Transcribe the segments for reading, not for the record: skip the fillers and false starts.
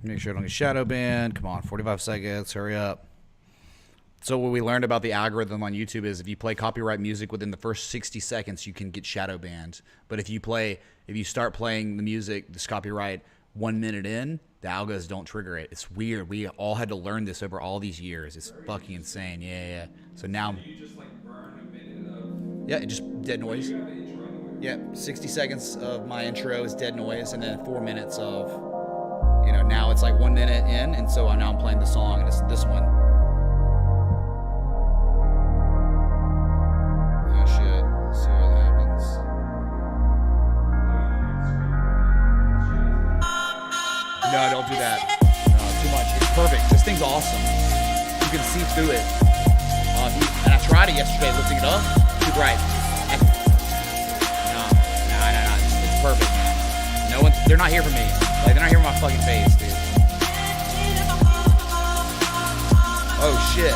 Make sure I don't get shadow banned. Come on, 45 seconds. Hurry up. So what we learned about the algorithm on YouTube is if you play copyright music within the first 60 seconds, you can get shadow banned. But if you start playing the music, this copyright 1 minute in, the algos don't trigger it. It's weird. We all had to learn this over all these years. It's fucking insane. Yeah. So now, so you just like burn a minute of. Yeah, it just dead noise. You have an intro anyway. Yeah, 60 seconds of my intro is dead noise, and then 4 minutes of, now it's like 1 minute in, and so now I'm playing the song, and it's this one. Oh shit, let's see what happens. No, don't do that. No, too much. It's perfect. This thing's awesome. You can see through it. And I tried it yesterday, lifting it up. Too bright. No. It's perfect, man. No one. They're not here for me. Like, they're not here for my fucking face, dude. Oh shit.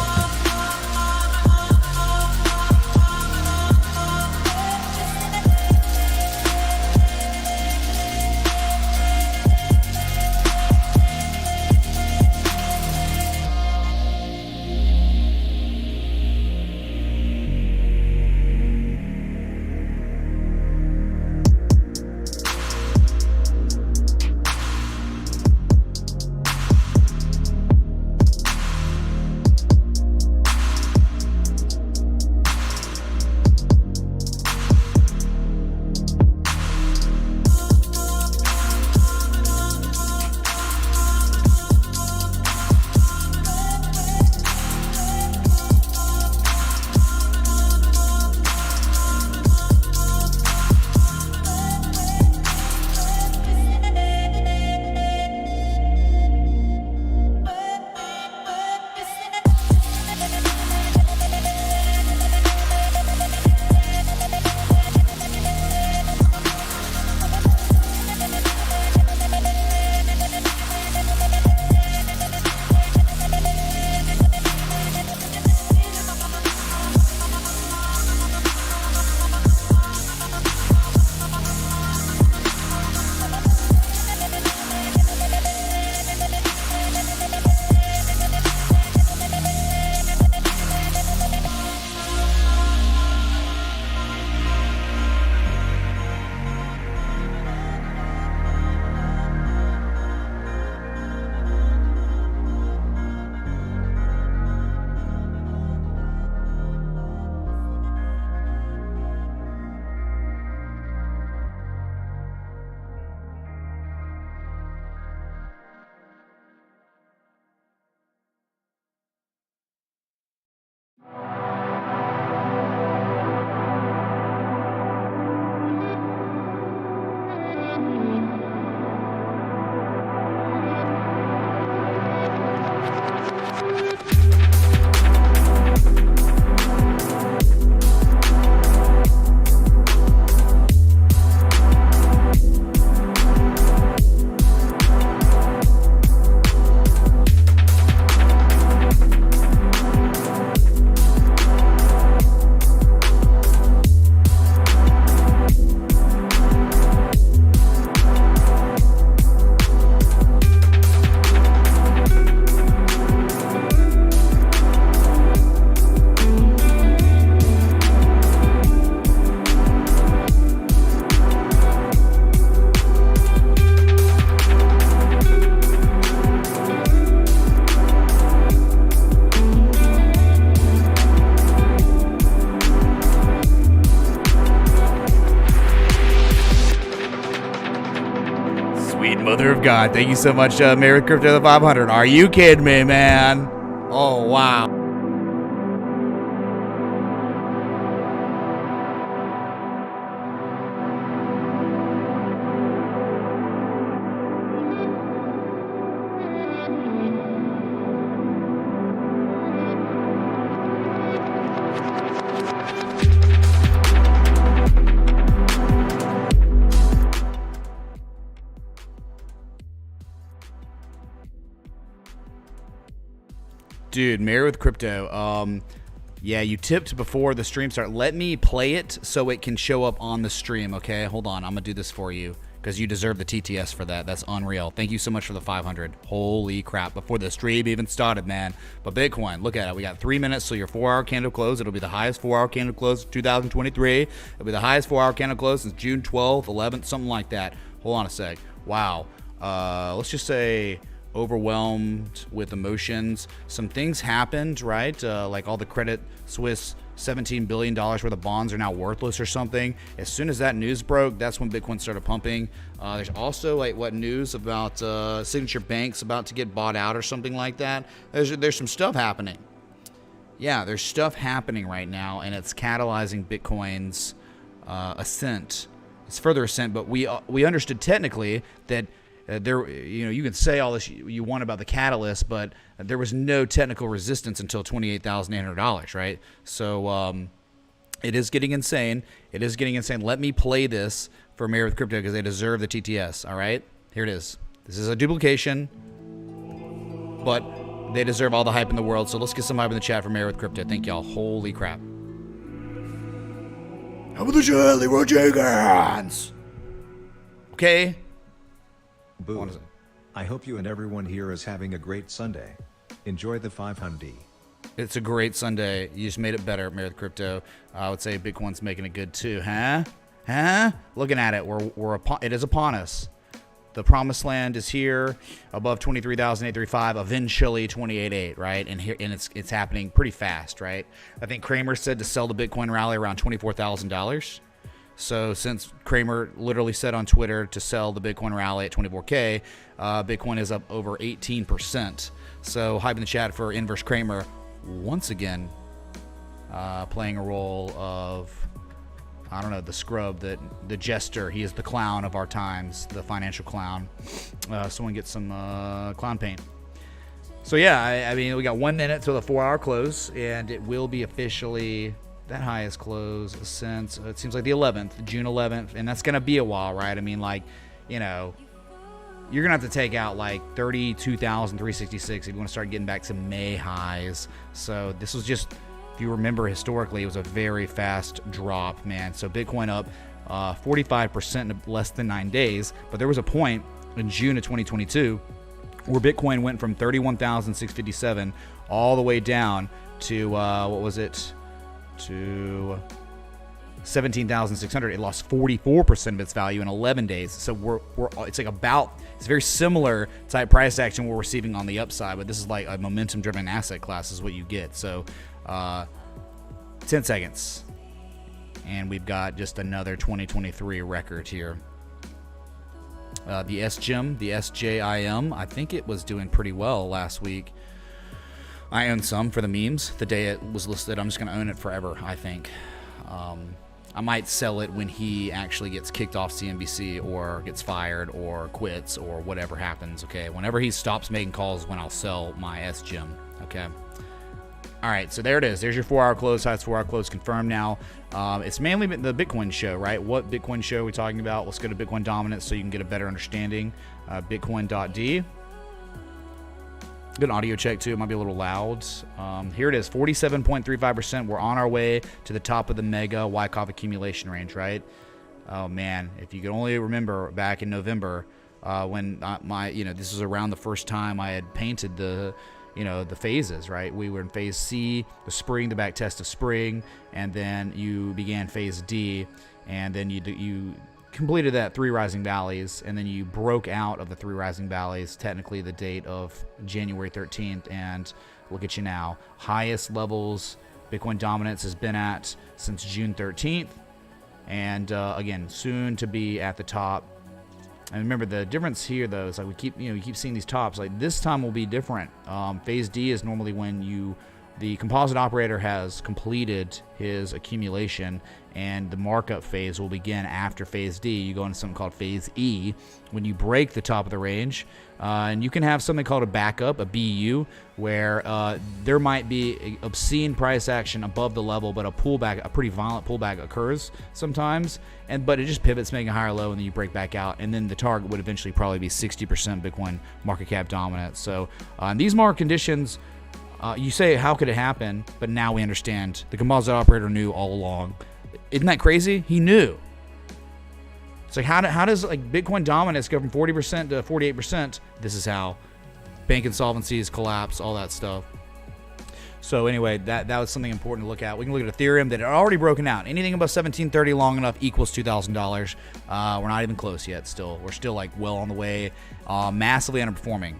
Mother of God. Thank you so much, Mary Crypto the 500. Are you kidding me, man? Oh, wow. Dude, Mary with Crypto. Yeah, you tipped before the stream started. Let me play it so it can show up on the stream, okay? Hold on, I'm gonna do this for you. because you deserve the TTS for that. That's unreal. Thank you so much for the 500. Holy crap. Before the stream even started, man. But Bitcoin, look at it. We got 3 minutes till your 4-hour candle close. It'll be the highest 4-hour candle close of 2023. It'll be the highest 4-hour candle close since June 12th, 11th, something like that. Hold on a sec. Wow. Let's just say overwhelmed with emotions. Some things happened, right? Like all the Credit Suisse $17 billion worth of bonds are now worthless or something. As soon as that news broke, that's when Bitcoin started pumping. There's also like what news about Signature Bank's about to get bought out or something like that. There's some stuff happening. Yeah, there's stuff happening right now, and it's catalyzing Bitcoin's ascent. It's further ascent, but we understood technically that you can say all this you want about the catalyst, but there was no technical resistance until $28,800, right? So it is getting insane. It is getting insane. Let me play this for Married with Crypto because they deserve the TTS. All right, here it is. This is a duplication, but they deserve all the hype in the world. So let's get some hype in the chat for Married with Crypto. Thank y'all. Holy crap! How about the Charlie Rodriguez? Okay. Boo. I hope you and everyone here is having a great Sunday. Enjoy the 500. It's a great Sunday. You just made it better, Married with Crypto. I would say Bitcoin's making it good too, huh? Looking at it, it is upon us. The promised land is here, above 23,835, eventually 28.8, right? And it's happening pretty fast, right? I think Kramer said to sell the Bitcoin rally around $24,000. So since Kramer literally said on Twitter to sell the Bitcoin rally at 24K, Bitcoin is up over 18%. So hype in the chat for Inverse Kramer once again playing a role of, I don't know, the scrub, the jester. He is the clown of our times, the financial clown. Someone get some clown paint. So yeah, I mean, we got 1 minute till the 4-hour close, and it will be officially... That highest close since, it seems like the 11th, June 11th, and that's going to be a while, right? I mean, like, you're going to have to take out like 32,366 if you want to start getting back to May highs. So this was just, if you remember historically, it was a very fast drop, man. So Bitcoin up 45% in less than 9 days, but there was a point in June of 2022 where Bitcoin went from 31,657 all the way down to, what was it? To 17,600. It lost 44% of its value in 11 days. So it's very similar type price action we're receiving on the upside, but this is like a momentum driven asset class is what you get. So 10 seconds, and we've got just another 2023 record here. The SGEM, the SJIM, I think it was doing pretty well last week. I own some for the memes. The day it was listed, I'm just going to own it forever, I think. I might sell it when he actually gets kicked off CNBC or gets fired or quits or whatever happens, okay? Whenever he stops making calls, when I'll sell my SGEM, okay? All right, so there it is. There's your 4-hour close. Highest 4-hour close confirmed now. It's mainly the Bitcoin show, right? What Bitcoin show are we talking about? Let's go to Bitcoin Dominance so you can get a better understanding. Bitcoin.d. Good audio check too. It might be a little loud. Here it is, 47.35%. We're on our way to the top of the mega Wyckoff accumulation range, right? Oh man, if you could only remember back in November when this was around the first time I had painted the phases, right? We were in phase C, the spring, the back test of spring, and then you began phase D, and then you completed that 3 rising valleys, and then you broke out of the 3 rising valleys, technically the date of January 13th, and look at you now. Highest levels Bitcoin dominance has been at since June 13th, and again, soon to be at the top. And remember, the difference here, though, is like we keep seeing these tops. Like this time will be different. Phase D is normally when the composite operator has completed his accumulation, and the markup phase will begin after phase D. You go into something called phase E when you break the top of the range, and you can have something called a backup, a BU, where there might be obscene price action above the level, but a pretty violent pullback occurs sometimes, but it just pivots, making a higher low, and then you break back out, and then the target would eventually probably be 60% Bitcoin market cap dominance. So in these market conditions, you say, how could it happen? But now we understand. The composite operator knew all along. Isn't that crazy? He knew. It's like how does like Bitcoin dominance go from 40% to 48%? This is how. Bank insolvencies, collapse, all that stuff. So anyway, that was something important to look at. We can look at Ethereum that had already broken out. Anything above 1730 long enough equals $2,000. We're not even close yet. Still, we're still like well on the way. Massively underperforming.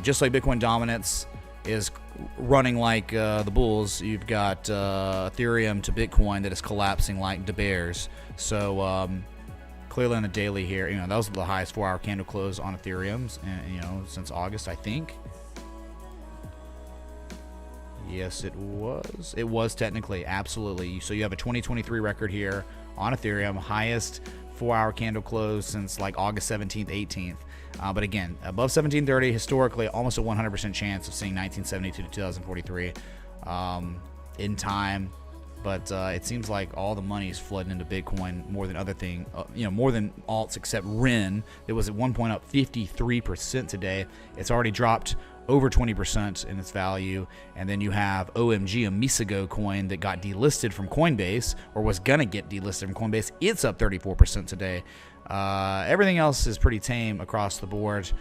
Just like Bitcoin dominance is running like the bulls, you've got Ethereum to Bitcoin that is collapsing like the bears. So clearly on the daily here, that was the highest 4-hour candle close on Ethereum's, since August, I think. Yes, it was. It was technically, absolutely. So you have a 2023 record here on Ethereum, highest 4-hour candle close since like August 17th, 18th. But again, above 1730, historically, almost a 100% chance of seeing 1972 to 2043 in time. But it seems like all the money is flooding into Bitcoin more than other thing, more than alts except REN. It was at one point up 53% today. It's already dropped over 20% in its value. And then you have OMG, a Misago coin that got delisted from Coinbase, or was gonna get delisted from Coinbase. It's up 34% today. Everything else is pretty tame across the board.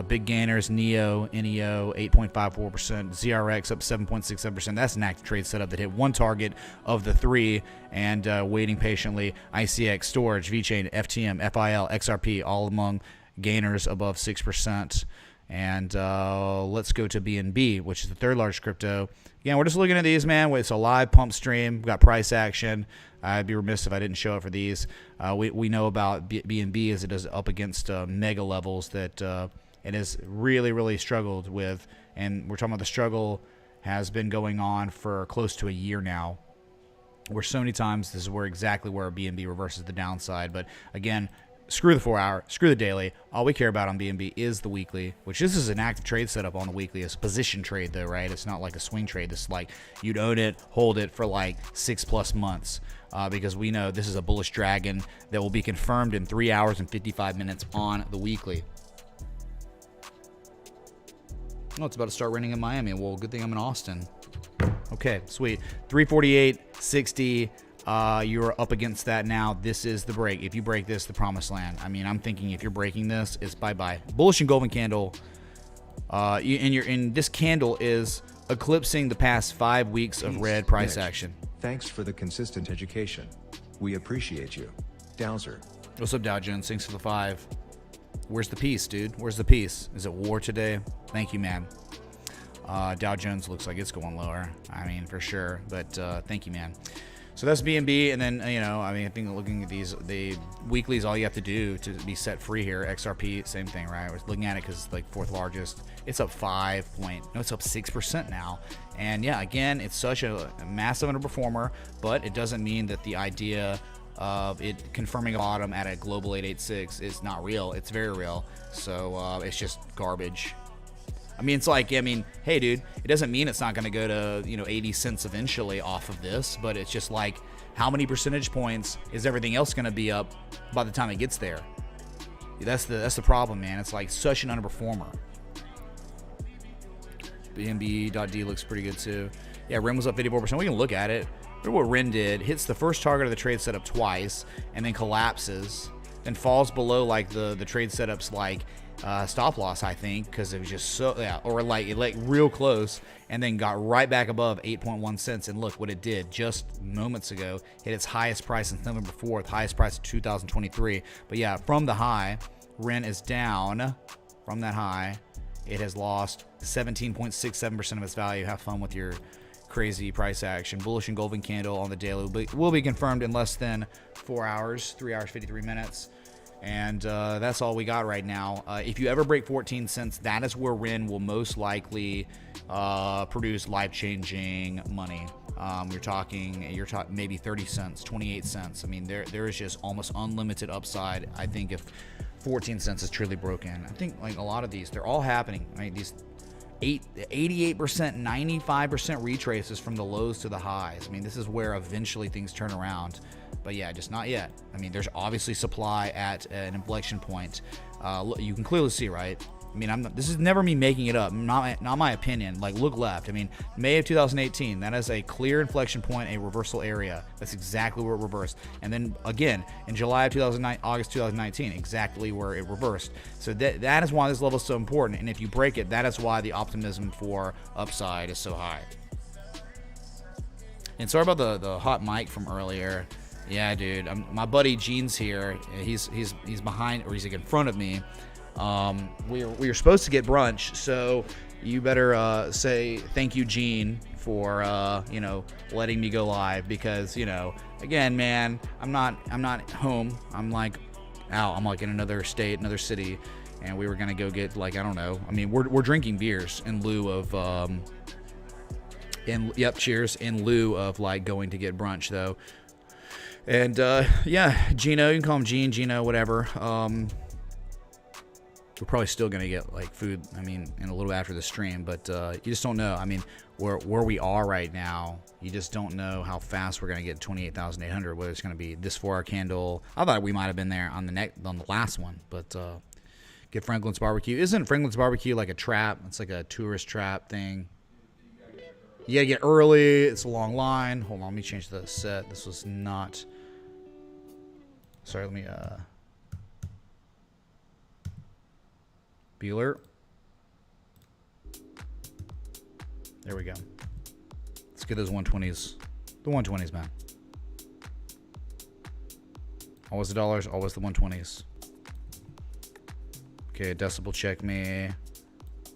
Big gainers, NEO, 8.54%, ZRX up 7.67%. That's an active trade setup that hit one target of the three and waiting patiently. ICX, Storage, VeChain, FTM, FIL, XRP, all among gainers above 6%. And let's go to BNB, which is the third largest crypto. Again, we're just looking at these, man. It's a live pump stream. We've got price action. I'd be remiss if I didn't show it for these. We know about BNB as it is up against mega levels that it has really, really struggled with. And we're talking about the struggle has been going on for close to a year now. Where so many times this is exactly where BNB reverses the downside. But again, screw the 4-hour, screw the daily. All we care about on BNB is the weekly, which this is an active trade setup on the weekly. It's a position trade though, right? It's not like a swing trade. This is like you'd own it, hold it for like 6+ months because we know this is a bullish dragon that will be confirmed in 3 hours and 55 minutes on the weekly. Oh, it's about to start raining in Miami. Well, good thing I'm in Austin. Okay, sweet. 348.60. You're up against that now. This is the break. If you break this, the promised land. I mean, I'm thinking if you're breaking this, it's bye-bye. Bullish and golden candle. This candle is eclipsing the past 5 weeks of red price action. Thanks for the consistent education. We appreciate you. Dowser. What's up, Dow Jones? Thanks for the 5. Where's the peace, dude? Where's the peace? Is it war today? Thank you, man. Dow Jones looks like it's going lower. I mean, for sure. But thank you, man. So that's BNB, and then I think looking at the weeklies, all you have to do to be set free here. XRP, same thing, right? We're looking at it because it's like fourth largest. It's up it's up 6% now, and yeah, again, it's such a massive underperformer, but it doesn't mean that the idea of it confirming a bottom at a global 886 is not real. It's very real. So it's just garbage. I mean, it's like, hey, dude, it doesn't mean it's not going to go to, 80 cents eventually off of this, but it's just like, how many percentage points is everything else going to be up by the time it gets there? That's the problem, man. It's like such an underperformer. BNB.D looks pretty good too. Yeah, REN was up 54%. We can look at it. Remember what REN did? Hits the first target of the trade setup twice, and then collapses, then falls below like the trade setups like stop loss, I think, because it was just or like real close, and then got right back above 8.1 cents. And look what it did just moments ago. Hit its highest price since November 4th, highest price of 2023. But yeah, from the high, REN is down from that high. It has lost 17.67% of its value. Have fun with your crazy price action. Bullish and golden candle on the daily will be confirmed in less than 4 hours, 3 hours, 53 minutes. And that's all we got right now. If you ever break 14 cents, that is where REN will most likely produce life-changing money. You're talking maybe 30 cents, 28 cents. I mean, there is just almost unlimited upside. I think if 14 cents is truly broken, I think like a lot of these, they're all happening. Right? These 88%, 95% retraces from the lows to the highs. I mean, this is where eventually things turn around. But yeah, just not yet. I mean, there's obviously supply at an inflection point. You can clearly see, right? I mean, this is never me making it up. Not my opinion. Like, look left. I mean, May of 2018, that is a clear inflection point, a reversal area. That's exactly where it reversed. And then again, in July of 2009, August 2019, exactly where it reversed. So that is why this level is so important. And if you break it, that is why the optimism for upside is so high. And sorry about the hot mic from earlier. Yeah, dude. My buddy Gene's here. He's behind, or he's like in front of me. We were supposed to get brunch, so you better say thank you, Gene, for letting me go live, because again, man, I'm not home. I'm like out. I'm like in another state, another city, and we were gonna go get, like, I don't know. I mean, we're drinking beers in lieu of cheers, in lieu of like going to get brunch though. And yeah, Gino, you can call him Gino, whatever. We're probably still gonna get like food, I mean, in a little after the stream, but you just don't know. I mean, where we are right now, you just don't know how fast we're gonna get 28,800. Whether it's gonna be this 4-hour candle. I thought we might have been there on the last one, but get Franklin's Barbecue. Isn't Franklin's Barbecue like a trap? It's like a tourist trap thing. You gotta get early. It's a long line. Hold on, let me change the set. This was not. Sorry, let me Bueller. There we go. Let's get those 120s. The 120s, man. Always the dollars, always the 120s. Okay, decibel check me.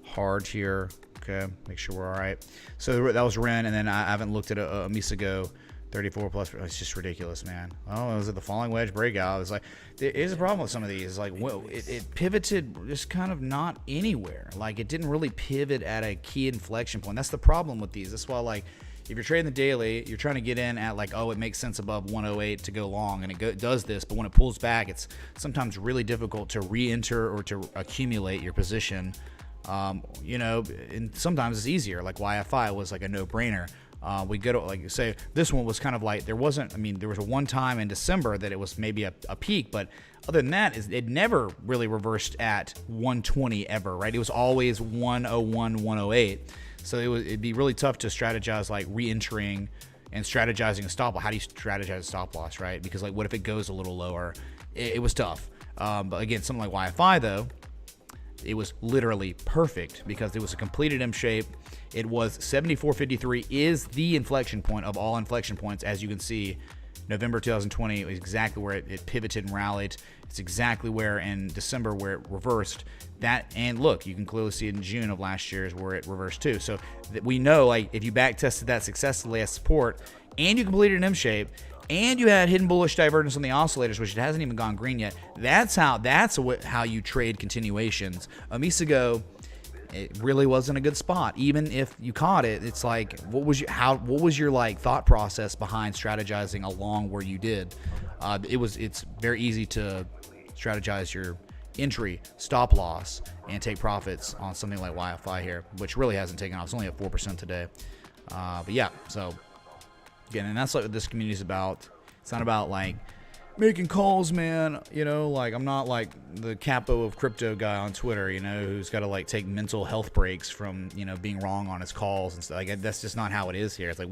Hard here. Okay, make sure we're all right. So that was Ren, and then I haven't looked at a Misago 34 plus. It's just ridiculous, man. Oh, was it the falling wedge breakout? It's like, there is a problem with some of these. Like, whoa, it pivoted just kind of not anywhere. Like, it didn't really pivot at a key inflection point. That's the problem with these. That's why, like, if you're trading the daily, you're trying to get in at like, oh, it makes sense above 108 to go long, and it does this. But when it pulls back, it's sometimes really difficult to re-enter or to accumulate your position. And sometimes it's easier. Like YFI was like a no-brainer. We go to, like, say this one was kind of like, there was a one time in December that it was maybe a peak, but other than that, it never really reversed at 120 ever, right? It was always 101, 108. So it'd be really tough to strategize like re-entering and strategizing a stop loss. How do you strategize a stop loss, right? Because like, what if it goes a little lower? It was tough. But again, something like YFI though, it was literally perfect because it was a completed M shape. It was 74.53 is the inflection point of all inflection points. As you can see, November 2020 is exactly where it pivoted and rallied. It's exactly where in December where it reversed that. And look, you can clearly see it in June of last year is where it reversed too. So we know, like, if you back tested that successfully as support and you completed an M shape, and you had hidden bullish divergence on the oscillators, which it hasn't even gone green yet. That's how you trade continuations. Misago, it really wasn't a good spot. Even if you caught it, it's like, what was your like thought process behind strategizing along where you did? It's very easy to strategize your entry, stop loss, and take profits on something like YFI here, which really hasn't taken off. It's only at 4% today. But yeah, so. Again, and that's what this community is about. It's not about like making calls, man. Like, I'm not like the capo of crypto guy on Twitter, who's got to like take mental health breaks from, being wrong on his calls and stuff. Like, that's just not how it is here. It's like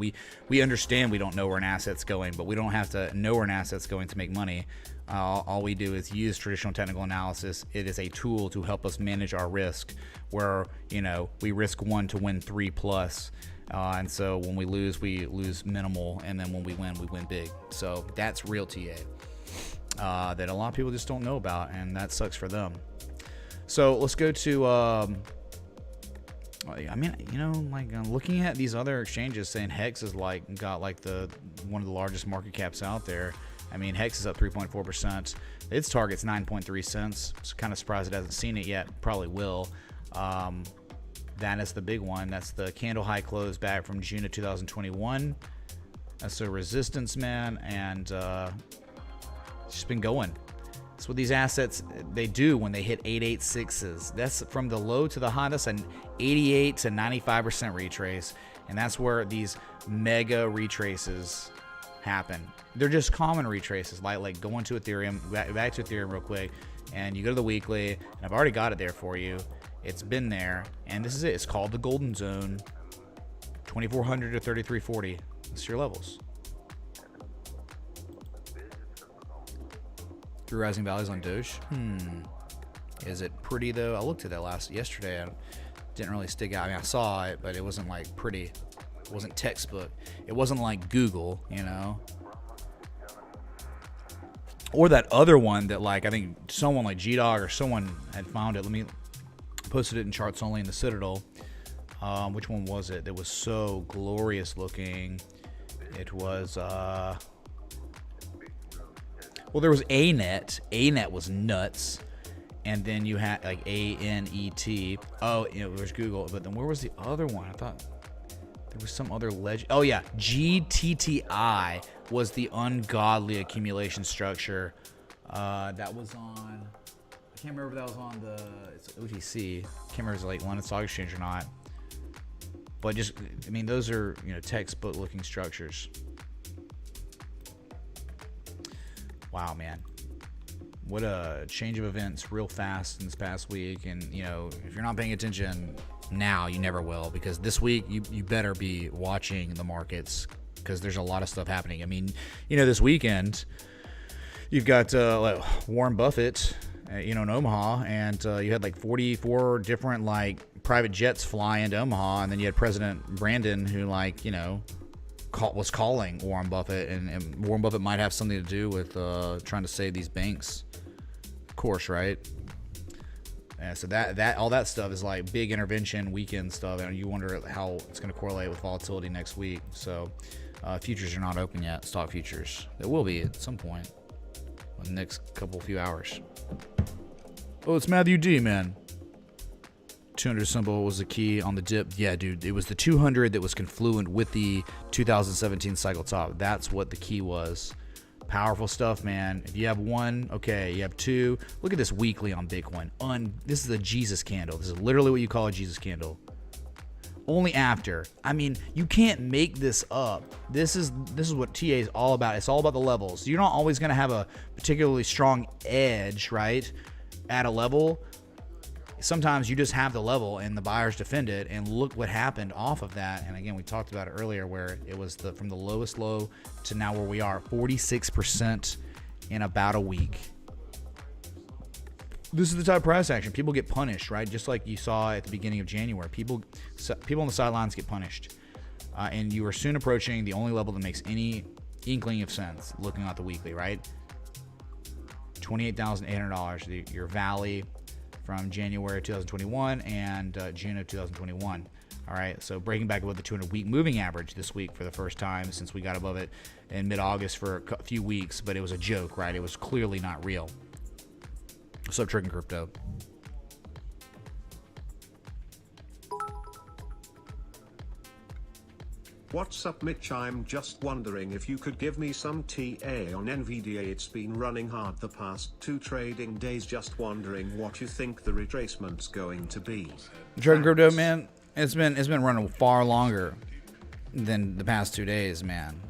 we understand we don't know where an asset's going, but we don't have to know where an asset's going to make money. All we do is use traditional technical analysis. It is a tool to help us manage our risk where, we risk 1 to win 3 plus. And so when we lose minimal, and then when we win big. So that's real TA that a lot of people just don't know about, and that sucks for them. So let's go to, looking at these other exchanges, saying Hex has got one of the largest market caps out there. I mean, Hex is up 3.4%. Its target's 9.3 cents. So kind of surprised it hasn't seen it yet. Probably will. That is the big one. That's the candle high close back from June of 2021. That's a resistance, man, and it's just been going. That's what these assets, they do when they hit 886s. That's from the low to the high. That's an 88 to 95% retrace, and that's where these mega retraces happen. They're just common retraces, like go into Ethereum, back to Ethereum real quick, and you go to the weekly, and I've already got it there for you. It's been there, and this is it. It's called the golden zone. 2400 to 3340. It's your levels. Three rising valleys on Doge. Is it pretty though? I looked at that yesterday. I didn't really stick out. I mean, I saw it, but it wasn't like pretty. It wasn't textbook. It wasn't like Google, you know. Or that other one that, like, I think someone like G-Dog or someone had found it. Let me posted it in charts only in the Citadel. Which one was it? That was so glorious looking. It was well, there was ANET. ANET was nuts. And then you had like ANET. Oh, you know, there's Google. But then where was the other one? I thought there was some other legend. Oh yeah, GTTI was the ungodly accumulation structure. That was on. I can't remember if that was on it's OTC. Can't remember if it was like London Stock Exchange or not. But just, I mean, those are, you know, textbook looking structures. Wow, man. What a change of events real fast in this past week. And, you know, if you're not paying attention now, you never will. Because this week, you better be watching the markets because there's a lot of stuff happening. I mean, you know, this weekend, you've got like Warren Buffett, you know, in Omaha. And you had like 44 different, like, private jets fly into Omaha. And then you had President Brandon who, like, you know, was calling Warren Buffett, and Warren Buffett might have something to do with trying to save these banks, of course, right? And so that all that stuff is like big intervention weekend stuff, and you wonder how it's going to correlate with volatility next week. So futures are not open yet, stock futures. It will be at some point in the next few hours. Oh, it's Matthew D, man. 200 symbol was the key on the dip. Yeah, dude, it was the 200 that was confluent with the 2017 cycle top. That's what the key was. Powerful stuff, man. If you have one, okay. You have two. Look at this weekly on Bitcoin. This is a Jesus candle. This is literally what you call a Jesus candle. Only after. I mean, you can't make this up. This is what TA is all about. It's all about the levels. You're not always going to have a particularly strong edge, right, at a level. Sometimes you just have the level and the buyers defend it, and look what happened off of that. And again, we talked about it earlier where it was from the lowest low to now where we are, 46% in about a week. This is the type of price action. People get punished, right? Just like you saw at the beginning of January. People on the sidelines get punished. And you are soon approaching the only level that makes any inkling of sense looking at the weekly, right? $28,800, your valley from January 2021 and June of 2021. All right, so breaking back above the 200-week moving average this week for the first time since we got above it in mid-August for a few weeks, but it was a joke, right? It was clearly not real. What's up, Trick and Crypto? What's up, Mitch? I'm just wondering if you could give me some TA on Nvidia. It's been running hard the past 2 trading days. Just wondering what you think the retracement's going to be. Trick and Crypto, man, it's been running far longer than the past 2 days, man.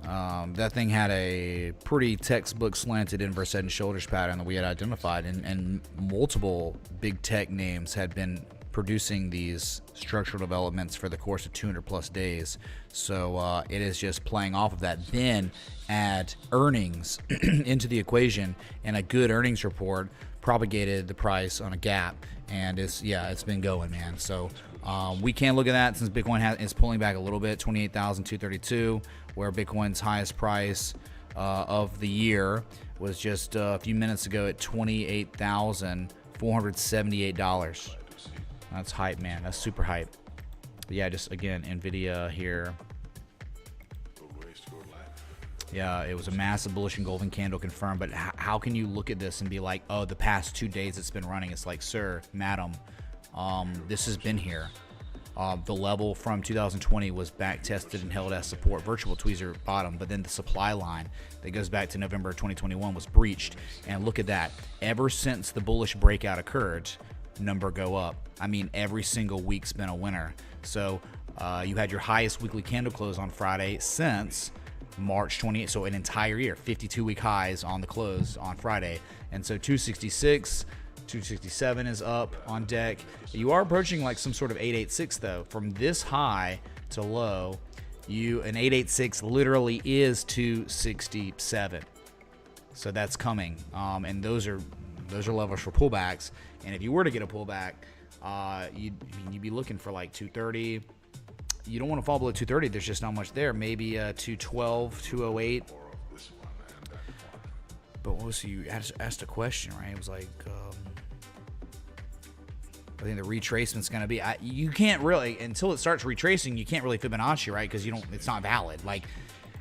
That thing had a pretty textbook slanted inverse head and shoulders pattern that we had identified, and multiple big tech names had been producing these structural developments for the course of 200 plus days. So it is just playing off of that. Then add earnings into the equation, and a good earnings report propagated the price on a gap, and it's been going, man. So we can look at that since Bitcoin is pulling back a little bit, 28,232, where Bitcoin's highest price of the year was just a few minutes ago at $28,478. That's hype, man. That's super hype. But yeah, just again, Nvidia here. Yeah, it was a massive bullish engulfing candle confirmed. But how can you look at this and be like, oh, the past 2 days it's been running? It's like, sir, madam, this has been here. The level from 2020 was back tested and held as support, virtual tweezer bottom, but then the supply line that goes back to November 2021 was breached. And look at that. Ever since the bullish breakout occurred, number go up. I mean, every single week's been a winner. So you had your highest weekly candle close on Friday since March 28th. So an entire year, 52-week highs on the close on Friday. And so 266 267 is up on deck. You are approaching like some sort of 886 though. From this high to low, an 886 literally is 267. So that's coming, and those are levels for pullbacks. And if you were to get a pullback, you'd be looking for like 230. You don't want to fall below 230. There's just not much there. Maybe 212, 208. But what was you asked a question, right? It was like, I think the retracement's going to be. You can't really, until it starts retracing, you can't really Fibonacci, right? Because it's not valid. Like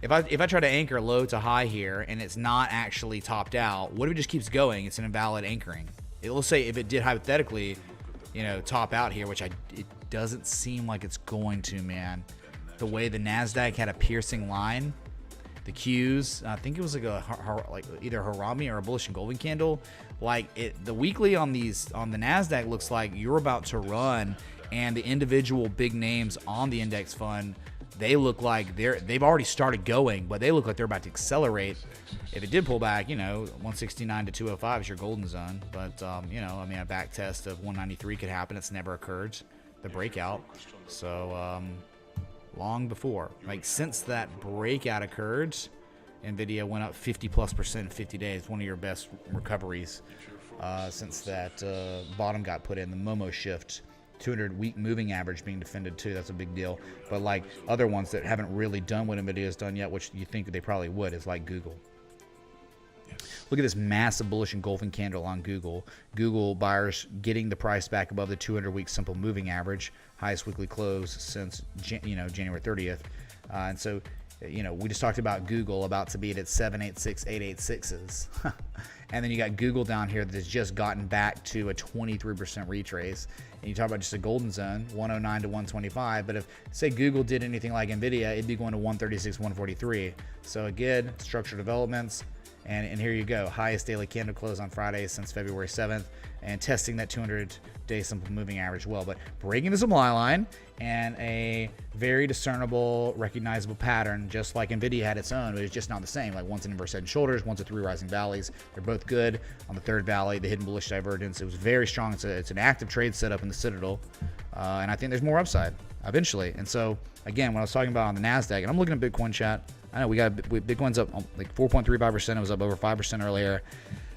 if I try to anchor low to high here and it's not actually topped out, what if it just keeps going? It's an invalid anchoring. Let's say if it did hypothetically, top out here, which it doesn't seem like it's going to, man. The way the Nasdaq had a piercing line, the Qs, I think it was like either Harami or a bullish engulfing candle. Like the weekly on the Nasdaq looks like you're about to run, and the individual big names on the index fund, they look like they've already started going, but they look like they're about to accelerate. If it did pull back, 169 to 205 is your golden zone. But a back test of 193 could happen. It's never occurred. The breakout. So long before, like since that breakout occurred, Nvidia went up 50+% in 50 days. One of your best recoveries since that bottom got put in. The Momo shift. 200-week moving average being defended too. That's a big deal. But like other ones that haven't really done what Nvidia has done yet, which you think they probably would, is like Google. Look at this massive bullish engulfing candle on Google. Google buyers getting the price back above the 200-week simple moving average, highest weekly close since January 30th. And so, we just talked about Google about to be at its 786, 886s. And then you got Google down here that has just gotten back to a 23% retrace. And you talk about just a golden zone, 109 to 125. But if, say, Google did anything like Nvidia, it'd be going to 136, 143. So again, structural developments. And here you go, highest daily candle close on Friday since February 7th, and testing that 200-day simple moving average well. But breaking the supply line and a very discernible, recognizable pattern, just like Nvidia had its own, but it's just not the same. Like one's an inverse head and shoulders, one's a 3 rising valleys. They're both good. On the third valley, the hidden bullish divergence, it was very strong. It's an active trade setup in the Citadel, and I think there's more upside eventually. And so, again, when I was talking about on the Nasdaq, and I'm looking at Bitcoin chat, I know Bitcoin's up like 4.35%. It was up over 5% earlier.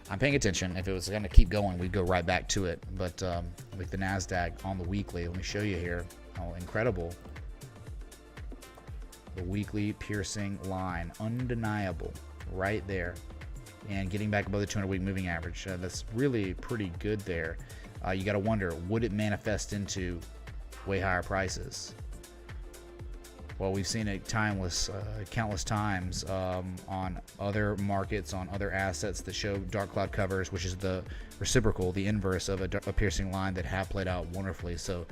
I'm paying attention. If it was going to keep going, we'd go right back to it. But with the Nasdaq on the weekly, let me show you here. Oh, incredible. The weekly piercing line, undeniable, right there. And getting back above the 200-week moving average. That's really pretty good there. You got to wonder, would it manifest into way higher prices? Well, we've seen it countless times on other markets, on other assets that show dark cloud covers, which is the reciprocal, the inverse of a piercing line that have played out wonderfully. So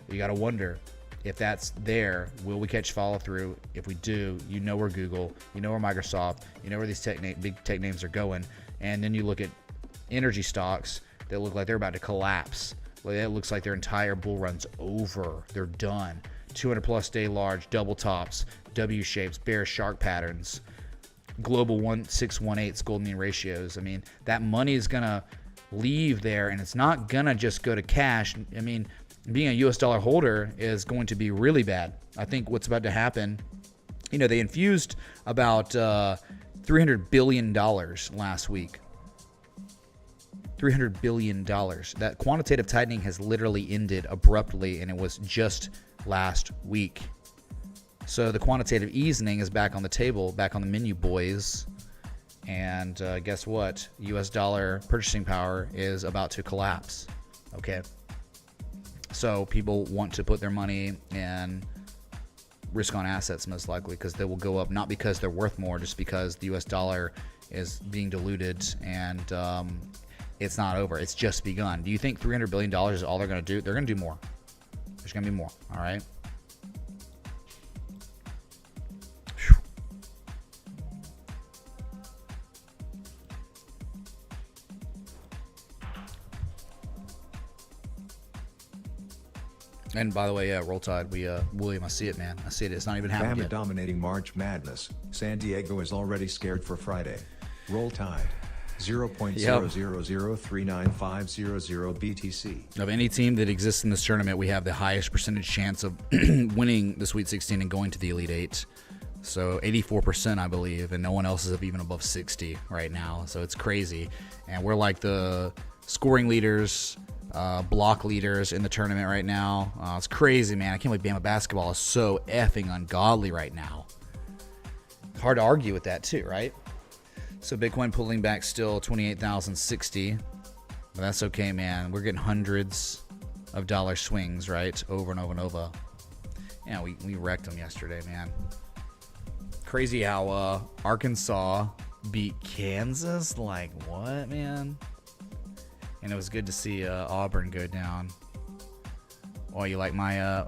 you got to wonder if that's there, will we catch follow through? If we do, where Google, where Microsoft, where these big tech names are going. And then you look at energy stocks that look like they're about to collapse. Well, it looks like their entire bull run's over. They're done. 200+ day large, double tops, W shapes, bear shark patterns, global 1618 golden mean ratios. I mean, that money is going to leave there, and it's not going to just go to cash. I mean, being a US dollar holder is going to be really bad. I think what's about to happen, they infused about $300 billion last week. $300 billion. That quantitative tightening has literally ended abruptly, and it was just last week. So the quantitative easing is back on the table, back on the menu, boys. And guess what? US dollar purchasing power is about to collapse. Okay. So people want to put their money in risk-on assets, most likely, because they will go up, not because they're worth more, just because the US dollar is being diluted, and it's not over. It's just begun. Do you think $300 billion is all they're going to do? They're going to do more. There's going to be more. All right. Whew. And by the way, yeah, Roll Tide. William, I see it, man. I see it. It's not even happened yet. Dominating March Madness. San Diego is already scared for Friday. Roll Tide. 0.0003950 BTC. Of any team that exists in this tournament, we have the highest percentage chance of winning the Sweet 16 and going to the Elite 8. So 84%, I believe, and no one else is even above 60 right now. So it's crazy. And we're like the scoring leaders, block leaders in the tournament right now. It's crazy, man. I can't believe Bama basketball is so effing ungodly right now. Hard to argue with that too, right? So Bitcoin pulling back still 28,060. But that's okay, man. We're getting hundreds of dollar swings, right? Over and over and over. Yeah, we wrecked them yesterday, man. Crazy how Arkansas beat Kansas. Like, what, man? And it was good to see Auburn go down. Oh, you like my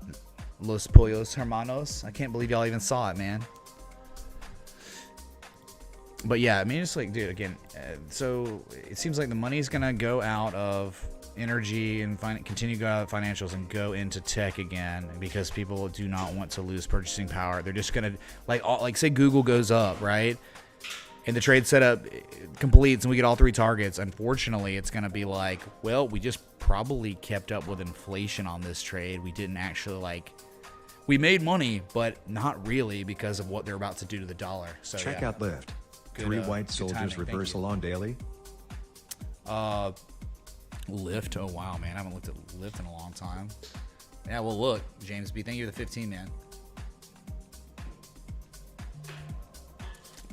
Los Pollos Hermanos? I can't believe y'all even saw it, man. But yeah, I mean, it's like, dude, again, so it seems like the money's going to go out of energy and continue to go out of financials and go into tech again because people do not want to lose purchasing power. They're just going to, like say Google goes up, right? And the trade setup completes and we get all three targets. Unfortunately, it's going to be like, well, we just probably kept up with inflation on this trade. We didn't actually we made money, but not really because of what they're about to do to the dollar. So check yeah. out Lift. Good, 3 white good soldiers timing. reversal on daily. Lift. Oh wow, man, I haven't looked at Lift in a long time. Yeah, well, look, James B, thank you for the 15, man.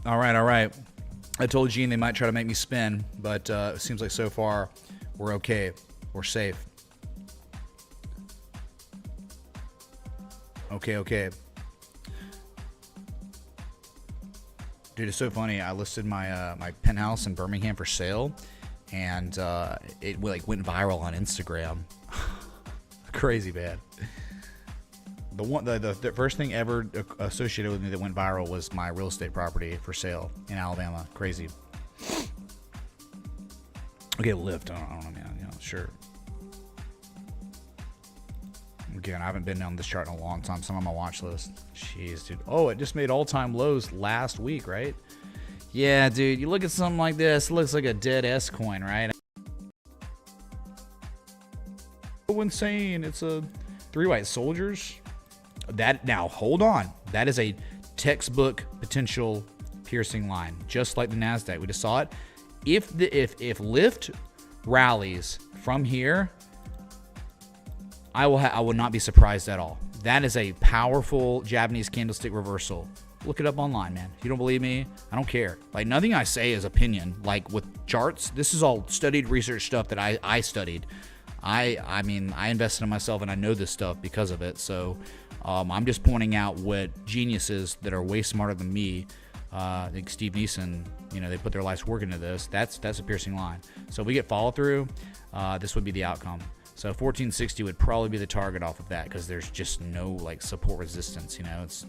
All right. I told Gene they might try to make me spin, but it seems like so far we're okay. We're safe. Okay. Dude, it's so funny. I listed my my penthouse in Birmingham for sale, and it went viral on Instagram. Crazy bad. The first thing ever associated with me that went viral was my real estate property for sale in Alabama. Crazy. Okay, Lyft. I don't know, man. You know, sure. Again, I haven't been on this chart in a long time. Some on my watch list. Jeez, dude. Oh, it just made all-time lows last week, right? Yeah, dude. You look at something like this. It looks like a dead S coin, right? So insane. It's a 3 white soldiers. That now hold on. That is a textbook potential piercing line, just like the Nasdaq. We just saw it. If Lyft rallies from here, I will not be surprised at all. That is a powerful Japanese candlestick reversal. Look it up online, man. If you don't believe me, I don't care. Like, nothing I say is opinion. Like with charts, this is all studied research stuff that I studied. I mean, I invested in myself and I know this stuff because of it. So I'm just pointing out what geniuses that are way smarter than me, like Steve Neeson, you know, they put their life's work into this. That's a piercing line. So if we get follow through, this would be the outcome. So 1460 would probably be the target off of that because there's just no like support resistance, you know. It's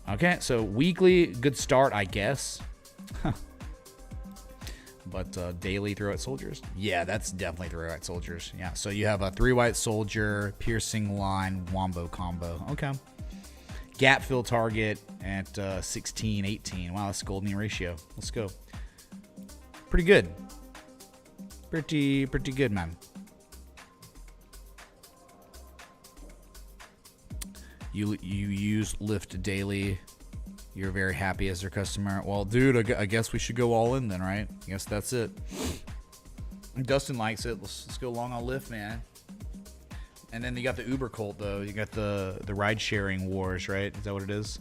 okay. So weekly, good start, I guess. But daily 3 white soldiers, yeah, that's definitely 3 white soldiers. Yeah, so you have a 3 white soldier piercing line wombo combo. Okay, gap fill target at 16-18. Wow, that's a golden ratio. Let's go. Pretty good. Pretty good, man. You use Lyft daily. You're very happy as their customer. Well, dude, I guess we should go all in then, right? I guess that's it. Dustin likes it. Let's go long on Lyft, man. And then you got the Uber cult, though. You got the ride-sharing wars, right? Is that what it is?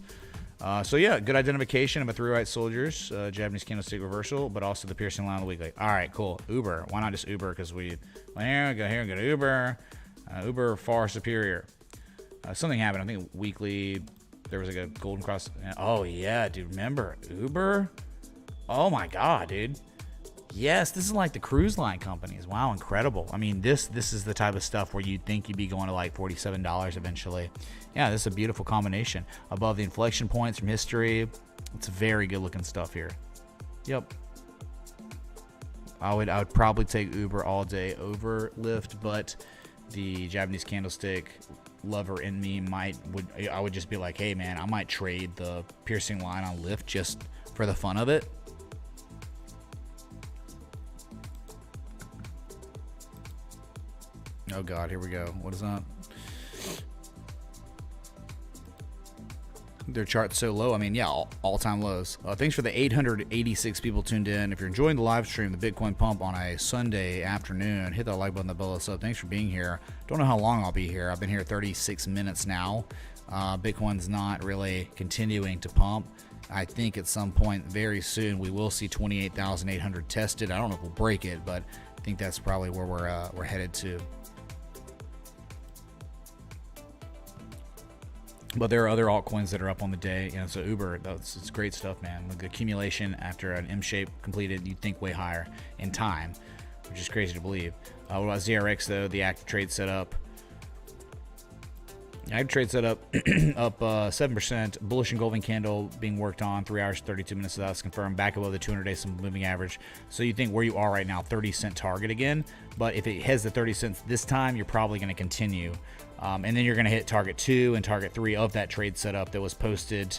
So, yeah, good identification of a 3 white soldiers, Japanese candlestick reversal, but also the piercing line of the week. Like, all right, cool. Uber. Why not just Uber? Because here we go to Uber. Uber far superior. Something happened. I think weekly... There was like a golden cross. Oh, yeah, dude. Remember Uber? Oh, my God, dude. Yes, this is like the cruise line companies. Wow, incredible. I mean, this is the type of stuff where you'd think you'd be going to like $47 eventually. Yeah, this is a beautiful combination. Above the inflection points from history. It's very good looking stuff here. Yep. I would probably take Uber all day over Lyft, but the Japanese candlestick lover in me I would just be like, hey man, I might trade the piercing line on Lyft just for the fun of it. Oh God, here we go. What is that? Their chart's so low. I mean, yeah, all-time lows. Thanks for the 886 people tuned in. If you're enjoying the live stream, the Bitcoin Pump on a Sunday afternoon, hit that like button, that bell us up. Thanks for being here. Don't know how long I'll be here. I've been here 36 minutes now. Bitcoin's not really continuing to pump. I think at some point very soon we will see 28,800 tested. I don't know if we'll break it, but I think that's probably where we're headed to. But there are other altcoins that are up on the day. You know, so Uber, it's great stuff, man. Like the accumulation after an M shape completed, you'd think way higher in time, which is crazy to believe. What about ZRX though? The active trade setup. Active trade setup up 7%. Bullish engulfing candle being worked on. 3 hours 32 minutes. So that's confirmed. Back above the 200-day simple moving average. So you think where you are right now, 30-cent target again. But if it has the 30 cents this time, you're probably going to continue. And then you're going to hit target 2 and target 3 of that trade setup that was posted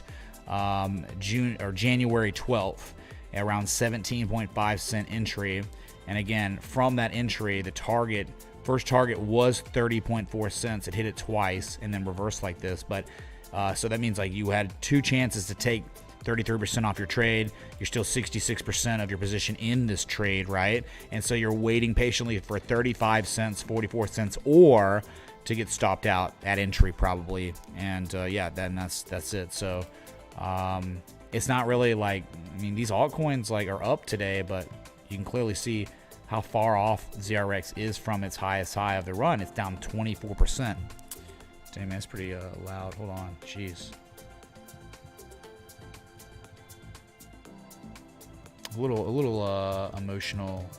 January 12th at around 17.5 cent entry. And again, from that entry, the first target was 30.4 cents. It hit it twice and then reversed like this. But so that means like you had 2 chances to take 33% off your trade. You're still 66% of your position in this trade, right? And so you're waiting patiently for 35 cents, 44 cents, or to get stopped out at entry probably. And yeah, then that's it. So it's not really like, I mean, these altcoins like are up today, but you can clearly see how far off ZRX is from its highest high of the run. It's down 24%. Damn, man, that's pretty loud. Hold on, jeez. A little emotional.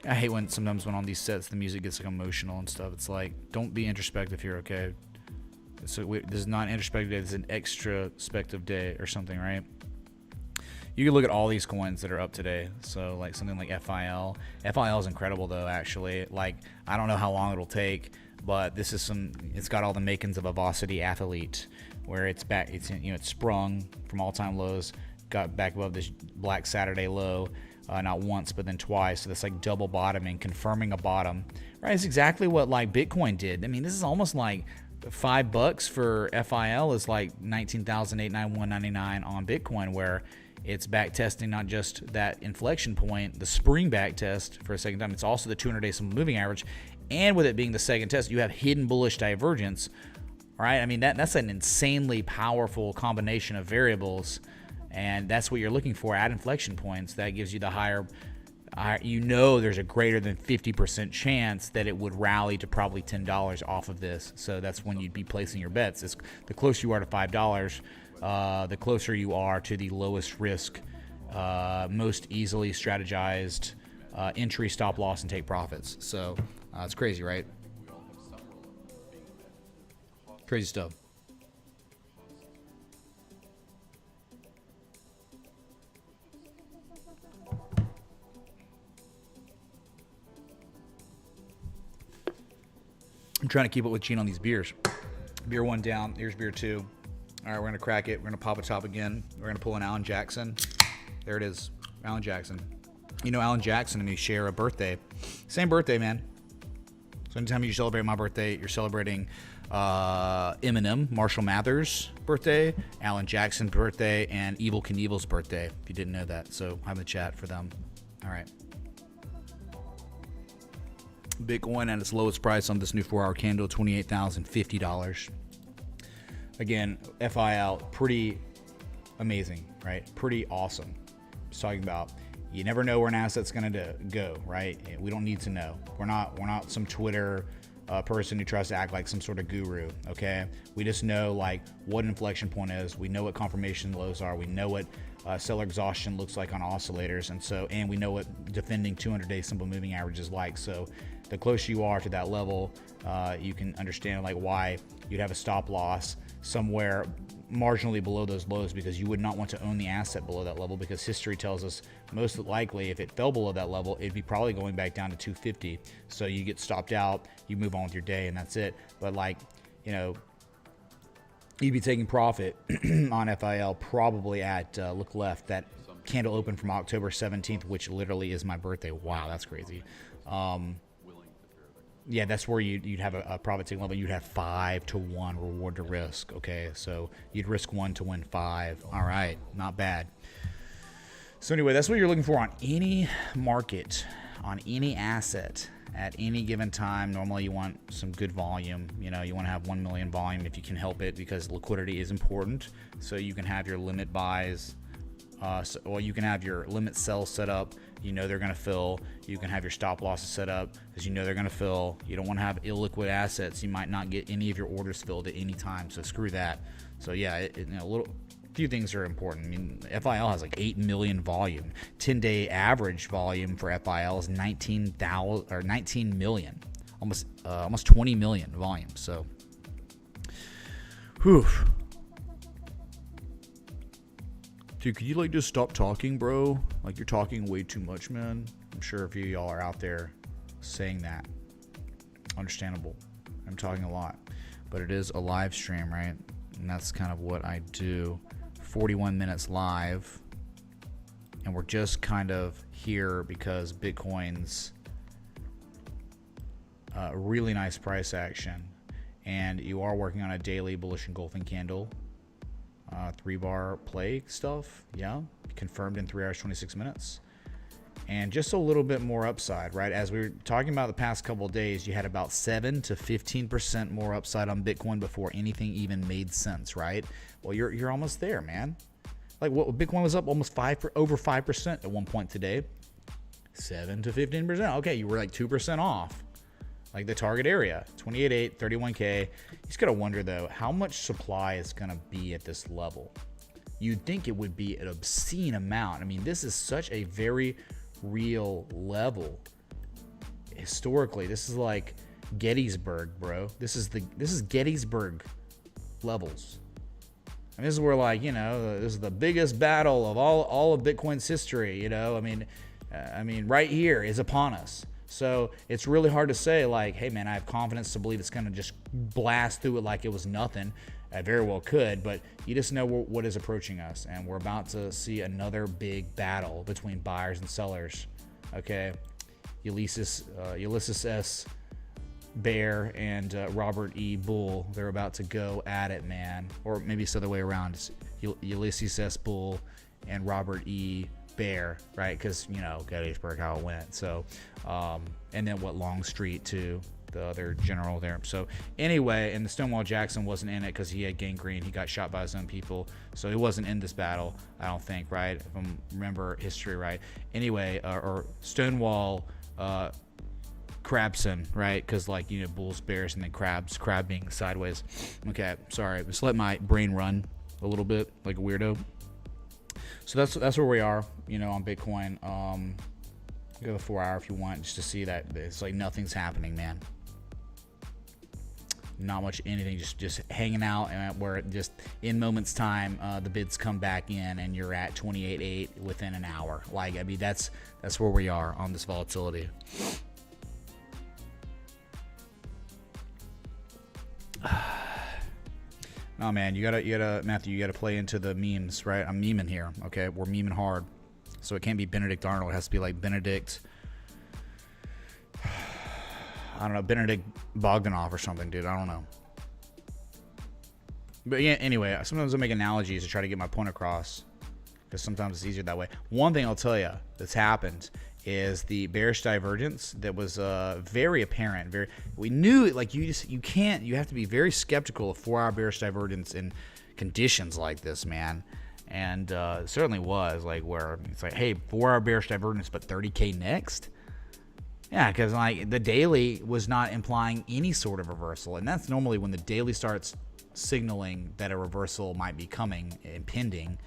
I hate when sometimes when on these sets the music gets like emotional and stuff. It's like, don't be introspective here, okay? So this is not an introspective day. This is an extraspective day or something, right? You can look at all these coins that are up today. So like something like FIL. FIL is incredible though, actually. Like, I don't know how long it'll take, but this is it's got all the makings of a Velocity athlete, where it's back. It's it's sprung from all-time lows, got back above this Black Saturday low. Not once, but then twice. So that's like double bottoming, confirming a bottom. Right? It's exactly what like Bitcoin did. I mean, this is almost like $5 for FIL is like 19,891.99 on Bitcoin, where it's back testing not just that inflection point, the spring back test for a second time. It's also the 200-day simple moving average, and with it being the second test, you have hidden bullish divergence. All right, I mean that's an insanely powerful combination of variables. And that's what you're looking for at inflection points. That gives you the higher, there's a greater than 50% chance that it would rally to probably $10 off of this. So that's when you'd be placing your bets. The closer you are to $5, the closer you are to the lowest risk, most easily strategized entry, stop loss, and take profits. So it's crazy, right? Crazy stuff. I'm trying to keep up with Gene on these beers. Beer 1 down. Here's beer 2. All right, we're going to crack it. We're going to pop a top again. We're going to pull an Alan Jackson. There it is. Alan Jackson. You know Alan Jackson and me share a birthday. Same birthday, man. So anytime you celebrate my birthday, you're celebrating Eminem, Marshall Mathers' birthday, Alan Jackson's birthday, and Evel Knievel's birthday, if you didn't know that. So I'm in the chat for them. All right. Bitcoin at its lowest price on this new 4-hour candle, $28,050. Again, FIL, pretty amazing, right? Pretty awesome. Just talking about, you never know where an asset's going to go, right? We don't need to know. We're not some Twitter person who tries to act like some sort of guru, okay? We just know like what inflection point is. We know what confirmation lows are. We know what seller exhaustion looks like on oscillators, and we know what defending 200-day simple moving average is like. So the closer you are to that level, you can understand like why you'd have a stop loss somewhere marginally below those lows, because you would not want to own the asset below that level, because history tells us most likely if it fell below that level, it'd be probably going back down to 250. So you get stopped out, you move on with your day, and that's it. But like, you'd be taking profit on FIL probably at, look left, that candle open from October 17th, which literally is my birthday. Wow, that's crazy. Yeah, that's where you'd have a profit taking level. You'd have 5 to 1 reward to risk. Okay, so you'd risk 1 to win 5. All right, not bad. So anyway, that's what you're looking for on any market, on any asset at any given time. Normally, you want some good volume. You know, you want to have 1 million volume if you can help it, because liquidity is important. So you can have your limit buys, or you can have your limit sells set up. You know they're going to fill. You can have your stop losses set up because you know they're going to fill. You don't want to have illiquid assets. You might not get any of your orders filled at any time. So screw that. So yeah, few things are important. I mean, FIL has like 8 million volume. 10-day average volume for FIL is 19 million, almost 20 million volume. So, whew. Dude, could you like just stop talking, bro? Like, you're talking way too much, man. I'm sure a few of y'all are out there saying that. Understandable. I'm talking a lot, but it is a live stream, right? And that's kind of what I do. 41 minutes live, and we're just kind of here because Bitcoin's really nice price action, and you are working on a daily bullish engulfing candle. 3-bar play stuff, yeah, confirmed in 3 hours 26 minutes, and just a little bit more upside, right? As we were talking about the past couple of days, you had about 7 to 15% more upside on Bitcoin before anything even made sense, right? Well, you're almost there, man. Like, what Bitcoin was up almost over 5% at one point today. 7 to 15%. Okay, you were like 2% off. Like the target area, 28.8, 31K. You just gotta wonder though, how much supply is gonna be at this level? You'd think it would be an obscene amount. I mean, this is such a very real level. Historically, this is like Gettysburg, bro. This is Gettysburg levels. And this is where, like, you know, this is the biggest battle of all of Bitcoin's history. You know, I mean, right here is upon us. So it's really hard to say, like, hey, man, I have confidence to believe it's going to just blast through it like it was nothing. I very well could, but you just know what is approaching us. And we're about to see another big battle between buyers and sellers. Okay. Ulysses S. Bear and Robert E. Bull, they're about to go at it, man. Or maybe it's the other way around. It's Ulysses S. Bull and Robert E. Bear, right? Because, you know, Gettysburg, how it went. So, and then Longstreet too, the other general there. So anyway, and the Stonewall Jackson wasn't in it because he had gangrene. He got shot by his own people. So he wasn't in this battle, I don't think, right? If I remember history right. Anyway, or Stonewall Crabson, right? Because, like, you know, bulls, bears, and then crab being sideways. Okay, sorry. Just let my brain run a little bit like a weirdo. So that's where we are, you know, on Bitcoin. Go the 4 hour if you want, just to see that it's like nothing's happening, man. Not much anything, just hanging out, and where just in moments time, the bids come back in, and you're at 28.8 within an hour. Like, I mean, that's where we are on this volatility. Oh man, you gotta Matthew, you gotta play into the memes, right? I'm memeing here, okay? We're memeing hard, so it can't be Benedict Arnold. It has to be like Benedict, I don't know, Benedict Bogdanov or something, dude. I don't know. But yeah, anyway, sometimes I make analogies to try to get my point across, because sometimes it's easier that way. One thing I'll tell you that's happened is the bearish divergence that was very apparent. We knew it. Like, you have to be very skeptical of 4 hour bearish divergence in conditions like this, man. And it certainly was, like, where it's like, hey, 4 hour bearish divergence, but 30K next. Yeah, because, like, the daily was not implying any sort of reversal, and that's normally when the daily starts signaling that a reversal might be coming, impending.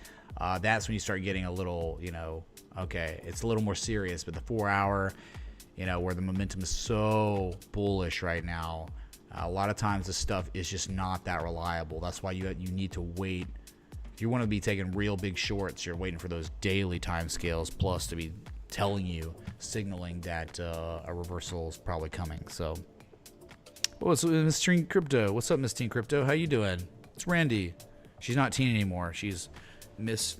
That's when you start getting a little, you know, okay, it's a little more serious. But the 4 hour, you know, where the momentum is so bullish right now, a lot of times this stuff is just not that reliable. That's why you need to wait. If you want to be taking real big shorts, you're waiting for those daily time scales plus to be telling you, signaling that a reversal is probably coming. So, what's Miss Teen Crypto? What's up, Miss Teen Crypto? How you doing? It's Randy. She's not teen anymore. She's Miss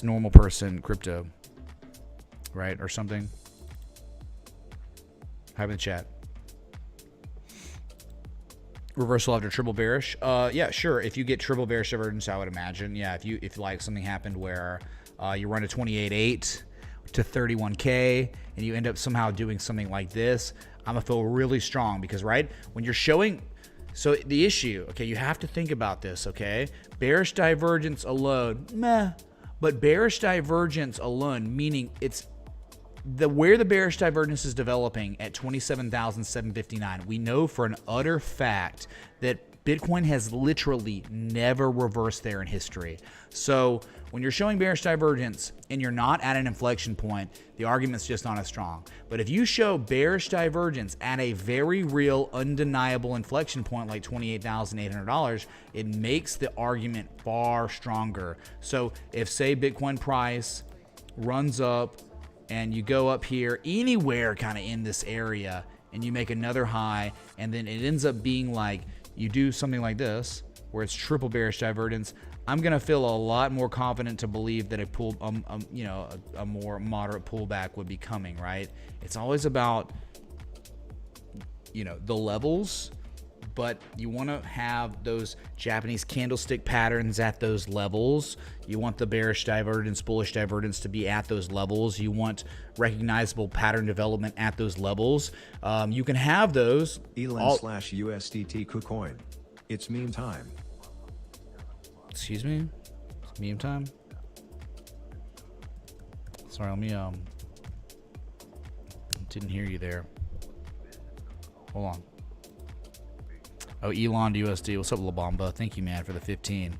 Normal Person Crypto, right? Or something. Have in the chat. Reversal after triple bearish. Yeah, sure. If you get triple bearish divergence, I would imagine. Yeah, if like something happened where you run a 28.8 to 31K and you end up somehow doing something like this, I'm gonna feel really strong because right when you're showing. So the issue, okay, you have to think about this, okay? Bearish divergence alone, meh. But bearish divergence alone, meaning it's where the bearish divergence is developing at 27,759, we know for an utter fact that Bitcoin has literally never reversed there in history. So when you're showing bearish divergence and you're not at an inflection point, the argument's just not as strong. But if you show bearish divergence at a very real, undeniable inflection point like $28,800, it makes the argument far stronger. So if, say, Bitcoin price runs up and you go up here anywhere kind of in this area and you make another high and then it ends up being like you do something like this where it's triple bearish divergence, I'm gonna feel a lot more confident to believe that a more moderate pullback would be coming. Right? It's always about the levels, but you want to have those Japanese candlestick patterns at those levels. You want the bearish divergence, bullish divergence to be at those levels. You want recognizable pattern development at those levels. You can have those. Elon/USDT KuCoin. It's meme time. Excuse me? It's meme time? Sorry, let me, didn't hear you there. Hold on. Oh, Elon to USD. What's up, La Bamba? Thank you, man, for the 15.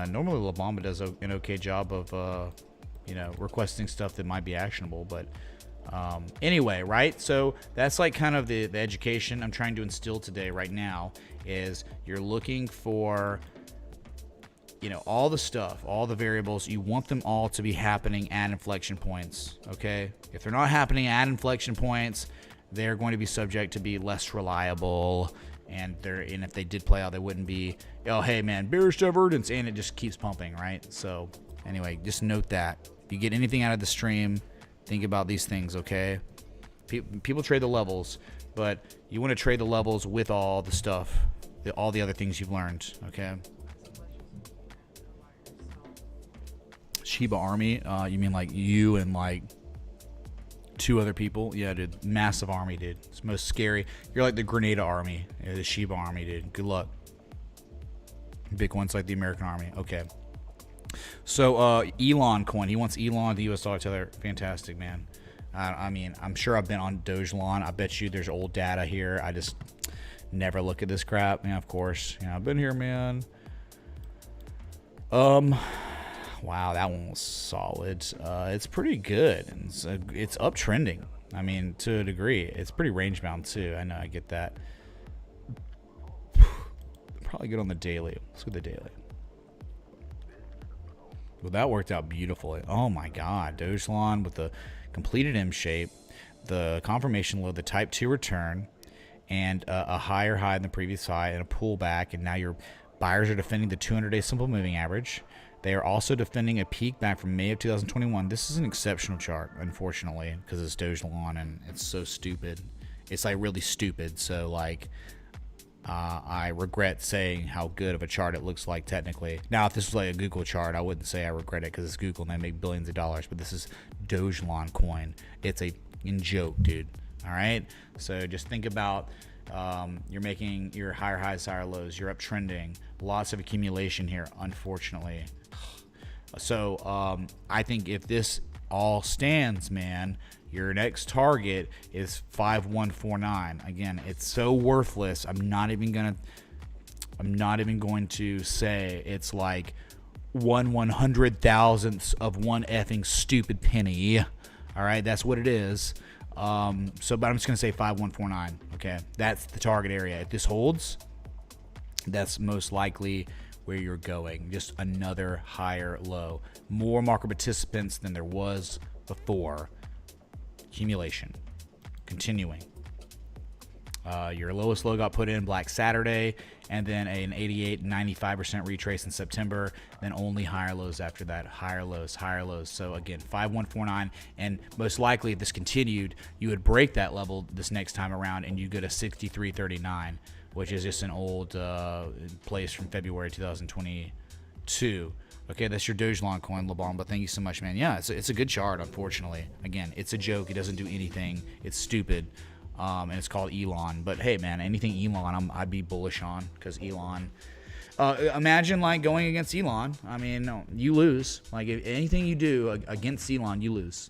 Normally, La Bamba does an okay job of, requesting stuff that might be actionable. But anyway, right? So that's like kind of the education I'm trying to instill today right now is you're looking for, all the stuff, all the variables. You want them all to be happening at inflection points, okay? If they're not happening at inflection points, they're going to be subject to be less reliable. And if they did play out, they wouldn't be, oh, hey, man, bearish divergence, and it just keeps pumping, right? So anyway, just note that. If you get anything out of the stream, think about these things, okay? People trade the levels, but you want to trade the levels with all the stuff, all the other things you've learned, okay? Shiba Army, you mean like you and like 2 other people? Yeah, dude. Massive army, dude. It's most scary. You're like the Grenada army. The Shiba army, dude. Good luck. Bitcoin's like the American army. Okay. So, Elon coin. He wants Elon to US dollar tether. Fantastic, man. I mean, I'm sure I've been on Doge Elon. I bet you there's old data here. I just never look at this crap. Yeah, of course. Yeah, I've been here, man. Wow, that one was solid. It's pretty good. It's uptrending. I mean, to a degree. It's pretty range bound too. I know, I get that. Probably good on the daily. Let's go with the daily. Well, that worked out beautifully. Oh my God, Doge Elon with the completed M shape, the confirmation low, the type 2 return, and a higher high than the previous high, and a pullback. And now your buyers are defending the 200-day simple moving average. They are also defending a peak back from May of 2021. This is an exceptional chart, unfortunately, because it's Doge Elon and it's so stupid. It's like really stupid. So like, I regret saying how good of a chart it looks like technically. Now, if this was like a Google chart, I wouldn't say I regret it because it's Google and they make billions of dollars. But this is Doge Elon coin. It's a joke, dude. All right. So just think about. You're making your higher highs, higher lows. You're uptrending. Lots of accumulation here, unfortunately. So I think if this all stands, man, your next target is 5149. Again, it's so worthless. I'm not even going to say it's like 1/100,000th of one effing stupid penny. All right, that's what it is. But I'm just going to say 5149. Okay, that's the target area. If this holds, that's most likely where you're going. Just another higher low. More market participants than there was before. Accumulation. Continuing. Your lowest low got put in Black Saturday, and then an 88, 95% retrace in September, then only higher lows after that. Higher lows, higher lows. So again, 5149, and most likely if this continued, you would break that level this next time around, and you go to 63.39. which is just an old place from February 2022. Okay, that's your Doge Elon coin, LeBon, but thank you so much, man. Yeah, it's a good chart, unfortunately. Again, it's a joke. It doesn't do anything. It's stupid, and it's called Elon. But hey, man, anything Elon, I'd be bullish on, because Elon... imagine, like, going against Elon. I mean, no, you lose. Like, if anything you do against Elon, you lose.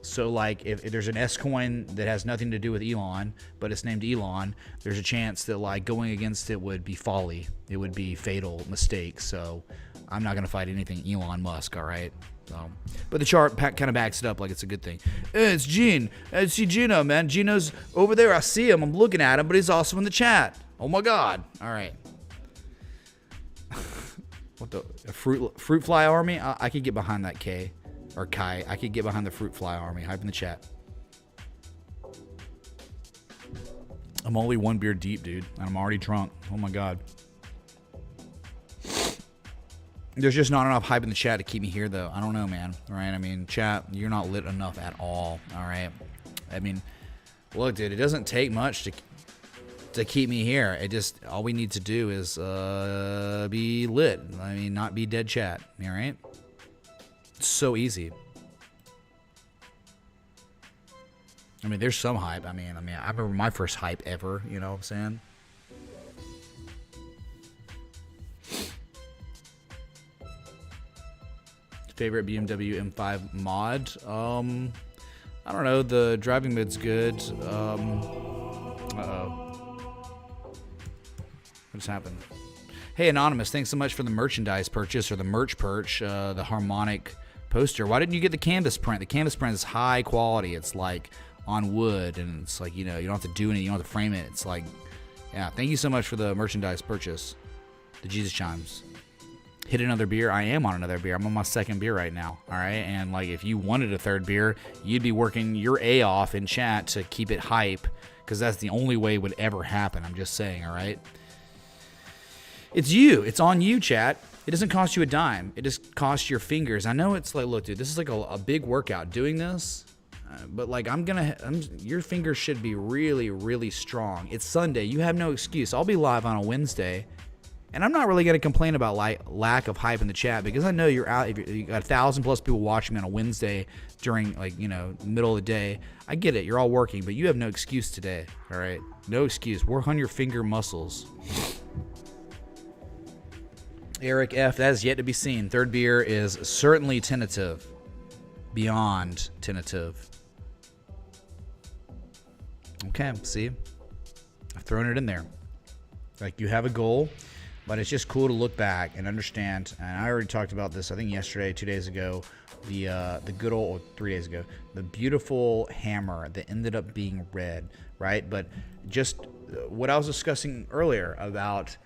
So, like, if there's an S coin that has nothing to do with Elon, but it's named Elon, there's a chance that, like, going against it would be folly. It would be fatal mistake. So I'm not going to fight anything Elon Musk, all right? So, but the chart kind of backs it up like it's a good thing. Hey, it's Gene. I see Gino, man. Gino's over there. I see him. I'm looking at him, but he's also in the chat. Oh, my God. All right. What the? A fruit fly army? I could get behind that K. Or Kai. I could get behind the fruit fly army. Hype in the chat. I'm only one beer deep, dude. And I'm already drunk. Oh, my God. There's just not enough hype in the chat to keep me here, though. I don't know, man. All right? I mean, chat, you're not lit enough at all. All right? I mean, look, dude, it doesn't take much to keep me here. It just, all we need to do is be lit. I mean, not be dead chat. All right? It's so easy. I mean, there's some hype. I mean, I remember my first hype ever. You know what I'm saying? Favorite BMW M5 mod? I don't know. The driving mode's good. What just happened? Hey, Anonymous, thanks so much for the merchandise purchase, or the merch perch, the harmonic poster. Why didn't you get the canvas print? The canvas print is high quality. It's like on wood, and it's like, you know, you don't have to do anything. You don't have to frame it. It's like, yeah, thank you so much for the merchandise purchase. The Jesus Chimes. Hit another beer. I am on another beer. I'm on my second beer right now. All right. And like, if you wanted a third beer, you'd be working your A off in chat to keep it hype, because that's the only way it would ever happen. I'm just saying. All right. It's you. It's on you, chat. It doesn't cost you a dime. It just costs your fingers. I know it's like, look, dude, this is like a big workout doing this. But like, your fingers should be really, really strong. It's Sunday. You have no excuse. I'll be live on a Wednesday. And I'm not really going to complain about lack of hype in the chat, because I know you're out. If you got 1,000+ people watching me on a Wednesday during, like, you know, middle of the day. I get it. You're all working, but you have no excuse today. All right, no excuse. Work on your finger muscles. Eric F. That is yet to be seen. Third beer is certainly tentative, beyond tentative. Okay, see, I've thrown it in there. Like, you have a goal. But it's just cool to look back and understand. And I already talked about this, I think yesterday, 2 days ago, the good old, or 3 days ago, the beautiful hammer that ended up being red, right? But just what I was discussing earlier about,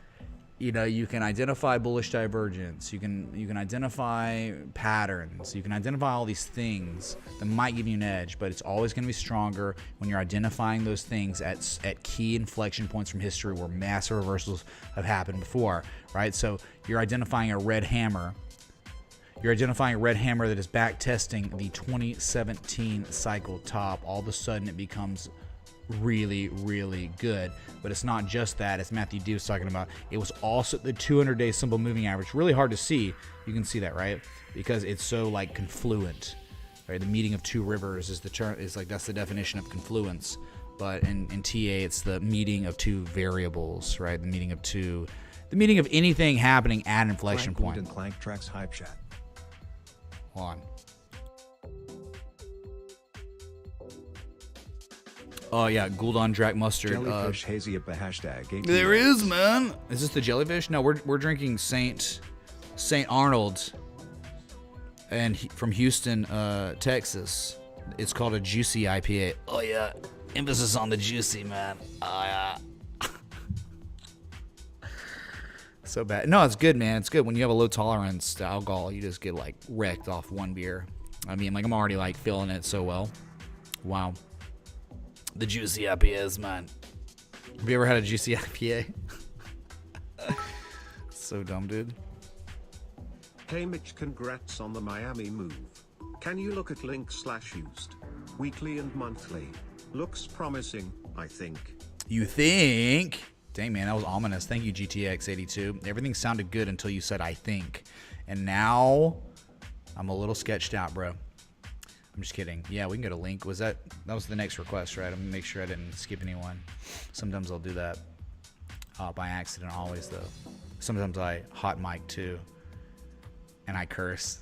you know, you can identify bullish divergence, you can identify patterns, you can identify all these things that might give you an edge, but it's always going to be stronger when you're identifying those things at key inflection points from history where massive reversals have happened before, right? So you're identifying a red hammer. You're identifying a red hammer that is back testing the 2017 cycle top. All of a sudden it becomes really, really good. But it's not just that, as Matthew D was talking about. It was also the 200-day simple moving average. Really hard to see. You can see that, right? Because it's so, like, confluent, right? The meeting of two rivers is the term. Is like, that's the definition of confluence. But in TA, it's the meeting of two variables, right? The meeting of anything happening at an inflection point. And Clank Tracks Hype Chat. Hold on. Oh, yeah, Guldan Drac Mustard. Jellyfish hazy at the hashtag. 18. There is, man. Is this the jellyfish? No, we're drinking Saint Arnold, and from Houston, Texas. It's called a juicy IPA. Oh, yeah. Emphasis on the juicy, man. Oh, yeah. So bad. No, it's good, man. It's good. When you have a low tolerance to alcohol, you just get, like, wrecked off one beer. I mean, like, I'm already, like, feeling it so well. Wow. The juicy IPAs, man. Have you ever had a juicy IPA? So dumb, dude. Hey Mitch, congrats on the Miami move. Can you look at link/used? Weekly and monthly. Looks promising, I think. You think? Dang, man, that was ominous. Thank you, GTX82. Everything sounded good until you said I think. And now I'm a little sketched out, bro. I'm just kidding. Yeah, we can go to link. That was the next request, right? I'm going to make sure I didn't skip anyone. Sometimes I'll do that by accident, always, though. Sometimes I hot mic, too. And I curse.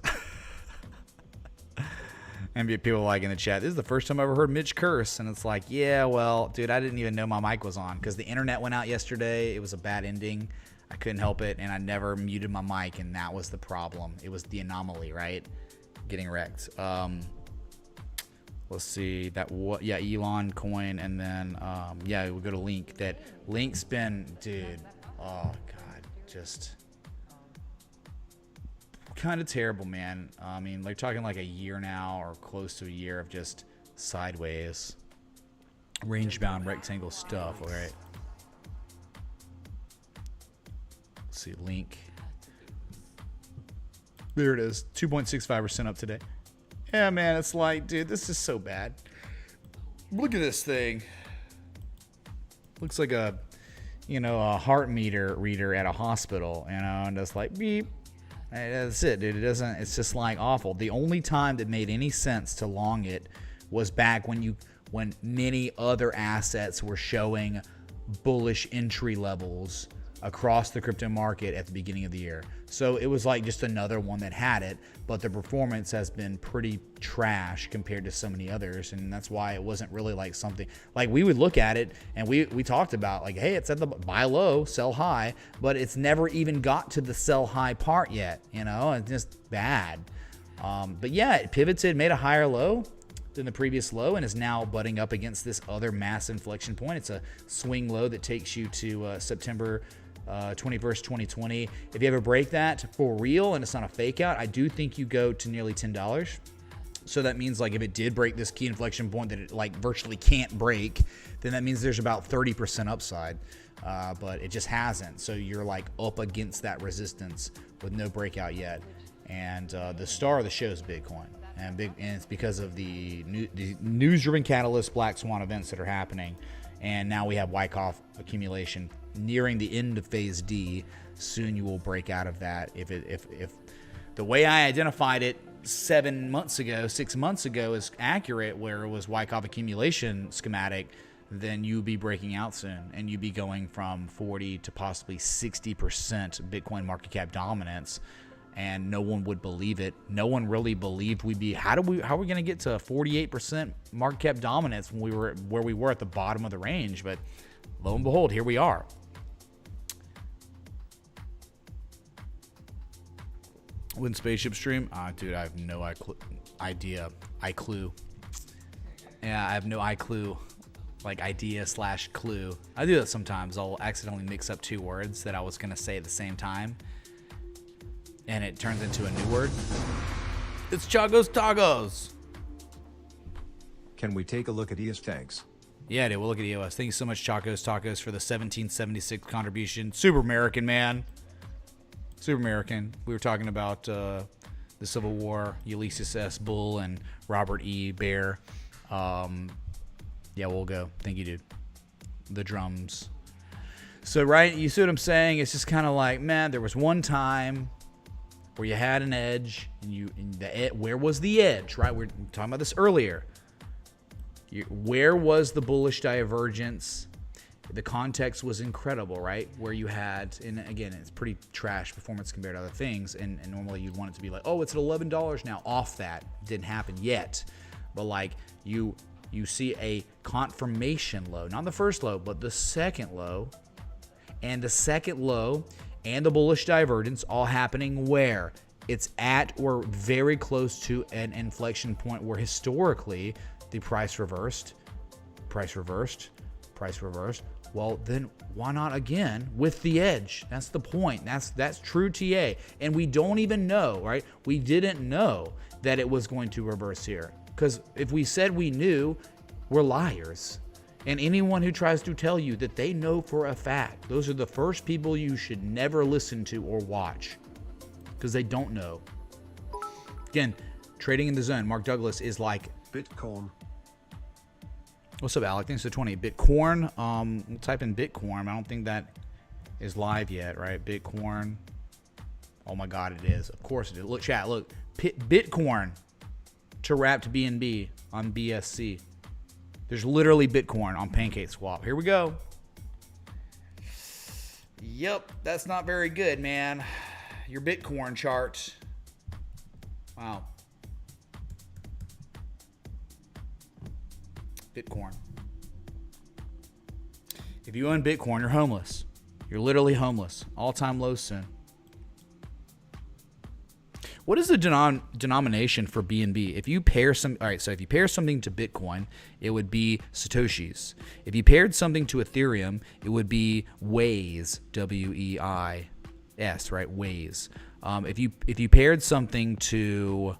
And people like in the chat, this is the first time I ever heard Mitch curse. And it's like, yeah, well, dude, I didn't even know my mic was on because the internet went out yesterday. It was a bad ending. I couldn't help it. And I never muted my mic. And that was the problem. It was the anomaly, right? Getting wrecked. Let's see that. Yeah, Elon coin. And then, yeah, we'll go to Link. That Link's been, dude. Oh, God. Just kind of terrible, man. I mean, they're talking like a year now or close to a year of just sideways range bound rectangle stuff. All right, let's see. Link, there it is. 2.65% up today. Yeah, man, it's like, dude, this is so bad. Look at this thing. Looks like a heart meter reader at a hospital, and it's like beep. That's it, dude. It doesn't. It's just like awful. The only time that made any sense to long it was back when many other assets were showing bullish entry levels across the crypto market at the beginning of the year. So it was like just another one that had it, but the performance has been pretty trash compared to so many others, and that's why it wasn't really like something like we would look at it and we talked about like, hey, it's at the buy low, sell high, but it's never even got to the sell high part yet, it's just bad. But yeah, it pivoted, made a higher low than the previous low, and is now butting up against this other mass inflection point. It's a swing low that takes you to September 21st, 2020. If you ever break that for real and it's not a fake out, I do think you go to nearly $10. So that means like if it did break this key inflection point that it like virtually can't break, then that means there's about 30% upside. But it just hasn't. So you're like up against that resistance with no breakout yet. And the star of the show is Bitcoin. And it's because of the news-driven catalyst black swan events that are happening. And now we have Wyckoff accumulation nearing the end of phase D. Soon you will break out of that. If the way I identified it 6 months ago is accurate, where it was Wyckoff accumulation schematic, then you'll be breaking out soon, and you'll be going from 40 to possibly 60% Bitcoin market cap dominance. And no one would believe it. No one really believed we'd be. How are we going to get to 48% market cap dominance when we were where we were at the bottom of the range? But lo and behold, here we are. When spaceship stream, dude, I have no idea. Clue. Yeah, I have no clue. Like idea / clue. I do that sometimes. I'll accidentally mix up two words that I was gonna say at the same time, and it turns into a new word. It's Chagos Tacos. Can we take a look at EOS? Thanks. Yeah, dude, we'll look at EOS. Thank you so much, Chagos Tacos, for the 1776 contribution. Super American, man. Super American. We were talking about the Civil War, Ulysses S. Bull and Robert E. Bear. Yeah, we'll go. Thank you, dude. The drums. So, right, you see what I'm saying? It's just kind of like, man, there was one time where you had an edge, and where was the edge, right? We were talking about this earlier. Where was the bullish divergence? The context was incredible, right? Where you had, and again, it's pretty trash performance compared to other things, and normally you'd want it to be like, oh, it's at $11 now. Off that. Didn't happen yet. But like you see a confirmation low, not the first low, but the second low, and the second low and the bullish divergence all happening where? It's at or very close to an inflection point where historically the price reversed. Well, then why not again with the edge? That's the point. That's true TA. And we don't even know, right? We didn't know that it was going to reverse here. Because if we said we knew, we're liars. And anyone who tries to tell you that they know for a fact, those are the first people you should never listen to or watch. Because they don't know. Again, trading in the zone, Mark Douglas is like Bitcoin. What's up, Alec? Thanks for 20. Bitcoin. We'll type in Bitcoin. I don't think that is live yet, right? Bitcoin. Oh my God, it is. Of course it is. Look, chat. Look, Bitcoin to wrapped BNB on BSC. There's literally Bitcoin on PancakeSwap. Here we go. Yep, that's not very good, man. Your Bitcoin chart. Wow. Bitcoin. If you own Bitcoin, you're homeless. You're literally homeless. All-time low soon. What is the denomination for BNB? If you pair some, all right, so if you pair something to Bitcoin, it would be Satoshis. If you paired something to Ethereum, it would be Ways, W-E-I-S, right? Ways. If you paired something to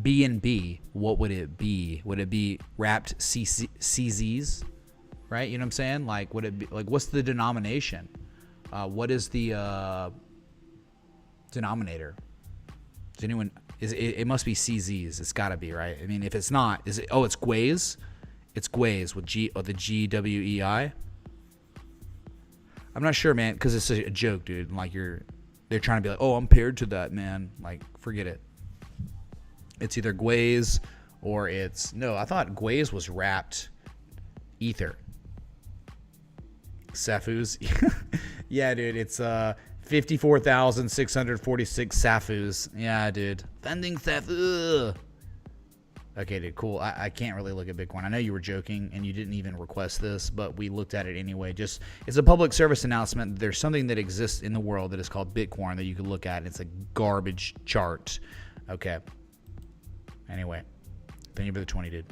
BNB, what would it be? Would it be wrapped CZs? Right? You know what I'm saying? Like, would it be like, what's the denomination? What is the denominator? Does anyone? It must be CZs. It's got to be, right? I mean, if it's not, is it? Oh, it's Gways. It's Gways with G or the GWEI. I'm not sure, man, because it's a joke, dude. Like they're trying to be like, oh, I'm paired to that, man. Like, forget it. It's either Gways or it's no. I thought Gways was wrapped Ether. Safus. Yeah, dude. It's 54,646 Safus. Yeah, dude. Funding Safu. Okay, dude. Cool. I can't really look at Bitcoin. I know you were joking and you didn't even request this, but we looked at it anyway. Just it's a public service announcement. There's something that exists in the world that is called Bitcoin that you can look at. It's a garbage chart. Okay. Anyway, thank you for the 20, dude.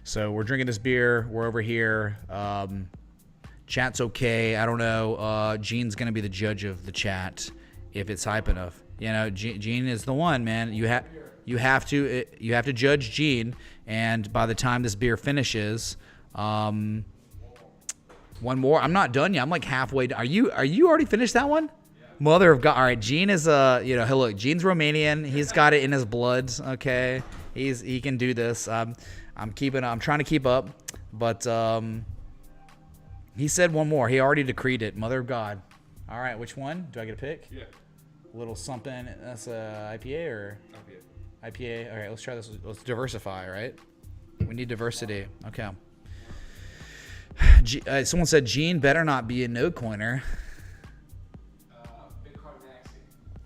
So we're drinking this beer. We're over here. Chat's okay. I don't know. Gene's gonna be the judge of the chat if it's hype enough. You know, Gene is the one, man. You have to judge Gene. And by the time this beer finishes, one more. I'm not done yet. I'm like halfway. Are you already finished that one? Yeah. Mother of God. All right. Gene is hey, look. Gene's Romanian. He's got it in his blood. Okay. He can do this. I'm trying to keep up, but he said one more. He already decreed it. Mother of God. All right, which one? Do I get a pick? Yeah. A little something. That's a IPA or IPA. All right, let's try this. Let's diversify. Right. We need diversity. Okay. Someone said Gene better not be a no coiner. Bitcoin maxi.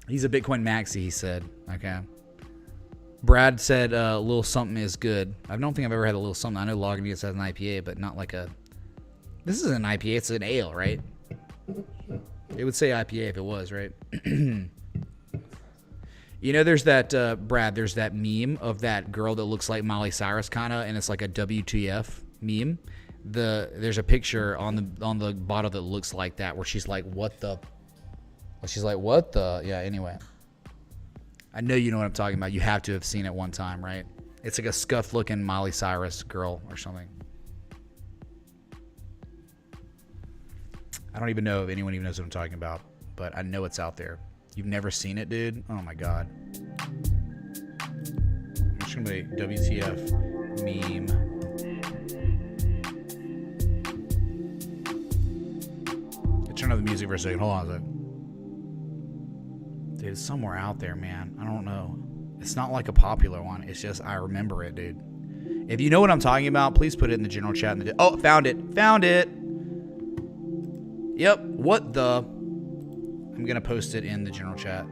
He's a Bitcoin maxi. He said. Okay. Brad said a little something is good. I don't think I've ever had a little something. I know Lagunitas has an IPA, but not like a... This is an IPA. It's an ale, right? It would say IPA if it was, right? You know, there's that, Brad, there's that meme of that girl that looks like Miley Cyrus kind of, and it's like a WTF meme. There's a picture on the bottle that looks like that where she's like, what the... She's like, what the... Yeah, anyway. I know you know what I'm talking about. You have to have seen it one time, right? It's like a scuffed-looking Miley Cyrus girl or something. I don't even know if anyone even knows what I'm talking about, but I know it's out there. You've never seen it, dude? Oh, my God. I'm just going to be WTF meme. Turn on the music for a second. Hold on a second. Dude, it's somewhere out there, man. I don't know. It's not like a popular one. It's just I remember it, dude. If you know what I'm talking about, please put it in the general chat. Oh, found it. Found it. Yep. What the? I'm going to post it in the general chat.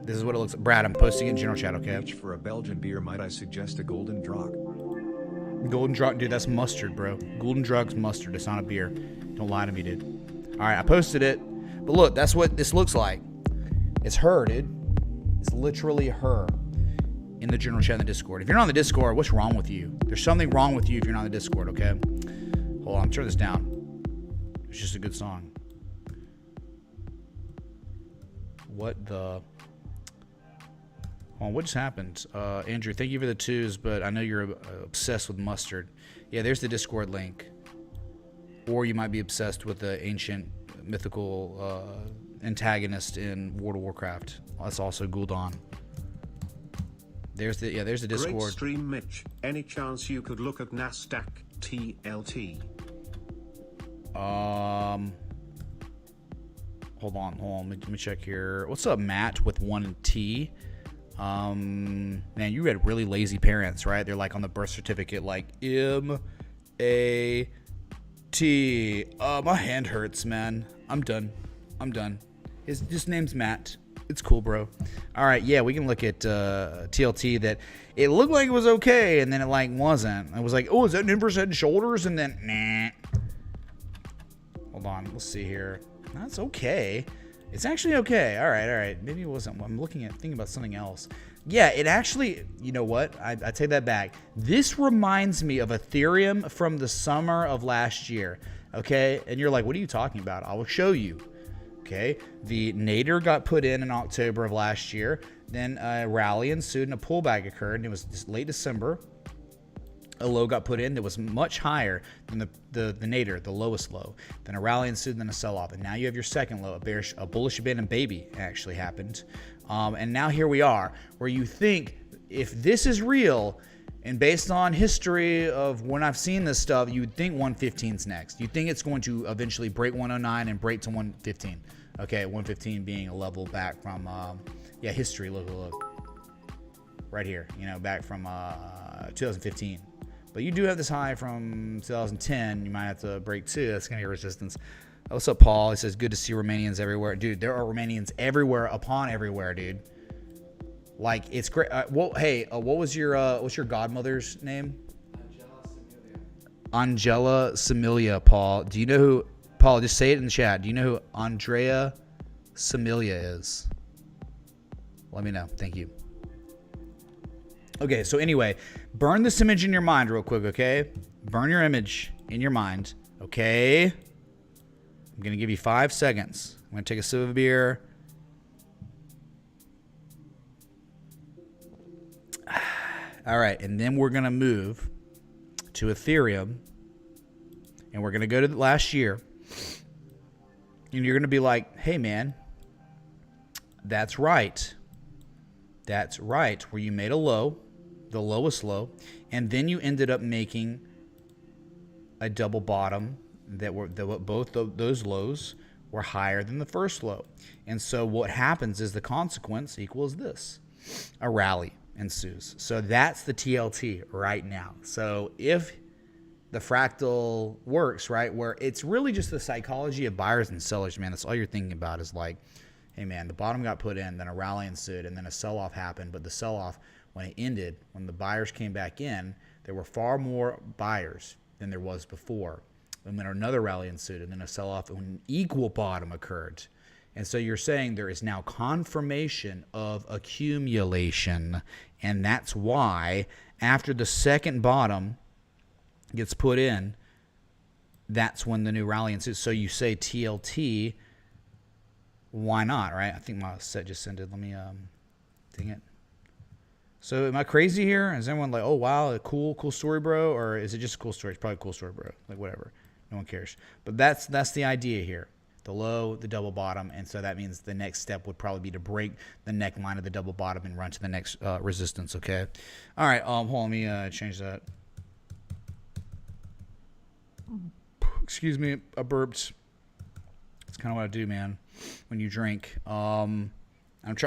This is what it looks like. Brad, I'm posting it in general chat, okay? For a Belgian beer, might I suggest a Golden Drac? Golden Drac, dude, that's mustard, bro. Golden Drac's mustard. It's not a beer. Don't lie to me, dude. All right, I posted it. But look, that's what this looks like. It's her, dude. It's literally her in the general chat in the Discord. If you're not on the Discord, what's wrong with you? There's something wrong with you if you're not on the Discord, okay? Hold on, turn this down. It's just a good song. What the... Hold on, what just happened? Andrew, thank you for the 2s, but I know you're obsessed with mustard. Yeah, there's the Discord link. Or you might be obsessed with the ancient mythical antagonist in World of Warcraft. That's also Gul'dan. There's the there's the Great Discord. stream, Mitch. Any chance you could look at Nasdaq TLT? Hold on. Let me check here. What's up, Matt with 1 T? Man, you had really lazy parents, right? They're like on the birth certificate, like M-A-T. My hand hurts, man. I'm done. His name's Matt. It's cool, bro. All right, yeah, we can look at TLT. That it looked like it was okay, and then it like wasn't. It was like, oh, is that numbers head and shoulders? And then, nah. Hold on, let's see here. That's okay. It's actually okay. All right. Maybe it wasn't. I'm thinking about something else. Yeah, it actually, you know what? I take that back. This reminds me of Ethereum from the summer of last year. Okay, and you're like, what are you talking about? I will show you. Okay, the nadir got put in October of last year. Then a rally ensued and a pullback occurred. And it was late December. A low got put in that was much higher than the nadir, the lowest low. Then a rally ensued, then a sell-off, and now you have your second low. A bullish abandoned baby actually happened, and now here we are, where you think if this is real, and based on history of when I've seen this stuff, you would think 115's next. You think it's going to eventually break 109 and break to 115. Okay, 115 being a level back from history. Look, right here. Back from 2015. But you do have this high from 2010. You might have to break too. That's going to get resistance. What's up, Paul? He says, good to see Romanians everywhere. Dude, there are Romanians everywhere upon everywhere, dude. Like, it's great. What's your godmother's name? Angela Similia, Paul. Do you know who, Paul, just say it in the chat. Do you know who Andrea Similia is? Let me know. Thank you. Okay, so anyway, burn this image in your mind real quick, okay? Burn your image in your mind, okay? I'm going to give you 5 seconds. I'm going to take a sip of a beer. All right, and then we're going to move to Ethereum, and we're going to go to last year, and you're going to be like, hey, man, that's right. That's right, where you made a low, the lowest low, and then you ended up making a double bottom both those lows were higher than the first low. And so what happens is the consequence equals this. A rally ensues. So that's the TLT right now. So if the fractal works, right, where it's really just the psychology of buyers and sellers, man, that's all you're thinking about is like, hey, man, the bottom got put in, then a rally ensued, and then a sell-off happened. But the sell-off, when it ended, when the buyers came back in, there were far more buyers than there was before. And then another rally ensued, and then a sell-off, and an equal bottom occurred. And so you're saying there is now confirmation of accumulation. And that's why after the second bottom gets put in, that's when the new rally ensues. So you say TLT, why not, right? I think my set just ended. Let me, dang it. So am I crazy here? Is everyone like, oh, wow, a cool story, bro? Or is it just a cool story? It's probably a cool story, bro. Like, whatever. No one cares. But that's the idea here. The low, the double bottom. And so that means the next step would probably be to break the neckline of the double bottom and run to the next resistance, okay? All right, hold on. Let me change that. Excuse me, I burped. That's kind of what I do, man, when you drink. I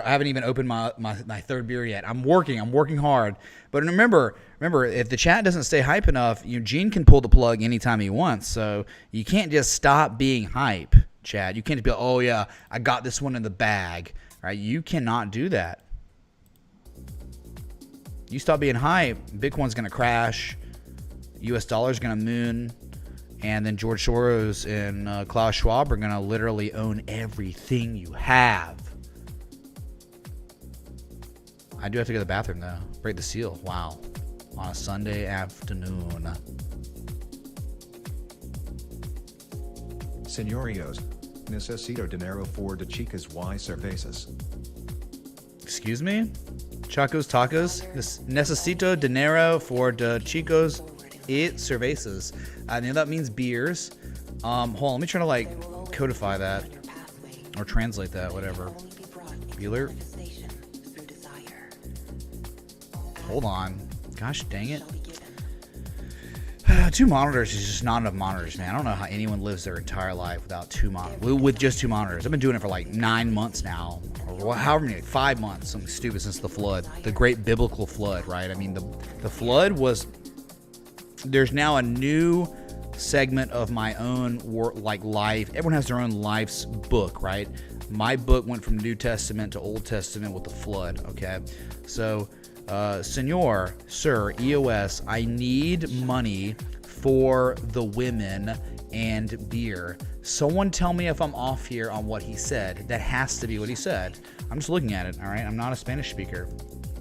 haven't even opened my third beer yet. I'm working hard. But remember, if the chat doesn't stay hype enough, Eugene can pull the plug anytime he wants. So you can't just stop being hype, chat. You can't just be like, oh yeah, I got this one in the bag. Right? You cannot do that. You stop being hype, Bitcoin's gonna crash, US dollar's gonna moon, and then George Soros and Klaus Schwab are gonna literally own everything you have. I do have to go to the bathroom, though. Break the seal. Wow. On a Sunday afternoon. Señorios, necesito dinero for de chicas y cervezas. Excuse me? Chacos Tacos? Necesito dinero for de chicos y cervezas. I know that means beers. Hold on. Let me try to, like, codify that. Or translate that, whatever. Bueller? Hold on. Gosh dang it. 2 monitors is just not enough monitors, man. I don't know how anyone lives their entire life without 2 monitors. With just 2 monitors. I've been doing it for like 9 months now, or however many, 5 months, something stupid, since the flood, the great biblical flood, right? I mean, the flood was. There's now a new segment of my own like life. Everyone has their own life's book, right? My book went from New Testament to Old Testament with the flood. Okay, so. Senor, sir, EOS, I need money for the women and beer. Someone tell me if I'm off here on what he said. That has to be what he said. I'm just looking at it, all right? I'm not a Spanish speaker.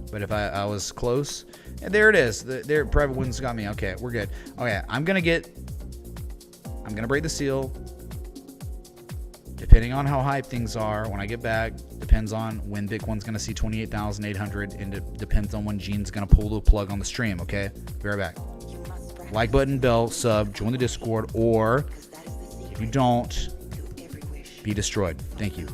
But if I was close, and there it is. There, private wins got me. Okay, we're good. Okay, I'm going to break the seal. Depending on how hype things are, when I get back, depends on when Bitcoin's going to see 28,800, and it depends on when Gene's going to pull the plug on the stream, okay? Be right back. Like button, bell, sub, join the Discord, or if you don't, be destroyed. Thank you.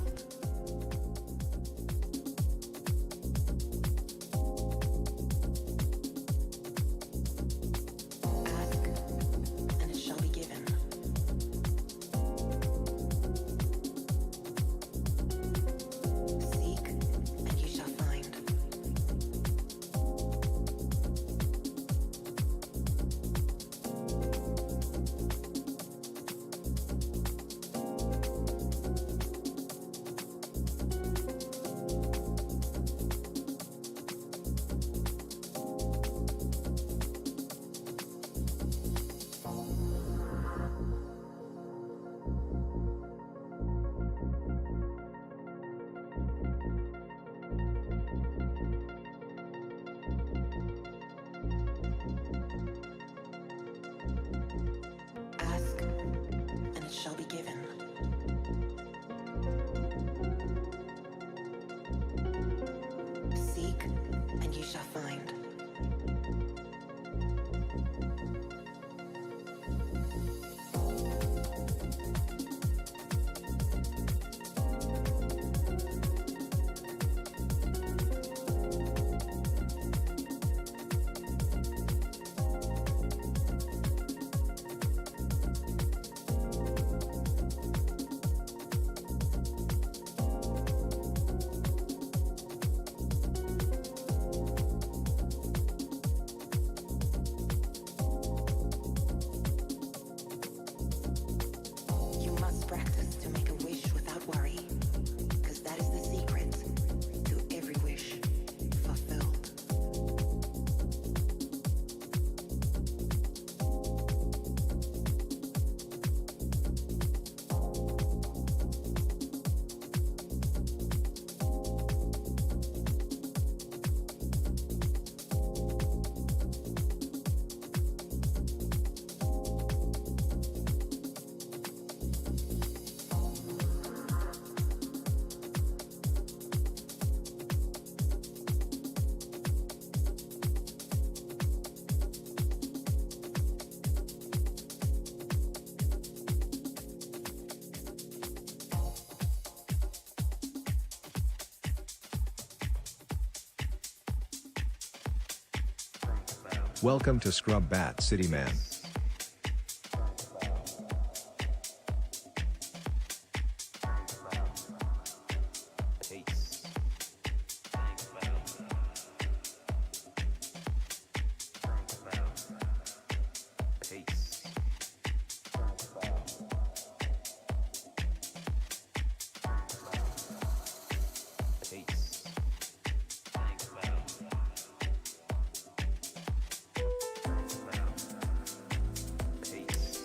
Welcome to Scrub Bat City Man.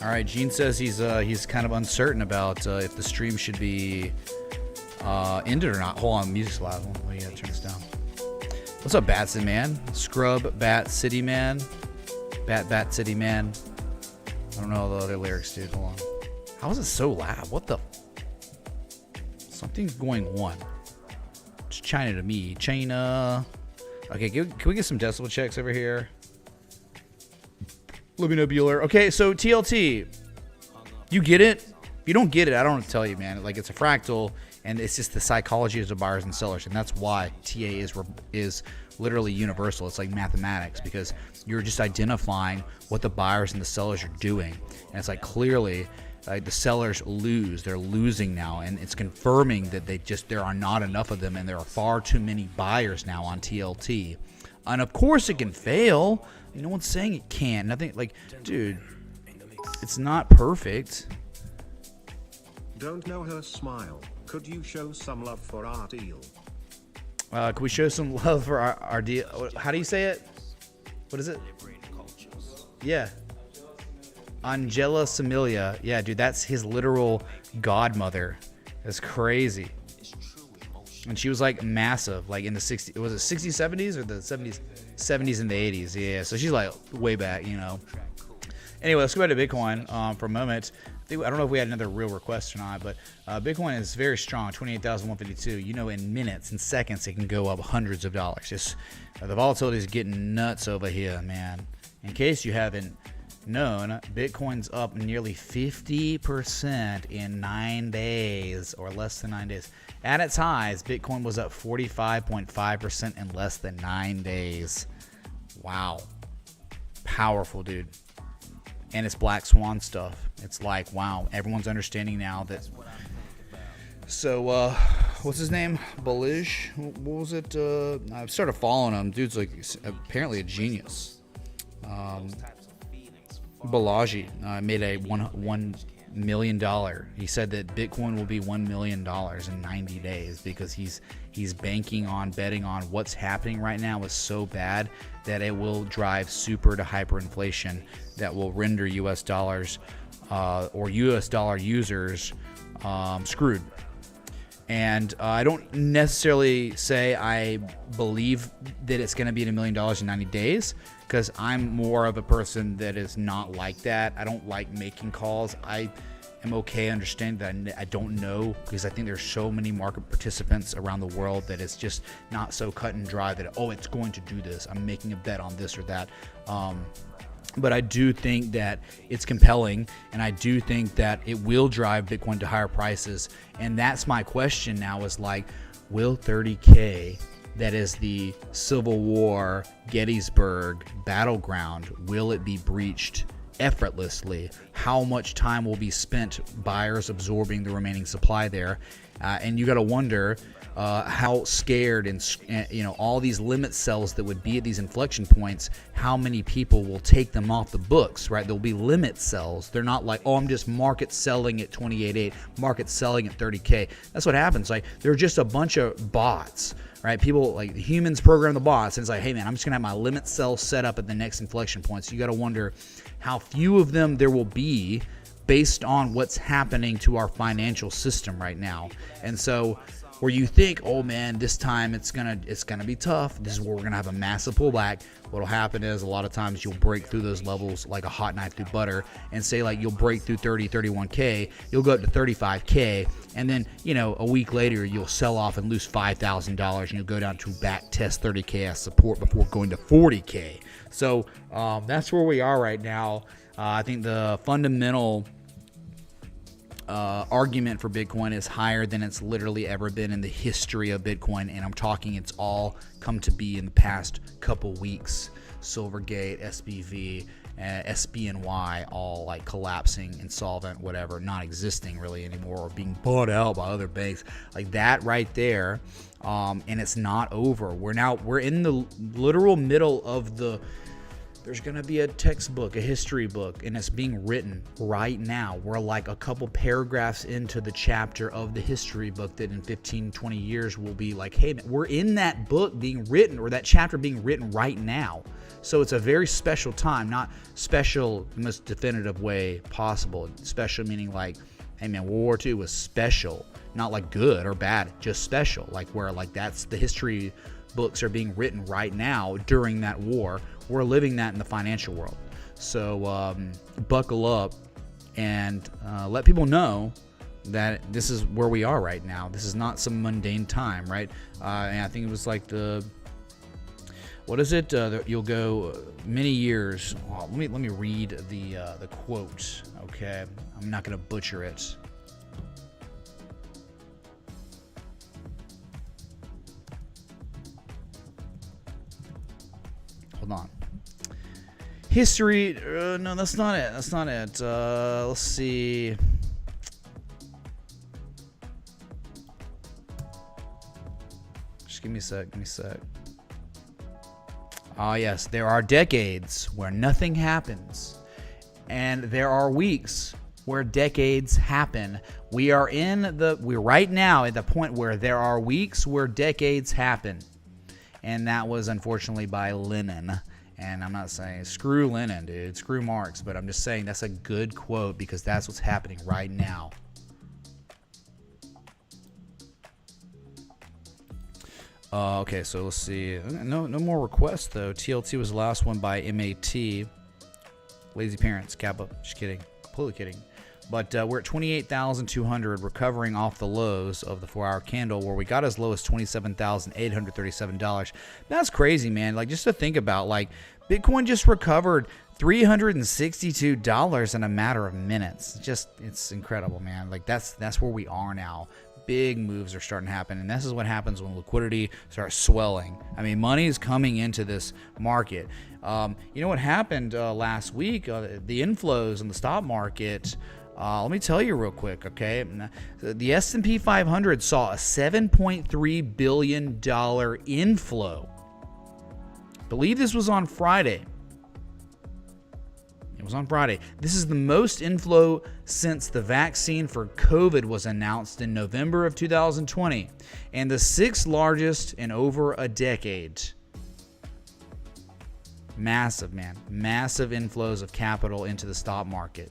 All right, Gene says he's kind of uncertain about if the stream should be ended or not. Hold on, music's loud. Oh, yeah, turn this down. What's up, Batson Man? Scrub Bat City Man, Bat City Man. I don't know the other lyrics, dude. Hold on. How is it so loud? What the? Something's going on. It's China to me. China. Okay, can we get some decibel checks over here? Let me know, Bueller. Okay, so TLT, you get it? you don't get it, I don't want to tell you, man. Like, it's a fractal, and it's just the psychology of the buyers and sellers, and that's why TA is literally universal. It's like mathematics, because you're just identifying what the buyers and the sellers are doing, and it's like clearly the sellers lose. They're losing now, and it's confirming that there are not enough of them, and there are far too many buyers now on TLT. And of course it can fail. No one's saying it can't. Nothing, like, dude, it's not perfect. Don't know her smile. Could you show some love for our deal? Can we show some love for our deal? How do you say it? What is it? Yeah. Angela Samilia. Yeah, dude, that's his literal godmother. That's crazy. And she was like massive, like in the 60s. Was it 60s, 70s, or the 70s? 70s and the 80s. Yeah, so she's like way back, you know. Anyway, let's go back to Bitcoin for a moment. I don't know if we had another real request or not, but Bitcoin is very strong, 28,152. You know, in minutes and seconds, it can go up hundreds of dollars. Just the volatility is getting nuts over here, man. In case you haven't known, Bitcoin's up nearly 50% in 9 days, or less than 9 days. At its highs, Bitcoin was up 45.5% in less than 9 days. Wow. Powerful, dude. And it's black swan stuff. It's like, wow, everyone's understanding now that. So, what's his name? Balish? What was it? I've started following him. Dude's like apparently a genius. Balaji made a $1 million. He said that Bitcoin will be $1 million in 90 days because he's betting on what's happening right now is so bad that it will drive super to hyperinflation that will render U.S. dollars or U.S. dollar users screwed. And I don't necessarily say I believe that it's going to be at $1 million in 90 days, because I'm more of a person that is not like that. I don't like making calls. I am okay understanding that I don't know, because I think there's so many market participants around the world that it's just not so cut and dry that, oh, it's going to do this. I'm making a bet on this or that. But I do think that it's compelling, and I do think that it will drive Bitcoin to higher prices. And that's my question now, is like, will 30K, that is the Civil War Gettysburg battleground, will it be breached effortlessly? How much time will be spent buyers absorbing the remaining supply there? And you got to wonder how scared and all these limit sells that would be at these inflection points, how many people will take them off the books, right? There'll be limit sells. They're not like, oh, I'm just market selling at 28.8, market selling at 30K. That's what happens. Like, they're just a bunch of bots, right? People, like, humans program the bots, and it's like, hey man, I'm just gonna have my limit sell set up at the next inflection point. So you got to wonder how few of them there will be based on what's happening to our financial system right now. And so where you think, oh man, this time it's gonna be tough, this is where we're gonna have a massive pullback, what'll happen is a lot of times you'll break through those levels like a hot knife through butter, and say like you'll break through 30, 31K, you'll go up to 35K, and then a week later you'll sell off and lose $5,000, and you'll go down to back test 30K as support before going to 40K. So that's where we are right now. I think the fundamental argument for Bitcoin is higher than it's literally ever been in the history of Bitcoin, and I'm talking it's all come to be in the past couple weeks. Silvergate, SBV, SBNY, all like collapsing, insolvent, whatever, not existing really anymore, or being bought out by other banks, like that right there. And it's not over. We're in the literal middle of the. There's going to be a textbook, a history book, and it's being written right now. We're like a couple paragraphs into the chapter of the history book that in 15, 20 years will be like, hey, man, we're in that book being written, or that chapter being written right now. So it's a very special time, not special in the most definitive way possible. Special meaning like, hey man, World War II was special, not like good or bad, just special. Like where like that's the history books are being written right now during that war. We're living that in the financial world. So buckle up and let people know that this is where we are right now. This is not some mundane time, right? And I think it was like what is it? You'll go many years. Let me read the quote. Okay, I'm not going to butcher it. Hold on. History. No, that's not it. That's not it. Let's see. Just give me a sec. Give me a sec. Ah, yes. There are decades where nothing happens, and there are weeks where decades happen. We're right now at the point where there are weeks where decades happen. And that was unfortunately by Lenin. And I'm not saying screw Lenin, dude, screw Marx, but I'm just saying that's a good quote because that's what's happening right now. Okay, so let's see. No more requests though. TLT was the last one by MAT. Lazy Parents, Kappa. Just kidding. Completely kidding. But we're at 28,200, recovering off the lows of the 4-hour candle, where we got as low as $27,837. That's crazy, man. Like, just to think about, like, Bitcoin just recovered $362 in a matter of minutes. It's incredible, man. Like, that's where we are now. Big moves are starting to happen, and this is what happens when liquidity starts swelling. I mean, money is coming into this market. You know what happened last week? The inflows in the stock market. Let me tell you real quick, okay? The S&P 500 saw a $7.3 billion inflow. I believe this was on Friday. It was on Friday. This is the most inflow since the vaccine for COVID was announced in November of 2020, and the 6th largest in over a decade. Massive, man. Massive inflows of capital into the stock market.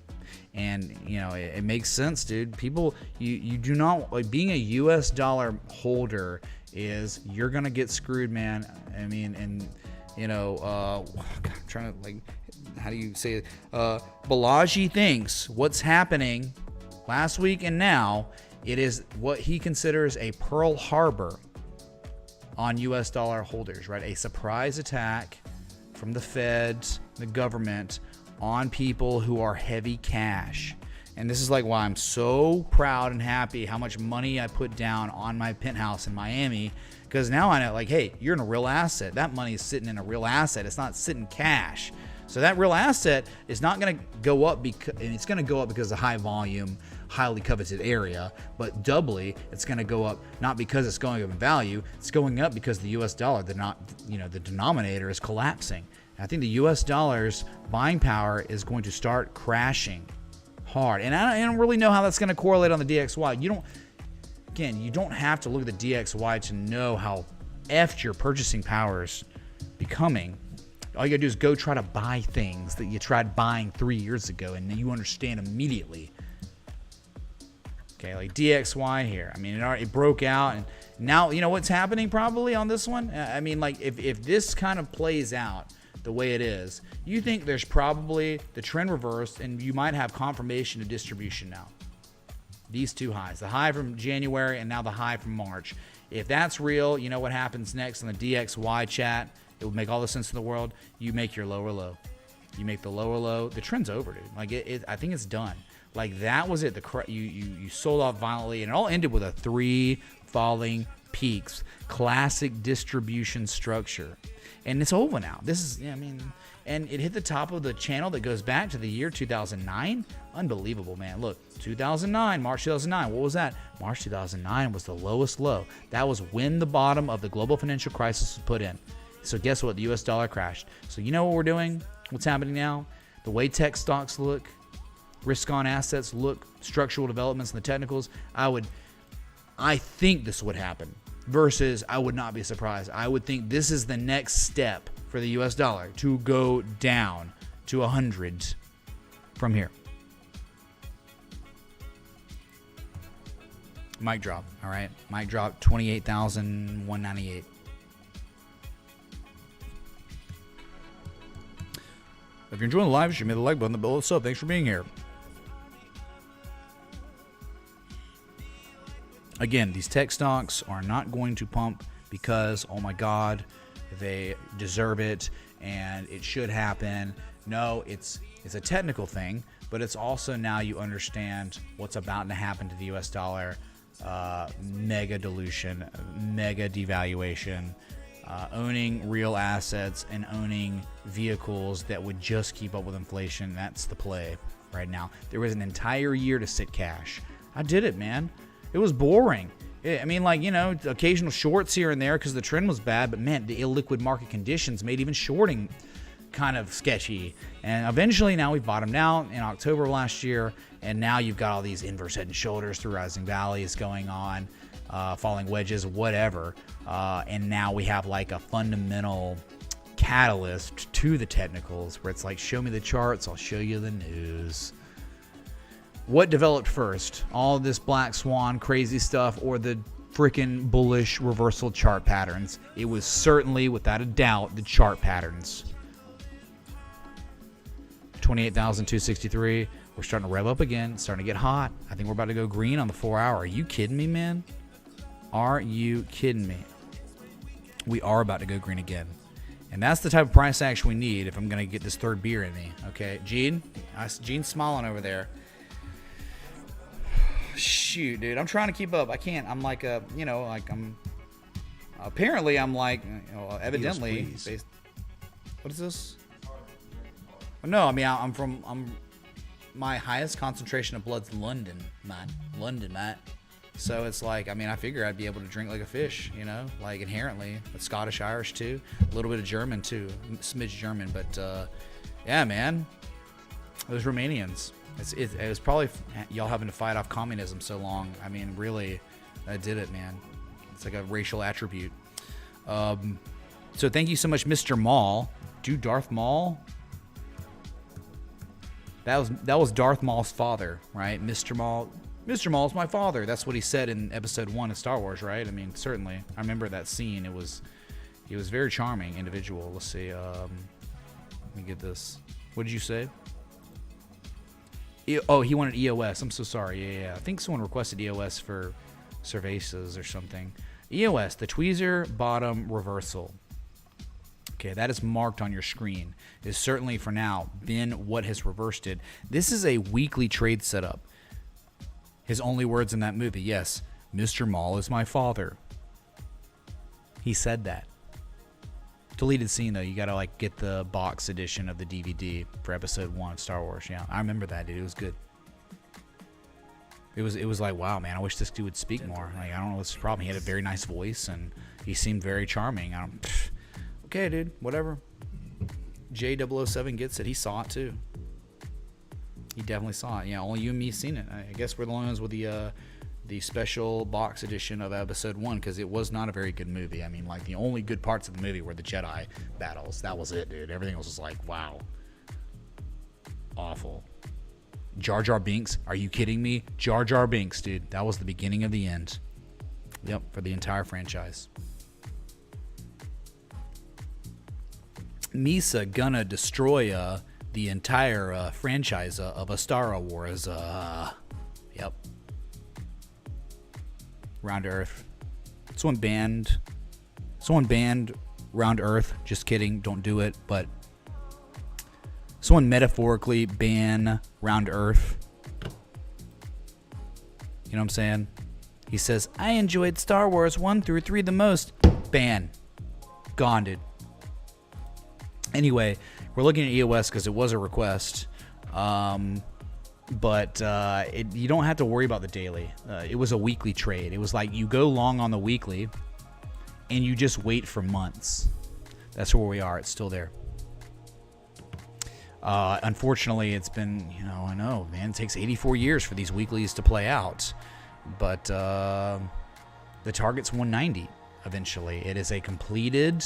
And, you know, it makes sense, dude. People, you do not, like, being a US dollar holder is, you're going to get screwed, man. I mean, and, you know, God, I'm trying to, like, how do you say it? Balaji thinks what's happening last week and now, it is what he considers a Pearl Harbor on US dollar holders, right? A surprise attack from the feds, the government, on people who are heavy cash. And this is like why I'm so proud and happy how much money I put down on my penthouse in Miami, because now I know, like, hey, you're in a real asset. That money is sitting in a real asset. It's not sitting cash. So that real asset is not going to go up, and it's going to go up because of high volume, highly coveted area, but doubly it's going to go up not because it's going up in value. It's going up because the US dollar, the denominator is collapsing. I think the US dollar's buying power is going to start crashing hard. And I don't really know how that's going to correlate on the DXY. You don't have to look at the DXY to know how effed your purchasing power is becoming. All you got to do is go try to buy things that you tried buying 3 years ago, and then you understand immediately. Okay, like DXY here. I mean, it broke out, and now, you know what's happening probably on this one? I mean, like, if this kind of plays out the way it is, you think there's probably the trend reversed, and you might have confirmation of distribution now. These two highs, the high from January and now the high from March. If that's real, you know what happens next on the DXY chat? It would make all the sense in the world. You make your lower low. You make the lower low. The trend's over, dude. Like, I think it's done. Like, that was it. You sold off violently, and it all ended with a 3 falling peaks. Classic distribution structure. And it's over now. This is, I mean, and it hit the top of the channel that goes back to the year 2009. Unbelievable, man. Look, 2009, March 2009. What was that? March 2009 was the lowest low. That was when the bottom of the global financial crisis was put in. So guess what? The US dollar crashed. So you know what we're doing? What's happening now? The way tech stocks look, risk-on assets look, structural developments and the technicals, I think this would happen. Versus, I would not be surprised. I would think this is the next step for the US dollar to go down to 100 from here. Mic drop, all right? Mic drop, 28,198. If you're enjoying the live stream, hit the like button, the bell, what's up? Thanks for being here. Again, these tech stocks are not going to pump because, oh my God, they deserve it and it should happen. No, it's a technical thing, but it's also now you understand what's about to happen to the US dollar. Mega dilution, mega devaluation. owning real assets and owning vehicles that would just keep up with inflation. That's the play right now. There was an entire year to sit cash. I did it, man. It was boring. I mean, like, you know, occasional shorts here and there because the trend was bad, but man, the illiquid market conditions made even shorting kind of sketchy. And eventually now we bottomed out in October of last year, and now you've got all these inverse head and shoulders through rising valleys going on, falling wedges, whatever. And now we have like a fundamental catalyst to the technicals where it's like, show me the charts, I'll show you the news. What developed first? All this black swan crazy stuff or the freaking bullish reversal chart patterns? It was certainly, without a doubt, the chart patterns. 28,263. We're starting to rev up again. It's starting to get hot. I think we're about to go green on the 4 hour. Are you kidding me, man? Are you kidding me? We are about to go green again. And that's the type of price action we need if I'm going to get this third beer in me. Okay, Gene? Gene's smiling over there. Shoot, dude, I'm trying to keep up. I can't. I'm like apparently I'm like, evidently based. What is this? No, I mean, my highest concentration of blood's London, man. So it's like, I mean, I figure I'd be able to drink like a fish, you know, like inherently. But Scottish, Irish too, a little bit of German too, smidge German. But yeah, man, those Romanians. It was probably y'all having to fight off communism so long. I mean, really, that did it, man. It's like a racial attribute. So thank you so much, Mr. Maul. Dude, Darth Maul. That was Darth Maul's father, right? Mr. Maul. Mr. Maul's my father. That's what he said in episode 1 of Star Wars, right? I mean, certainly. I remember that scene. He was a very charming individual. Let's see. Let me get this. What did you say? Oh, he wanted EOS. I'm so sorry. Yeah. I think someone requested EOS for Cervezas or something. EOS, the tweezer bottom reversal. Okay, that is marked on your screen. Is certainly for now been what has reversed it. This is a weekly trade setup. His only words in that movie, yes, Mr. Maul is my father. He said that. Deleted scene though. You gotta like get the box edition of the DVD for episode 1 of Star Wars. Yeah, I remember that, dude. It was good. It was like, wow, man. I wish this dude would speak more. Like, I don't know what's the problem. He had a very nice voice and he seemed very charming. Okay, dude. Whatever. J007 gets it. He saw it too. He definitely saw it. Yeah, only you and me seen it. I guess we're the only ones with the special box edition of episode 1 because it was not a very good movie. I mean, like, the only good parts of the movie were the Jedi battles. That was it, dude. Everything else was like, wow. Awful. Jar Jar Binks. Are you kidding me? Jar Jar Binks, dude. That was the beginning of the end. Yep, for the entire franchise. Misa gonna destroy the entire franchise of a Star Wars. Yep. Round Earth. Someone banned Round Earth. Just kidding. Don't do it. But someone metaphorically ban Round Earth. You know what I'm saying? He says, I enjoyed Star Wars 1 through 3 the most. Ban. Gone, dude. Anyway, we're looking at EOS because it was a request. But you don't have to worry about the daily. It was a weekly trade. It was like you go long on the weekly and you just wait for months. That's where we are. It's still there. Unfortunately, it's been, I know, man, it takes 84 years for these weeklies to play out. But the target's 190 eventually. It is a completed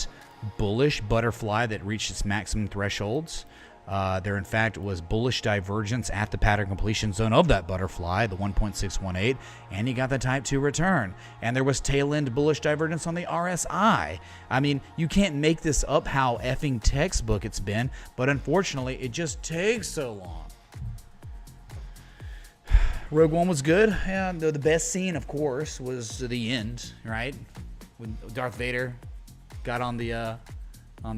bullish butterfly that reached its maximum thresholds. There, in fact, was bullish divergence at the pattern completion zone of that butterfly, the 1.618, and you got the type 2 return. And there was tail end bullish divergence on the RSI. I mean, you can't make this up how effing textbook it's been, but unfortunately, it just takes so long. Rogue One was good. Yeah, the best scene, of course, was the end, right? When Darth Vader got on the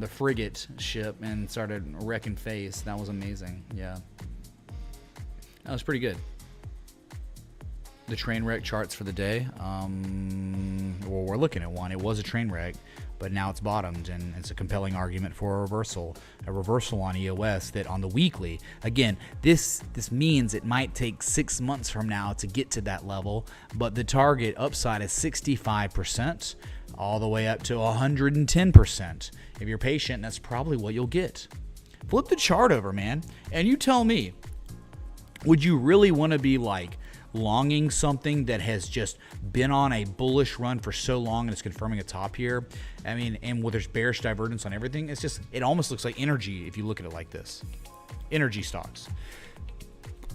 frigate ship and started wrecking face. That was amazing. Yeah. That was pretty good. The train wreck charts for the day. well, we're looking at one. It was a train wreck, but now it's bottomed, and it's a compelling argument for a reversal on EOS that on the weekly. Again, this means it might take 6 months from now to get to that level, but the target upside is 65%, all the way up to 110%. If you're patient, that's probably what you'll get. Flip the chart over, man, and you tell me, would you really want to be like longing something that has just been on a bullish run for so long and it's confirming a top here? I mean, and where there's bearish divergence on everything, it almost looks like energy if you look at it like this. Energy stocks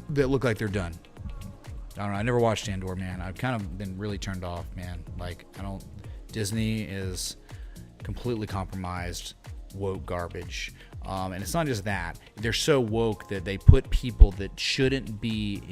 that look like they're done. I don't know. I never watched Andor, man. I've kind of been really turned off, man. Like, Disney is completely compromised, woke garbage. And it's not just that. They're so woke that they put people that shouldn't be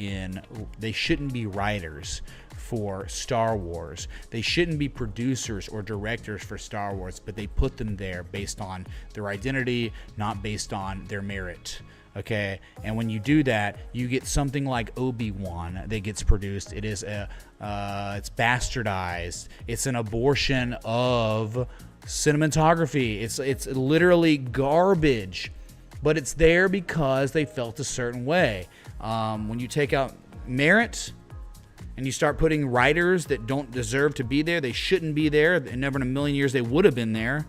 writers for Star Wars. They shouldn't be producers or directors for Star Wars, but they put them there based on their identity, not based on their merit. Okay, and when you do that, you get something like Obi-Wan that gets produced. It is it's bastardized. It's an abortion of cinematography. It's literally garbage, but it's there because they felt a certain way. When you take out merit and you start putting writers that don't deserve to be there, they shouldn't be there, and never in a million years they would have been there.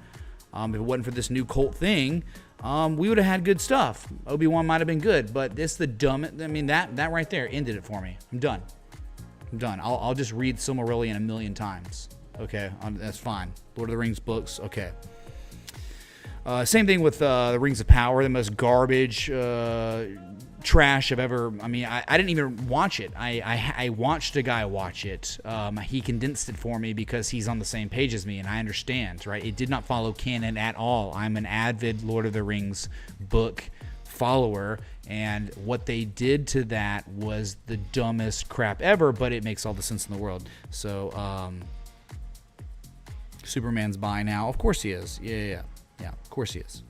If it wasn't for this new cult thing, we would have had good stuff. Obi-Wan might have been good, but this the dumbest. I mean, that right there ended it for me. I'm done. I'll just read Silmarillion a million times. Okay, that's fine. Lord of the Rings books, okay. Same thing with the Rings of Power, the most garbage trash I've ever. I mean, I didn't even watch it. I watched a guy watch it. He condensed it for me because he's on the same page as me, and I understand, right? It did not follow canon at all. I'm an avid Lord of the Rings book follower, and what they did to that was the dumbest crap ever, but it makes all the sense in the world. So, Superman's buying now. Of course he is. Yeah, of course he is.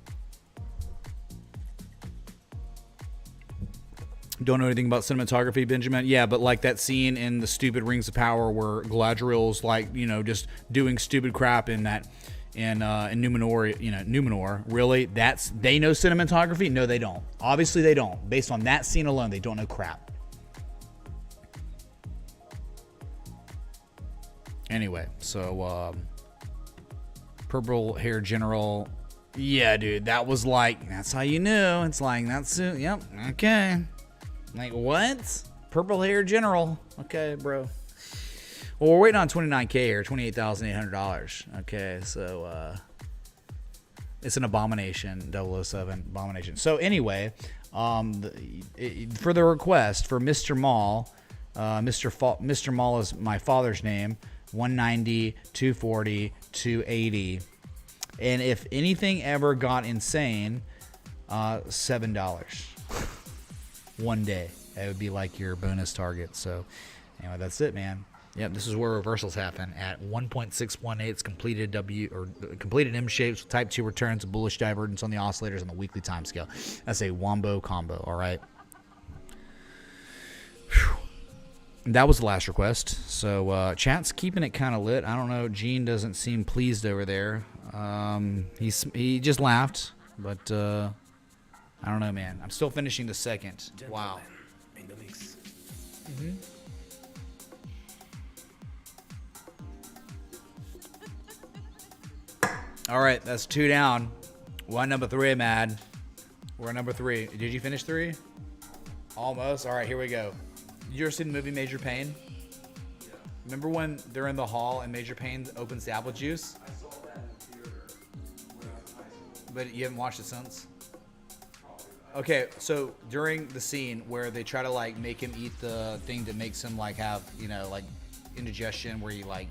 Don't know anything about cinematography, Benjamin. Yeah, but like that scene in the stupid Rings of Power where Galadriel's like, just doing stupid crap in that in Numenor, Numenor. Really? They know cinematography? No, they don't. Obviously they don't. Based on that scene alone, they don't know crap. Anyway, so Purple Hair General. Yeah, dude, that was like, that's how you knew. It's like, yep, okay. Like, what? Purple Hair General. Okay, bro. Well, we're waiting on 29K here, $28,800. Okay, so it's an abomination, 007 abomination. So anyway, for the request for Mr. Mall, Mr. Mall is my father's name, 190, 240, 280. And if anything ever got insane, $7. One day. That would be like your bonus target. So anyway, that's it, man. Yep, this is where reversals happen at 1.618. Completed completed M shapes with type 2 returns, bullish divergence on the oscillators on the weekly time scale. That's a wombo combo, all right? Whew. That was the last request. So chat's keeping it kind of lit. I don't know. Gene doesn't seem pleased over there. He just laughed, but I don't know, man. I'm still finishing the second. Wow. In the mix. Mm-hmm. All right, that's 2 down. We're on number 3, Mad. We're on number 3. Did you finish 3? Almost. All right, here we go. You ever seen the movie Major Payne? Yeah. Remember when they're in the hall and Major Payne opens the apple juice? I saw that in the theater when I was in high school. But you haven't watched it since? Okay, so during the scene where they try to like make him eat the thing that makes him like have, like indigestion where he like,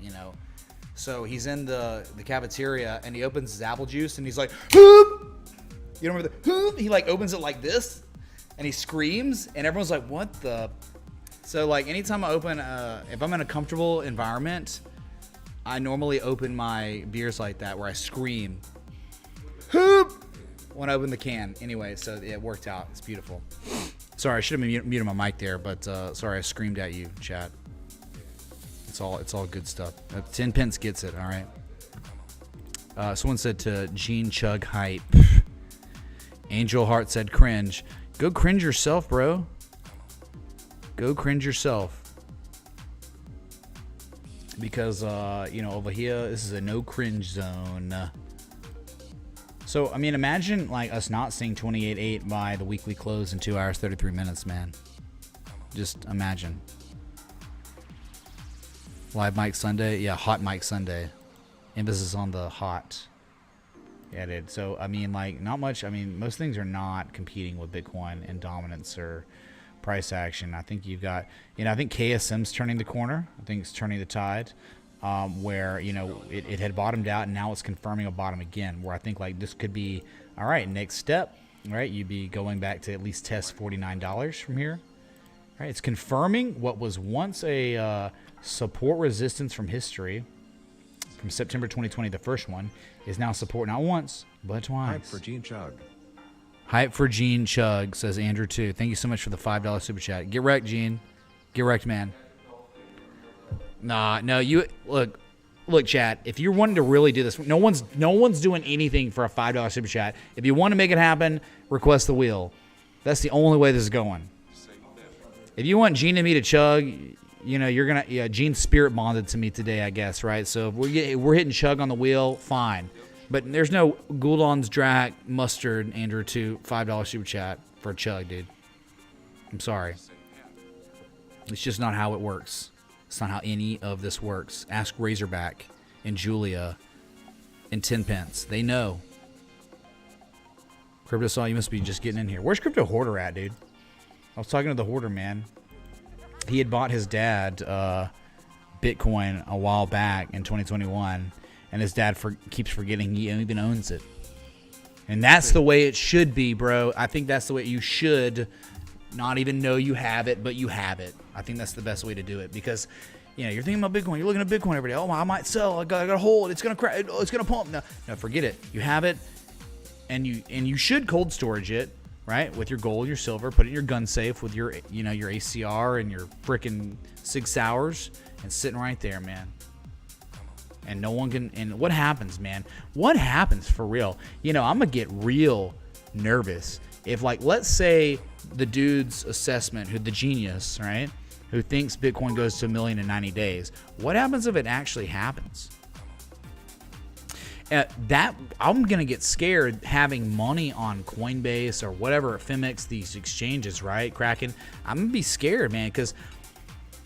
so he's in the cafeteria and he opens his apple juice and he's like, Hoop! You remember the Hoop? He like opens it like this and he screams and everyone's like, what the? So like anytime I open, if I'm in a comfortable environment, I normally open my beers like that where I scream, Hoop! When I open the can. Anyway, so it worked out. It's beautiful. Sorry, I should have muted my mic there, but sorry I screamed at you, chat. It's all good stuff. 10 pence gets it. All right. Someone said to Gene Chug hype. Angel Heart said cringe. Go cringe yourself, bro. Go cringe yourself. Because, over here, this is a no cringe zone. So, I mean, imagine, like, us not seeing 28.8 by the weekly close in 2 hours, 33 minutes, man. Just imagine. Live Mike Sunday? Yeah, Hot Mike Sunday. Emphasis on the hot. Yeah, dude. So, I mean, like, not much. I mean, most things are not competing with Bitcoin in dominance or price action. I think you've got, I think KSM's turning the corner. I think it's turning the tide, where, it had bottomed out and now it's confirming a bottom again, where I think like this could be, all right, next step, right? You'd be going back to at least test $49 from here, right? It's confirming what was once a support resistance from history from September 2020. The first one is now support, not once, but twice. Hype for Gene Chug. Hype for Gene Chug, says Andrew too. Thank you so much for the $5 super chat. Get wrecked, Gene. Get wrecked, man. Nah, no, you look, chat. If you're wanting to really do this, no one's doing anything for a $5 super chat. If you want to make it happen, request the wheel. That's the only way this is going. If you want Gene and me to chug, you're gonna. Yeah, Gene's spirit bonded to me today, I guess, right? So if we're hitting chug on the wheel, fine. But there's no Gouldon's Drac Mustard, Andrew, to $5 super chat for a chug, dude. I'm sorry. It's just not how it works. It's not how any of this works. Ask Razorback and Julia and 10 pence. They know. Crypto Saw, you must be just getting in here. Where's Crypto Hoarder at, dude? I was talking to the Hoarder, man. He had bought his dad Bitcoin a while back in 2021. And his dad keeps forgetting he even owns it. And that's the way it should be, bro. I think that's the way you should not even know you have it, but you have it. I think that's the best way to do it. Because, you're thinking about Bitcoin. You're looking at Bitcoin every day. Oh, I might sell. I got to hold. It's going to crash. It's going to pump. No, forget it. You have it. And you should cold storage it, right? With your gold, your silver. Put it in your gun safe with your, your ACR and your freaking 6 hours. And sitting right there, man. And no one can, and what happens, man? What happens for real? I'm going to get real nervous if, like, let's say the dude's assessment, the genius, right, who thinks Bitcoin goes to $1 million in 90 days. What happens if it actually happens? That I'm going to get scared having money on Coinbase or whatever, Femex, these exchanges, right, Kraken. I'm going to be scared, man, because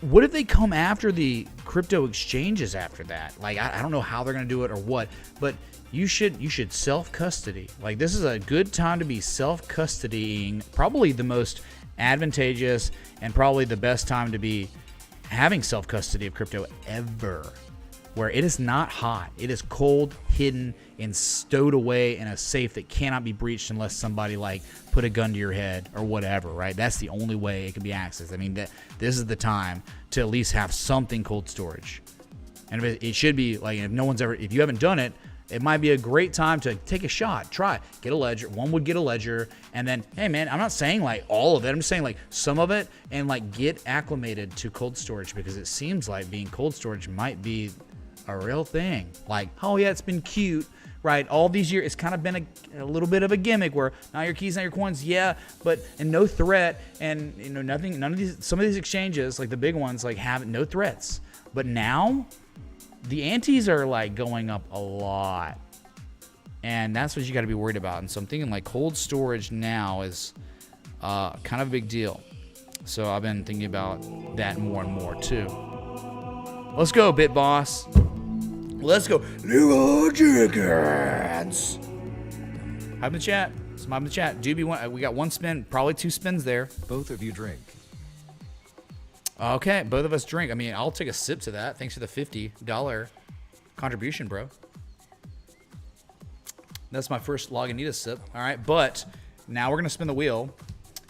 what if they come after the crypto exchanges after that? Like, I don't know how they're going to do it or what, but you should self-custody. Like, this is a good time to be self-custodying, probably the most advantageous and probably the best time to be having self-custody of crypto ever, where it is not hot. It is cold, hidden, and stowed away in a safe that cannot be breached unless somebody, like, put a gun to your head or whatever, right? That's the only way it can be accessed. I mean, this is the time to at least have something cold storage. And it should be, like, if you haven't done it, it might be a great time to take a shot, try, get a ledger. One would get a ledger, and then, hey, man, I'm not saying, like, all of it. I'm just saying, like, some of it, and, like, get acclimated to cold storage, because it seems like being cold storage might be a real thing. Like, oh yeah, it's been cute, right? All these years, it's kind of been a little bit of a gimmick where not your keys, not your coins, yeah, and no threat, and nothing. None of these, some of these exchanges, like the big ones, like have no threats. But now, the antes are like going up a lot, and that's what you got to be worried about. And so I'm thinking like cold storage now is kind of a big deal. So I've been thinking about that more and more too. Let's go, Bit Boss. Let's go. New chickens. Hype in the chat. Some hype in the chat. Doobie, we got one spin, probably 2 spins there. Both of you drink. Okay, both of us drink. I mean, I'll take a sip to that. Thanks for the $50 contribution, bro. That's my first Lagunitas sip. All right, but now we're going to spin the wheel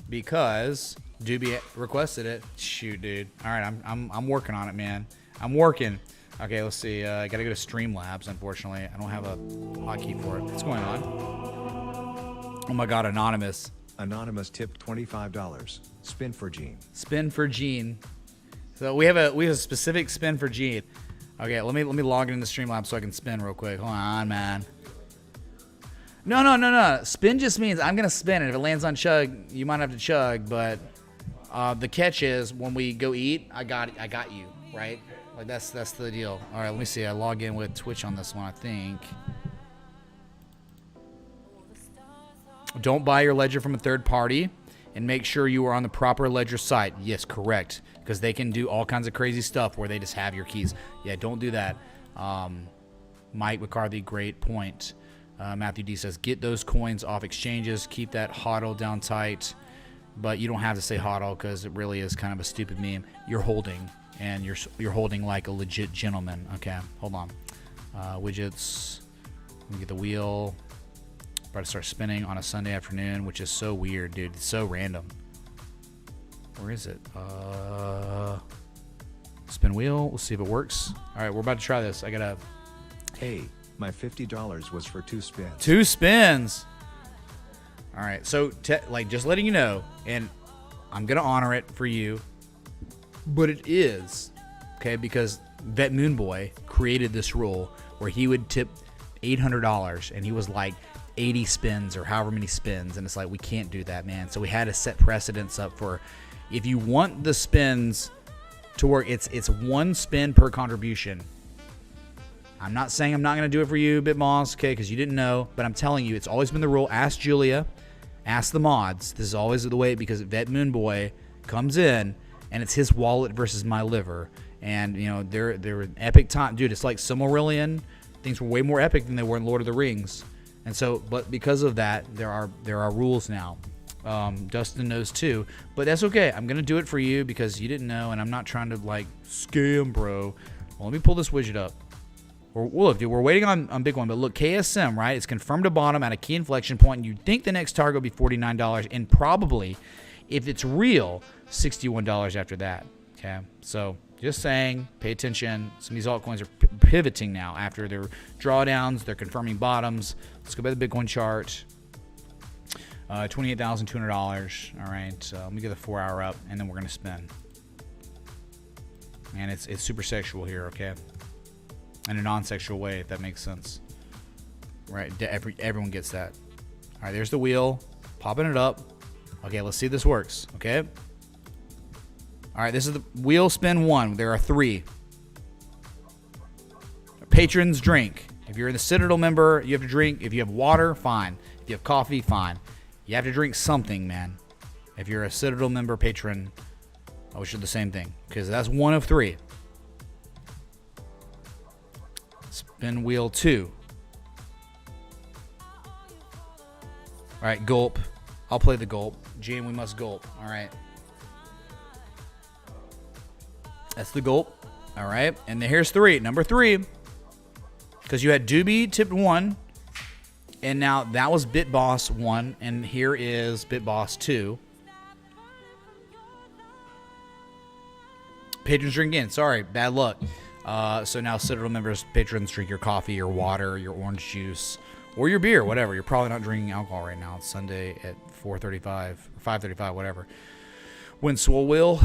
because Doobie requested it. Shoot, dude. All right, I'm working on it, man. I'm working. Okay, let's see. I got to go to Streamlabs, unfortunately. I don't have a hotkey for it. What's going on? Oh, my God, Anonymous. Anonymous tipped $25. Spin for Gene. Spin for Gene. So we have a specific spin for Gene. Okay, let me log into Streamlabs so I can spin real quick. Hold on, man. No. Spin just means I'm gonna spin, and if it lands on chug, you might have to chug. But the catch is when we go eat, I got you, right? Like that's the deal. All right, let me see. I log in with Twitch on this one, I think. Don't buy your ledger from a third party, and make sure you are on the proper ledger site. Yes, correct, because they can do all kinds of crazy stuff where they just have your keys. Yeah, don't do that. Mike McCarthy, great point. Matthew D says, get those coins off exchanges. Keep that hodl down tight. But you don't have to say hodl because it really is kind of a stupid meme. You're holding, and you're holding like a legit gentleman. Okay, hold on. Widgets. Let me get the wheel. About to start spinning on a Sunday afternoon, which is so weird, dude. It's so random. Where is it? Spin wheel. Let's see if it works. All right, we're about to try this. I gotta. Hey, my $50 was for 2 spins. 2 spins. All right, so like just letting you know, and I'm gonna honor it for you, but it is okay because Vet Moon Boy created this rule where he would tip $800, and he was like 80 spins or however many spins, and it's like we can't do that, man. So we had to set precedents up for if you want the spins to work, it's 1 spin per contribution. I'm not saying I'm not going to do it for you, BitMoss, okay, because you didn't know, but I'm telling you, it's always been the rule. Ask Julia, ask the mods. This is always the way because Vet Moon Boy comes in, and it's his wallet versus my liver, and you know they're an epic time, dude. It's like Silmarillion. Things were way more epic than they were in Lord of the Rings, and so, but because of that, there are rules now. Dustin knows too, but that's okay. I'm gonna do it for you because you didn't know, and I'm not trying to like scam, bro. Well, let me pull this widget up. Look, dude, we're waiting on Bitcoin, but look, KSM, right? It's confirmed to bottom at a key inflection point, and you'd think the next target would be $49, and probably, if it's real, $61 after that, okay? So, just saying, pay attention. Some of these altcoins are pivoting now after their drawdowns. They're confirming bottoms. Let's go by the Bitcoin chart. $28,200. All right, let me get the 4-hour up, and then we're going to spin. And it's super sexual here, okay? In a non-sexual way, if that makes sense. Right, everyone gets that. All right, there's the wheel. Popping it up. Okay, let's see if this works, okay? All right, this is the wheel spin 1. There are 3. Patrons drink. If you're in the Citadel member, you have to drink. If you have water, fine. If you have coffee, fine. You have to drink something, man. If you're a Citadel member patron, I wish you the same thing because that's 1 of 3. Spin wheel 2. All right, gulp. I'll play the gulp. Gene, we must gulp. All right. That's the gulp. All right. And then here's 3. Number 3. Because you had Doobie tipped 1. And now that was BitBoss 1. And here is BitBoss 2. Patrons drink in. Sorry. Bad luck. So now Citadel members, patrons drink your coffee, your water, your orange juice, or your beer, whatever. You're probably not drinking alcohol right now. It's Sunday at 4:35, 5:35, whatever. When Swole will,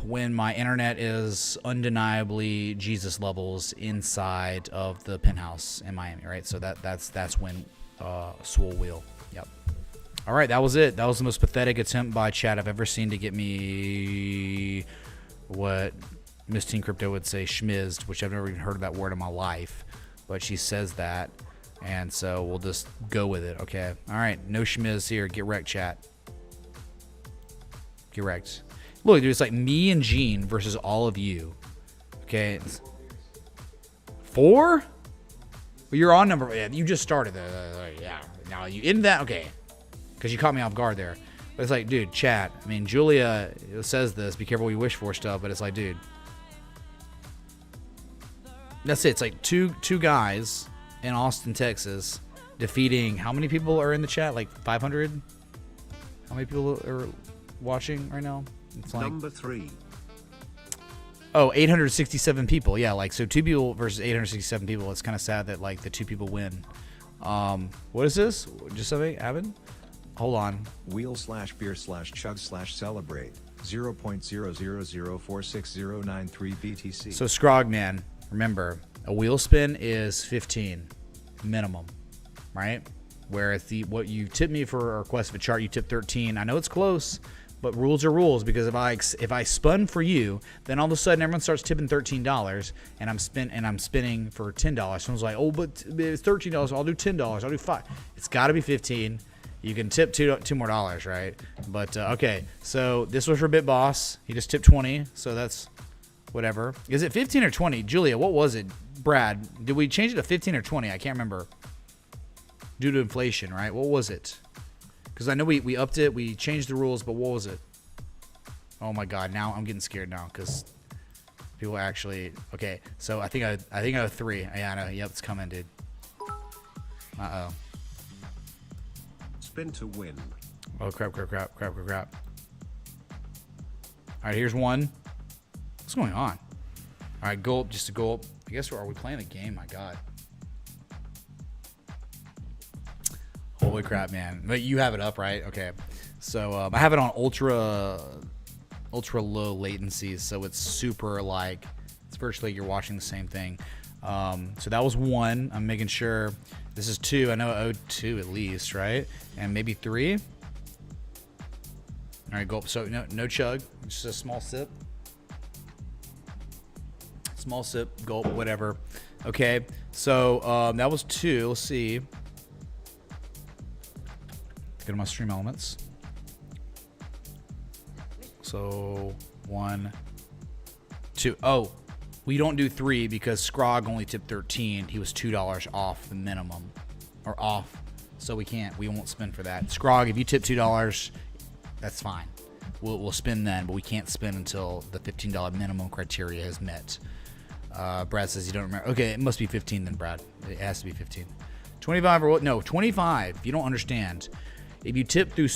when my internet is undeniably Jesus levels inside of the penthouse in Miami, right? So that's when Swole will. Yep. All right, that was it. That was the most pathetic attempt by chat I've ever seen to get me what Miss Teen Crypto would say schmizzed, which I've never even heard of that word in my life, but she says that, and so we'll just go with it, okay? All right, no schmizz here. Get wrecked, chat. Get wrecked. Look, dude, it's like me and Gene versus all of you, okay? 4? Well, you're on number. Yeah, you just started. Yeah. Now you in that? Okay, because you caught me off guard there. But it's like, dude, chat. I mean, Julia says this. Be careful what you wish for stuff. But it's like, dude. That's it. It's like two guys in Austin, Texas, defeating. How many people are in the chat? Like 500? How many people are watching right now? It's like number 3. Oh, 867 people. Yeah, like so 2 people versus 867 people. It's kind of sad that like the 2 people win. What is this? Just something happened? Hold on. Wheel/beer/chug/celebrate. 0.000460093 BTC. So Scrog, man, remember, a wheel spin is 15 minimum, right? Whereas what you tip me for a request of a chart, you tip 13. I know it's close, but rules are rules, because if I spun for you, then all of a sudden everyone starts tipping $13, and I'm spinning for $10. Someone's like, oh, but it's $13. I'll do $10. I'll do $5. It's got to be 15. You can tip two more dollars, right? But okay, so this was for Bit Boss. He just tipped 20, so that's whatever. Is it 15 or 20? Julia, what was it? Brad, did we change it to 15 or 20? I can't remember. Due to inflation, right? What was it? Because I know we upped it, we changed the rules, but what was it? Oh my God! Now I'm getting scared now because people actually. Okay, so I think I have 3. Yeah, I know. Yep, it's coming, dude. Uh oh. Spin to win. Oh crap! All right, here's one. What's going on? All right, gulp, just a gulp. I guess are we playing a game? My God. Holy crap, man. But you have it up, right? Okay. So I have it on ultra low latency, so it's super like, it's virtually you're watching the same thing. So that was 1. I'm making sure this is 2. I know I owed 2 at least, right? And maybe 3. All right, gulp. So no chug, just a small sip. Small sip, gulp, whatever. Okay, so that was 2. Let's see. Go to my stream elements. So 1, 2. Oh, we don't do 3 because Scrog only tipped 13. He was $2 off the minimum, or off. So we won't spin for that. Scrog, if you tip $2, that's fine. We'll spin then, but we can't spin until the $15 minimum criteria is met. Brad says you don't remember. Okay, it must be 15 then, Brad. It has to be 15. 25 or what? No, 25. If you don't understand. If you tip through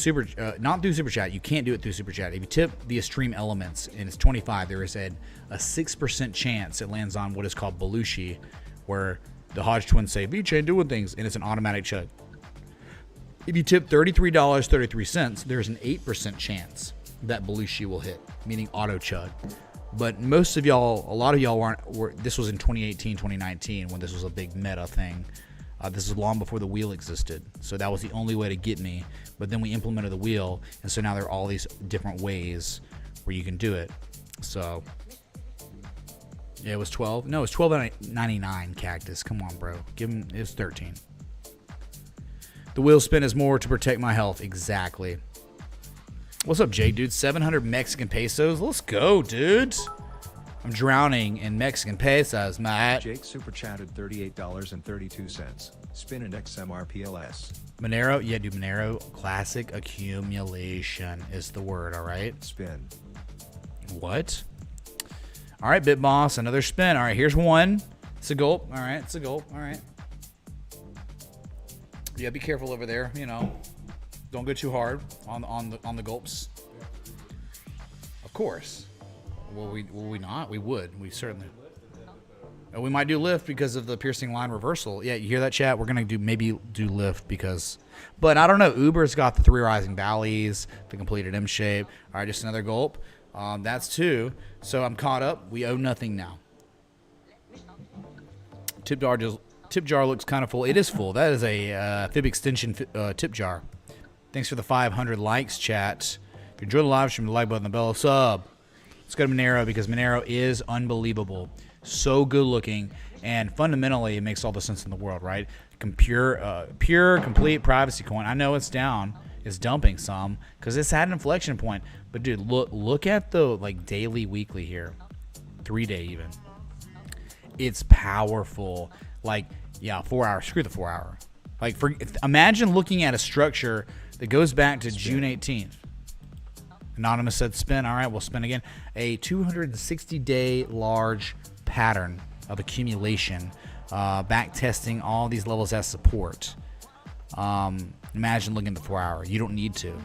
not through Super Chat, you can't do it through Super Chat. If you tip via stream elements and it's 25, there is a 6% chance it lands on what is called Belushi, where the Hodge twins say, VeChain doing things, and it's an automatic chug. If you tip $33.33, there's an 8% chance that Belushi will hit, meaning auto chug. But most of y'all, a lot of y'all this was in 2018, 2019, when this was a big meta thing. This is long before the wheel existed, so that was the only way to get me. But then we implemented the wheel, and so now there are all these different ways where you can do it. So yeah, it was 12. No, it was $12.99. Cactus, come on, bro. Give him. It was 13. The wheel spin is more to protect my health. Exactly. What's up, Jake, dude? 700 Mexican pesos. Let's go, dude. I'm drowning in Mexican pesos, mate. Jake super chatted $38.32. Spin and XMRPLS. Monero, yeah, dude. Monero classic accumulation is the word. All right. Spin. What? All right, Bit Boss, another spin. All right, here's 1. It's a gulp. All right, it's a gulp. All right. Yeah, be careful over there. You know, don't go too hard on the gulps. Of course. Will we not? We would. We certainly. We might do lift because of the piercing line reversal. Yeah, you hear that, chat? We're gonna maybe do lift because, but I don't know. Uber's got the 3 rising valleys, the completed M shape. All right, just another gulp. That's 2. So I'm caught up. We owe nothing now. Tip jar looks kind of full. It is full. That is a fib extension tip jar. Thanks for the 500 likes, chat. If you enjoyed the live stream, the like button, the bell, sub. Let's go to Monero because Monero is unbelievable. So good looking, and fundamentally it makes all the sense in the world, right? Pure, complete privacy coin. I know it's down, it's dumping some because it's had an inflection point. But dude, look at the like daily, weekly here, 3-day even. It's powerful. Like, yeah, 4 hours. Screw the 4 hour. Like, imagine looking at a structure that goes back to June 18th. Anonymous said spin. All right, we'll spin again. A 260-day large pattern of accumulation, back testing all these levels as support. Imagine looking at the 4 hour. You don't need to.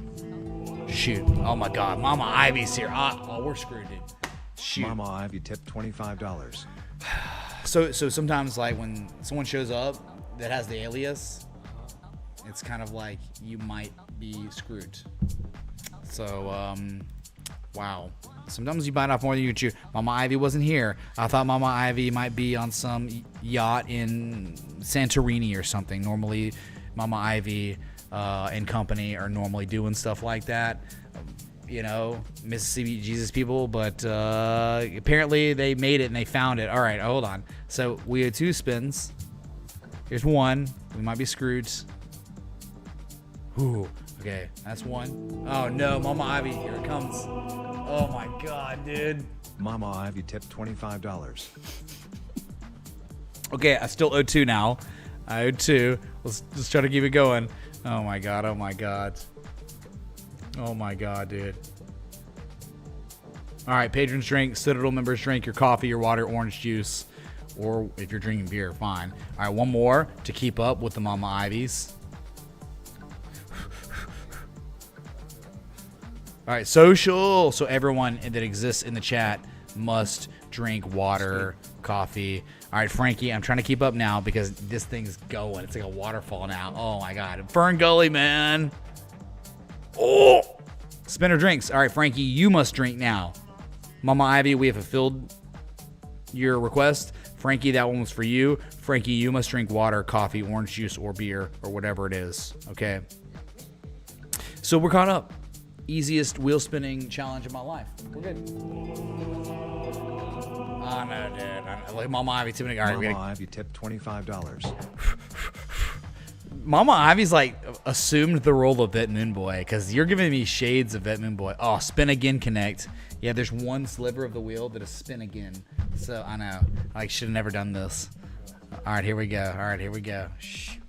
Shoot. Oh my God, Mama Ivy's here. Oh, we're screwed, dude. Shoot. Mama Ivy tipped $25. So sometimes, like, when someone shows up that has the alias, it's kind of like you might be screwed. So Wow. Sometimes you bite off more than you can chew. Mama Ivy wasn't here. I thought Mama Ivy might be on some yacht in Santorini or something. Normally, Mama Ivy and company are normally doing stuff like that. You know, Mississippi Jesus people. But apparently they made it and they found it. All right, hold on. So we had 2 spins. Here's 1. We might be screwed. Ooh, okay, that's 1. Oh no, Mama Ivy, here it comes. Oh my god, dude. Mama Ivy tipped $25. Okay, I still owe 2 now. I owe 2. Let's just try to keep it going. Oh my god, oh my god. Oh my god, dude. Alright, patrons drink, Citadel members drink your coffee, your water, orange juice. Or if you're drinking beer, fine. Alright, 1 more to keep up with the Mama Ivies. All right, social. So everyone that exists in the chat must drink water, coffee. All right, Frankie, I'm trying to keep up now because this thing's going. It's like a waterfall now. Oh, my God. Fern Gully, man. Oh, spinner drinks. All right, Frankie, you must drink now. Mama Ivy, we have fulfilled your request. Frankie, that one was for you. Frankie, you must drink water, coffee, orange juice, or beer, or whatever it is. Okay. So we're caught up. Easiest wheel spinning challenge of my life. We're good. Oh no, dude. Like Mama Ivy tipping. All right, Mama Ivy tipped $25. Mama Ivy's like assumed the role of Vet Moon Boy because you're giving me shades of Vet Moon Boy. Oh, spin again, connect. Yeah, there's 1 sliver of the wheel that is spin again. So I know. I should have never done this. All right, here we go. All right, here we go. Shoot.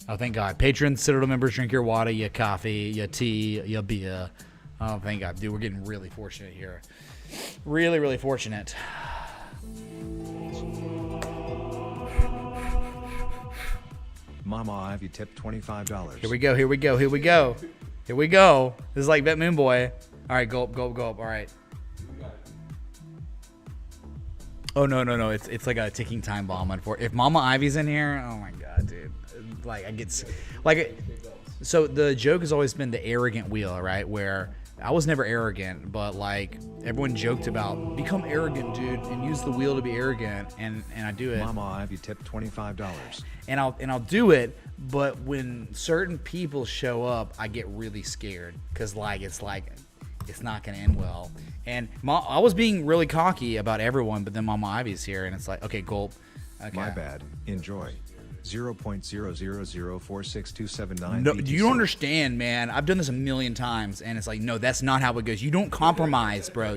Oh, thank God. Patrons, Citadel members, drink your water, your coffee, your tea, your beer. Oh, thank God. Dude, we're getting really fortunate here. Really, really fortunate. Mama Ivy tipped $25. Here we go, here we go, here we go. Here we go. This is like Bet Moon Boy. All right, gulp, gulp, gulp. All right. Oh, no, no, no. It's like a ticking time bomb. If Mama Ivy's in here, oh, my God, dude. Like, I get... Like, so the joke has always been the arrogant wheel, right? Where I was never arrogant, but, like, everyone joked about, become arrogant, dude, and use the wheel to be arrogant, and I do it. Mama Ivy tipped $25. And I'll do it, but when certain people show up, I get really scared because it's not gonna end well. And I was being really cocky about everyone, but then Mama Ivy's here, and it's like, okay, gulp. Okay. My bad. Enjoy. 0.0004627 No, BTC. you don't understand, man. I've done this a million times, and it's like, no, that's not how it goes. You don't compromise, bro.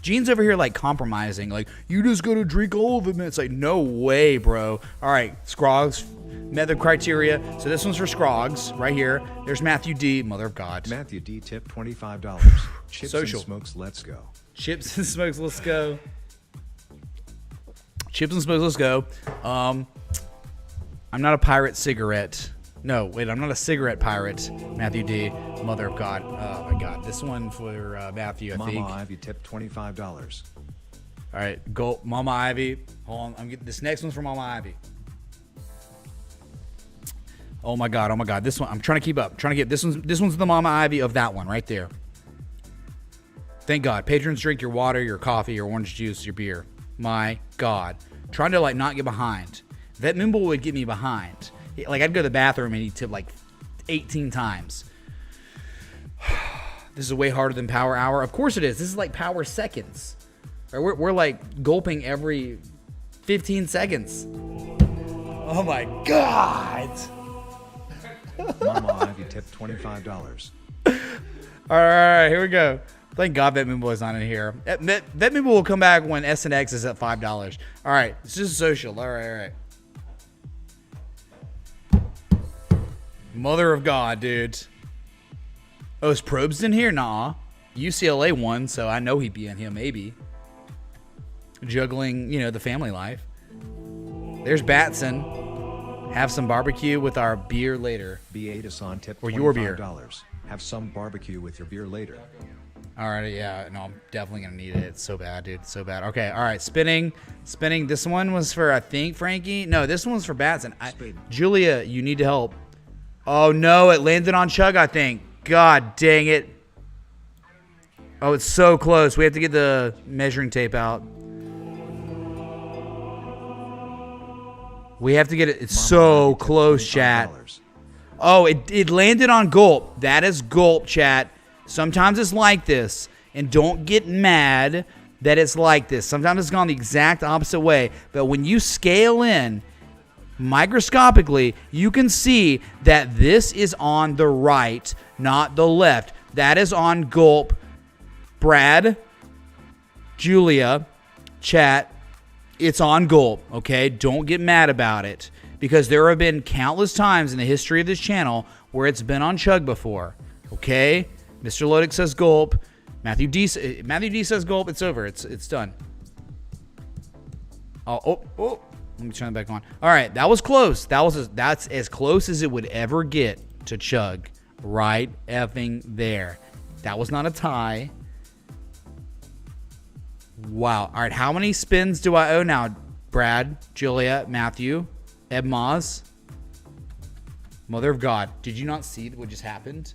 Gene's over here like compromising, like you just gotta drink all of it, man. It's like, no way, bro. All right, Scrogs, method criteria. So this one's for Scrogs, right here. There's Matthew D, mother of God. Matthew D tipped $25. Chips Social. and smokes, let's go. Chips and smokes, let's go. Chips and smokes, let's go. I'm not a pirate cigarette. No, wait, I'm not a cigarette pirate. Matthew D, mother of God. Oh my God, this one for Matthew, I think. Mama Ivy tipped $25. All right, go, Mama Ivy. Hold on, I'm getting this next one's for Mama Ivy. Oh my God, oh my God, this one. I'm trying to keep up. This one's the Mama Ivy of that one right there. Thank God. Patrons, drink your water, your coffee, your orange juice, your beer. My God, trying to like not get behind. That Mimble would get me behind. Like, I'd go to the bathroom and he'd tip like 18 times. This is way harder than Power Hour. Of course it is. This is like Power Seconds. Right? We're like gulping every 15 seconds. Oh my God. Mama Ivy tipped $25. All right, here we go. Thank God that Moonboy is not in here. That Moonboy will come back when SNX is at $5. All right, it's just social. All right. Mother of God, dude. Oh, is Probst in here? Nah. UCLA won, so I know he'd be in here, maybe. Juggling, the family life. There's Batson. Have some barbecue with our beer later. B8 tipped or $25. your beer. Have some barbecue with your beer later. All right, yeah. No, I'm definitely going to need it. It's so bad, dude. So bad. Okay, all right. Spinning. This one was for, I think, Frankie. No, this one's for Batson. Julia, you need to help. Oh, no. It landed on Chug, I think. God dang it. Oh, it's so close. We have to get the measuring tape out. We have to get it. It's so close, chat. Oh, it landed on gulp. That is gulp, chat. Sometimes it's like this. And don't get mad that it's like this. Sometimes it's gone the exact opposite way. But when you scale in microscopically, you can see that this is on the right, not the left. That is on gulp. Brad, Julia, chat, it's on gulp, okay? Don't get mad about it, because there have been countless times in the history of this channel where it's been on chug before, okay? Mr. Lodick says gulp. Matthew D says gulp. It's over. It's done. Oh. Let me turn it back on. All right, that was close. That's as close as it would ever get to chug. Right effing there. That was not a tie. Wow. All right, how many spins do I owe now? Brad, Julia, Matthew, Eb Moz, Mother of God. Did you not see what just happened?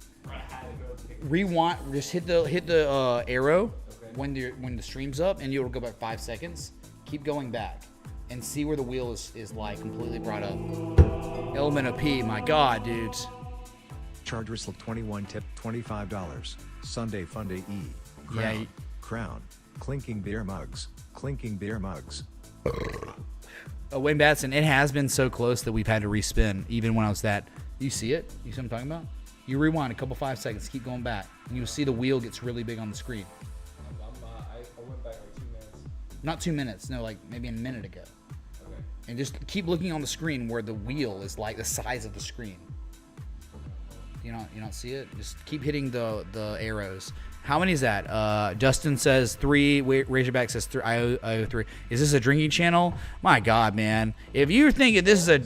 Rewind. Just hit the arrow when the stream's up, and you'll go back 5 seconds. Keep going back and see where the wheel is like completely brought up. Element of P. My God, dudes. Charge Ristle 21 tip $25. Sunday Funday E. Crown. Yeah. Crown. Clinking beer mugs. Clinking beer mugs. Wayne Batson, it has been so close that we've had to respin, even when I was that. You see it? You see what I'm talking about? You rewind a couple 5 seconds, keep going back, and you'll see the wheel gets really big on the screen. I went back like 2 minutes. Not 2 minutes, no, like maybe a minute ago. Okay. And just keep looking on the screen where the wheel is like the size of the screen. You don't see it? Just keep hitting the arrows. How many is that? Dustin says 3. Razorback says 3. I owe 3. Is this a drinking channel? My God, man. If you're thinking this is a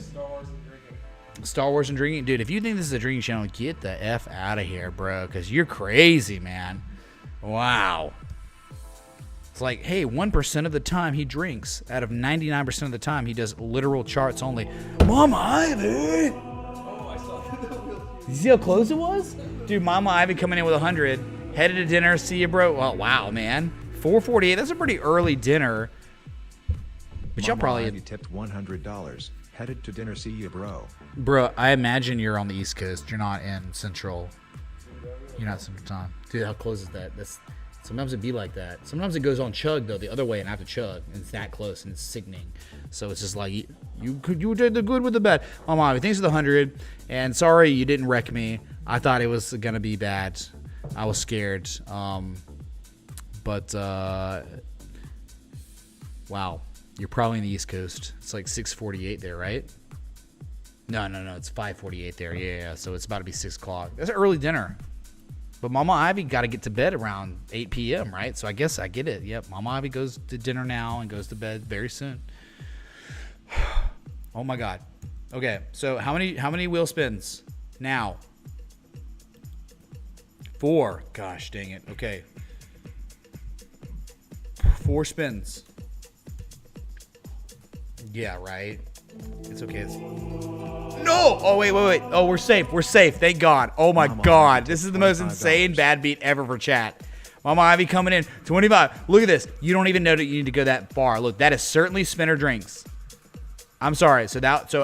Star Wars and drinking, dude, if you think this is a drinking channel, get the F out of here, bro, because you're crazy, man. Wow. It's like, hey, 1% of the time he drinks. Out of 99% of the time, he does literal charts only. Mama Ivy! Oh, I saw that. You see how close it was? Dude, Mama Ivy coming in with 100. Headed to dinner. See you, bro. Well, wow, man. 4:48. That's a pretty early dinner. But y'all probably Ivy tipped $100. Headed to dinner. See you, bro. Bro, I imagine you're on the East Coast. You're not in Central. You're not Central Time. Dude, how close is that? Sometimes it'd be like that. Sometimes it goes on chug, though, the other way, and I have to chug. And it's that close, and it's sickening. So it's just like, you did the good with the bad. Mama Ivy, thanks for the 100. And sorry you didn't wreck me. I thought it was going to be bad. I was scared. But wow. You're probably in the East Coast. It's like 6:48 there, right? No. It's 5:48 there. Yeah. So it's about to be 6 o'clock. That's an early dinner. But Mama Ivy got to get to bed around 8 p.m., right? So I guess I get it. Yep. Mama Ivy goes to dinner now and goes to bed very soon. Oh my God. Okay. So how many wheel spins now? 4. Gosh dang it. Okay. 4 spins. Yeah, right. It's okay. No! Oh, wait. Oh, we're safe. Thank God. Oh, my God. This is the most insane bad beat ever for chat. Mama Ivy coming in. 25. Look at this. You don't even know that you need to go that far. Look, that is certainly spinner drinks. I'm sorry. So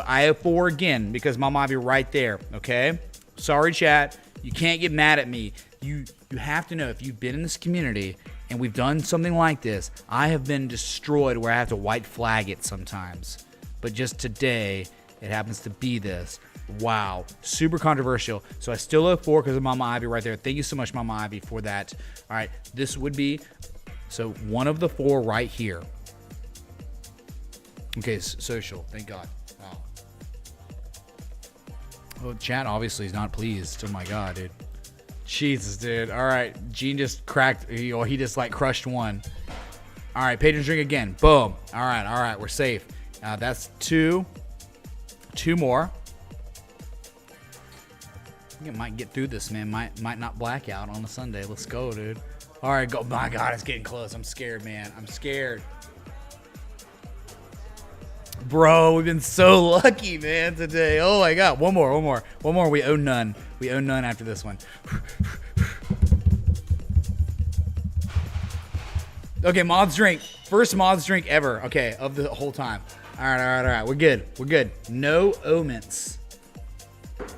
I have 4 again because Mama Ivy right there. Okay? Sorry, chat. You can't get mad at me. You have to know, if you've been in this community and we've done something like this, I have been destroyed where I have to white flag it sometimes. But just today, it happens to be this. Wow. Super controversial. So I still owe 4 because of Mama Ivy right there. Thank you so much, Mama Ivy, for that. All right. This would be, so one of the 4 right here. Okay, social. Thank God. Wow. Well, chat obviously is not pleased. Oh, my God, dude. Jesus, dude. All right. Gene just cracked, he just like crushed 1. All right. Patrons drink again. Boom. All right. We're safe. That's 2. 2 more. I think I might get through this, man. Might not black out on a Sunday. Let's go, dude. All right, go. My God, it's getting close. I'm scared, man. I'm scared. Bro, we've been so lucky, man, today. Oh, my God. One more. We owe none. We owe none after this one. Okay, mods drink. First mods drink ever. Okay, of the whole time. All right. We're good. No omens.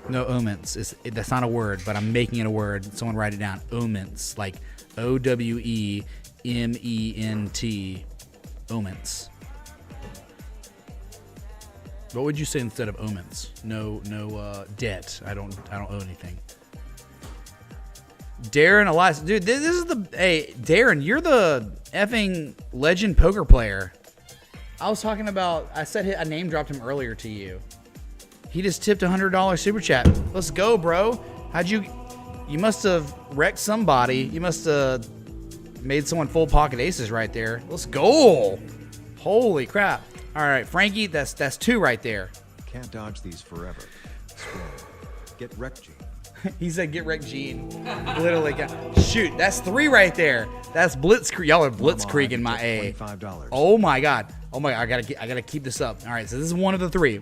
No omens. That's not a word, but I'm making it a word. Someone write it down. Omens, like OWEMENT. Omens. What would you say instead of omens? No debt. I don't owe anything. Darren Elias, dude, this is hey, Darren, you're the effing legend poker player. I was talking about, I name dropped him earlier to you. He just tipped $100 super chat. Let's go, bro. You must have wrecked somebody. You must have made someone full pocket aces right there. Let's go. Holy crap. All right, Frankie, that's 2 right there. Can't dodge these forever. Scroll. Get wrecked, Gene. He said, "Get wrecked, Gene." Literally, shoot, that's 3 right there. That's Blitzkrieg. Y'all are Blitzkrieging my A. $25. Oh my god. I gotta keep this up. All right, so this is one of the three.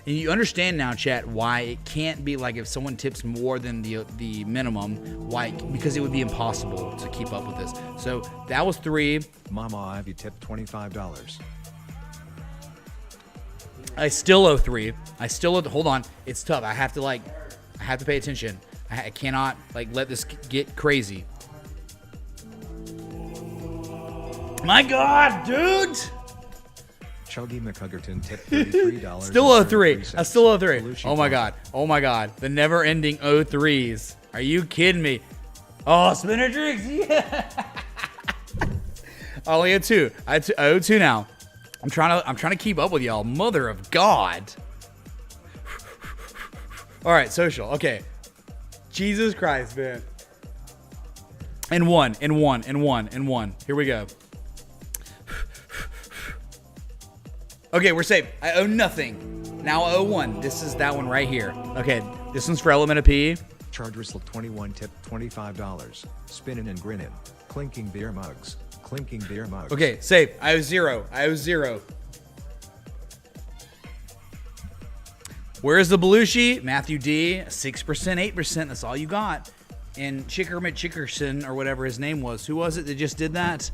And you understand now, chat, why it can't be like if someone tips more than the minimum. Why? Because it would be impossible to keep up with this. So that was 3. Mama Ivy tipped $25. I still owe 3. Hold on. It's tough. I have to pay attention. I cannot let this get crazy. My God, dude. Chuggy McHuggerton tipped $33. Still owe 3. I still owe 3. Oh my God. The never ending O3s. Are you kidding me? Oh, spinner drinks. Yeah. I only had 2. I owe 2 now. I'm trying to keep up with y'all. Mother of God. All right, social. Okay. Jesus Christ, man. And one. Here we go. Okay, we're safe. I owe nothing. Now I owe 1. This is that one right here. Okay, this one's for Element of P. Chargersl 21 tipped $25. Spinning and grinning. Clinking beer mugs. Okay, safe. I owe 0. Where's the Belushi? Matthew D. 6%, 8%. That's all you got. And Chickerson, or whatever his name was. Who was it that just did that?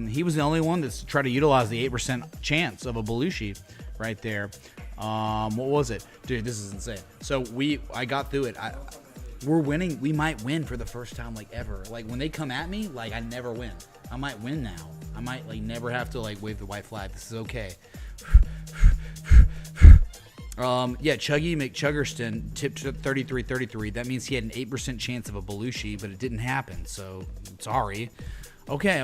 He was the only one that's tried to utilize the 8% chance of a Belushi right there. What was it? Dude, this is insane. So I got through it. We're winning. We might win for the first time ever. When they come at me, I never win. I might win now. I might never have to wave the white flag. This is okay. Yeah, Chuggy McChuggerston tipped 33. That means he had an 8% chance of a Belushi, but it didn't happen. So sorry. Okay.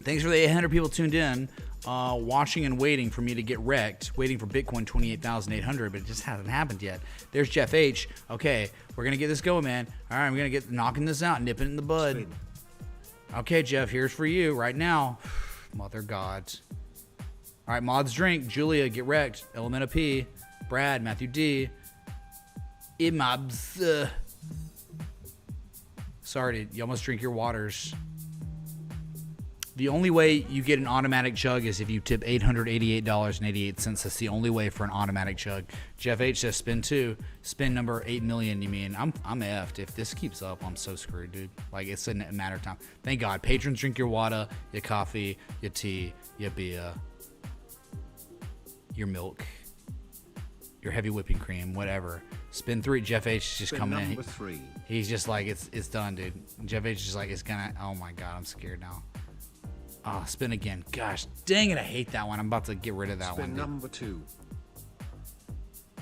Thanks for the 800 people tuned in, watching and waiting for me to get wrecked, waiting for Bitcoin 28,800, but it just hasn't happened yet. There's Jeff H. Okay, we're gonna get this going, man. All right, I'm gonna get knocking this out, nipping it in the bud. Okay, Jeff, here's for you right now. Mother gods. All right, mods drink. Julia, get wrecked. Elementa P. Brad, Matthew D. Imabs. Sorry, you almost drink your waters. The only way you get an automatic chug is if you tip $888.88. That's the only way for an automatic chug. Jeff H says spin 2. Spin number 8 million, you mean? I'm effed. If this keeps up, I'm so screwed, dude. It's a matter of time. Thank God. Patrons drink your water, your coffee, your tea, your beer, your milk, your heavy whipping cream, whatever. Spin 3. Jeff H is just Spin coming in. number 3. He's just it's done, dude. Jeff H is just it's gonna. Oh my God, I'm scared now. Oh, spin again. Gosh, dang it, I hate that one. I'm about to get rid of that one. Spin number 2.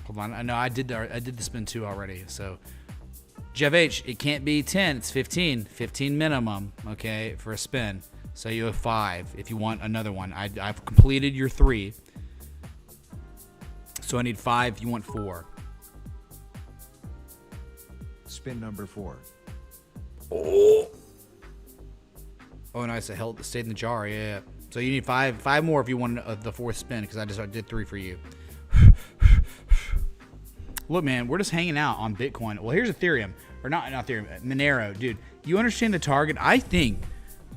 Hold on. I know I did the spin 2 already. So, Jeff H, it can't be 10. It's 15. 15 minimum. Okay, for a spin. So you have 5 if you want another one. I've completed your 3. So I need 5. You want 4. Spin number 4. Oh, nice. It stayed in the jar. Yeah. So you need 5 more if you want the 4th spin, because I did 3 for you. Look, man, we're just hanging out on Bitcoin. Well, here's Ethereum, or not Ethereum, Monero, dude. You understand the target? I think.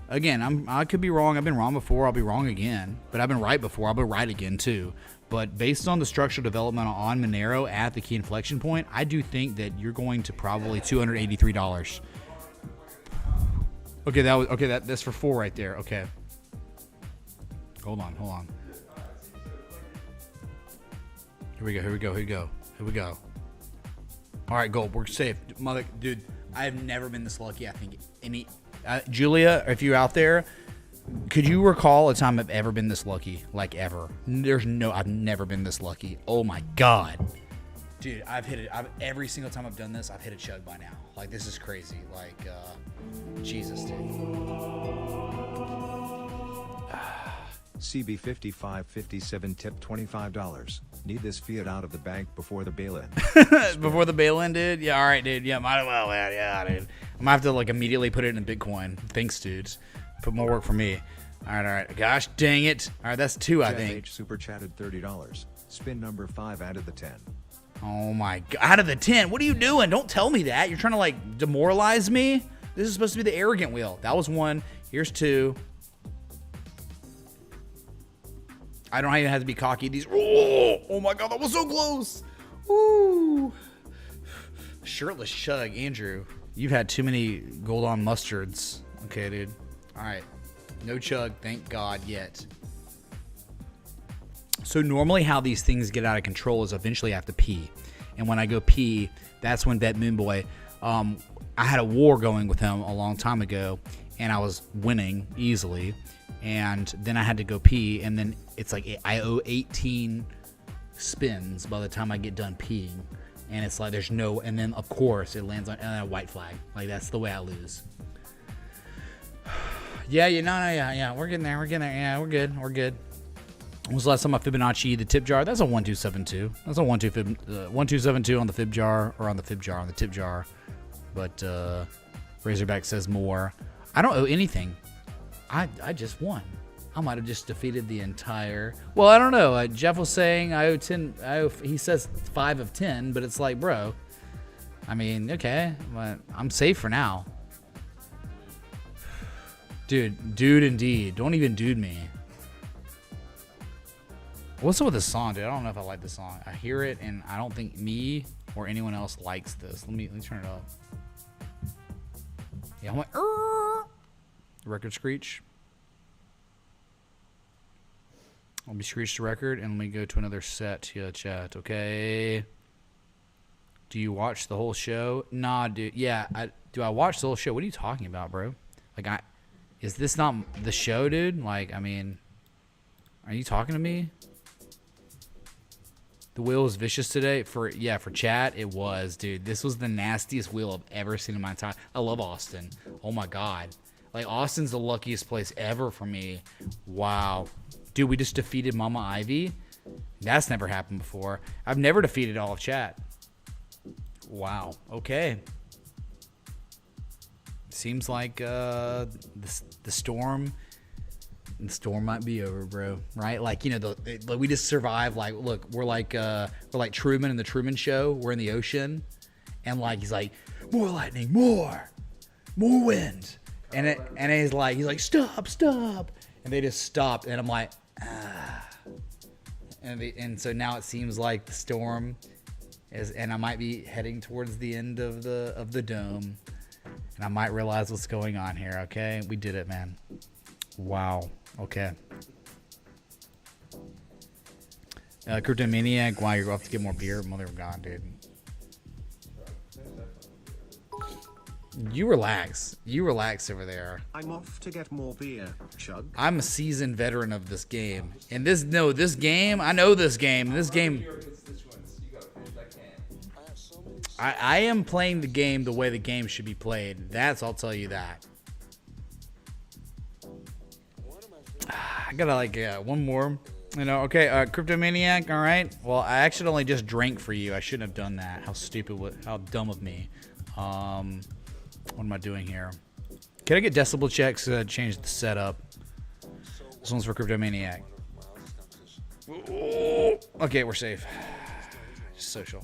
Again, I could be wrong. I've been wrong before. I'll be wrong again. But I've been right before. I'll be right again too. But based on the structural development on Monero at the key inflection point, I do think that you're going to probably $283. Okay, that's for 4 right there. Okay. Hold on. Here we go. All right, gold. We're safe. Dude, I have never been this lucky. I think Julia, if you're out there, could you recall a time I've ever been this lucky? Like ever? I've never been this lucky. Oh my God. Dude, I've hit it. Every single time I've done this, I've hit a chug by now. Like, this is crazy. Like, Jesus, dude. CB5557 tip $25. Need this fiat out of the bank before the bail-in. Before the bail-in, dude? Yeah, all right, dude. Yeah, might as well. Yeah, dude. I'm gonna have to, like, immediately put it in Bitcoin. Thanks, dudes. Put more work for me. All right. Gosh, dang it. All right, that's 2, I think. H super chatted $30. Spin number 5 out of the 10. Oh, my God. Out of the 10. What are you doing? Don't tell me that. You're trying to, like, demoralize me? This is supposed to be the arrogant wheel. That was 1. Here's 2. I don't even have to be cocky. These. Oh my God, that was so close. Ooh. Shirtless chug, Andrew. You've had too many gold on mustards. Okay, dude. All right. No chug, thank God, yet. So normally how these things get out of control is eventually I have to pee. And when I go pee, that's when Bet Moonboy, I had a war going with him a long time ago, and I was winning easily. And then I had to go pee, and then it's like I owe 18 spins by the time I get done peeing. And it's like there's no, and then of course it lands on a white flag. Like, that's the way I lose. Yeah, we're getting there. Yeah, we're good. When was the last time I Fibonacci the tip jar? That's a 1272. That's a 1272 on the fib jar, or on the fib jar, on the tip jar. But Razorback says more. I don't owe anything. I just won. I might have just defeated the entire. Well, I don't know. Jeff was saying I owe 10. He says 5 of 10, but it's like, bro. I mean, okay, but I'm safe for now. Dude, indeed. Don't even dude me. What's up with this song, dude? I don't know if I like this song. I hear it, and I don't think me or anyone else likes this. Let me turn it up. Yeah, I'm like, record screech. Let me screech the record, and let me go to another set here, chat, okay? Do you watch the whole show? Nah, dude. Yeah, do I watch the whole show? What are you talking about, bro? Like, is this not the show, dude? Like, I mean, are you talking to me? The wheel was vicious today. For chat, it was, dude. This was the nastiest wheel I've ever seen in my time. I love Austin. Oh, my God. Like, Austin's the luckiest place ever for me. Wow. Dude, we just defeated Mama Ivy. That's never happened before. I've never defeated all of chat. Wow. Okay. Seems like the storm might be over, bro. Right? Like, you know, we just survived. Like, look, we're like Truman in the Truman Show. We're in the ocean, and like he's like, more lightning, more wind, and he's like, stop, and they just stopped, and I'm like, and so now it seems like the storm is, and I might be heading towards the end of the dome, and I might realize what's going on here. Okay, we did it, man. Wow. Okay. Cryptomaniac, why you're off to get more beer? Mother of God, dude. You relax over there. I'm off to get more beer, chug. I'm a seasoned veteran of this game. And this game, I know this game. This game, I am playing the game the way the game should be played. I'll tell you that. I gotta one more, okay. Cryptomaniac, all right. Well, I accidentally just drank for you. I shouldn't have done that. How dumb of me. What am I doing here? Can I get decibel checks to change the setup? This one's for Cryptomaniac. Okay, we're safe. Just social.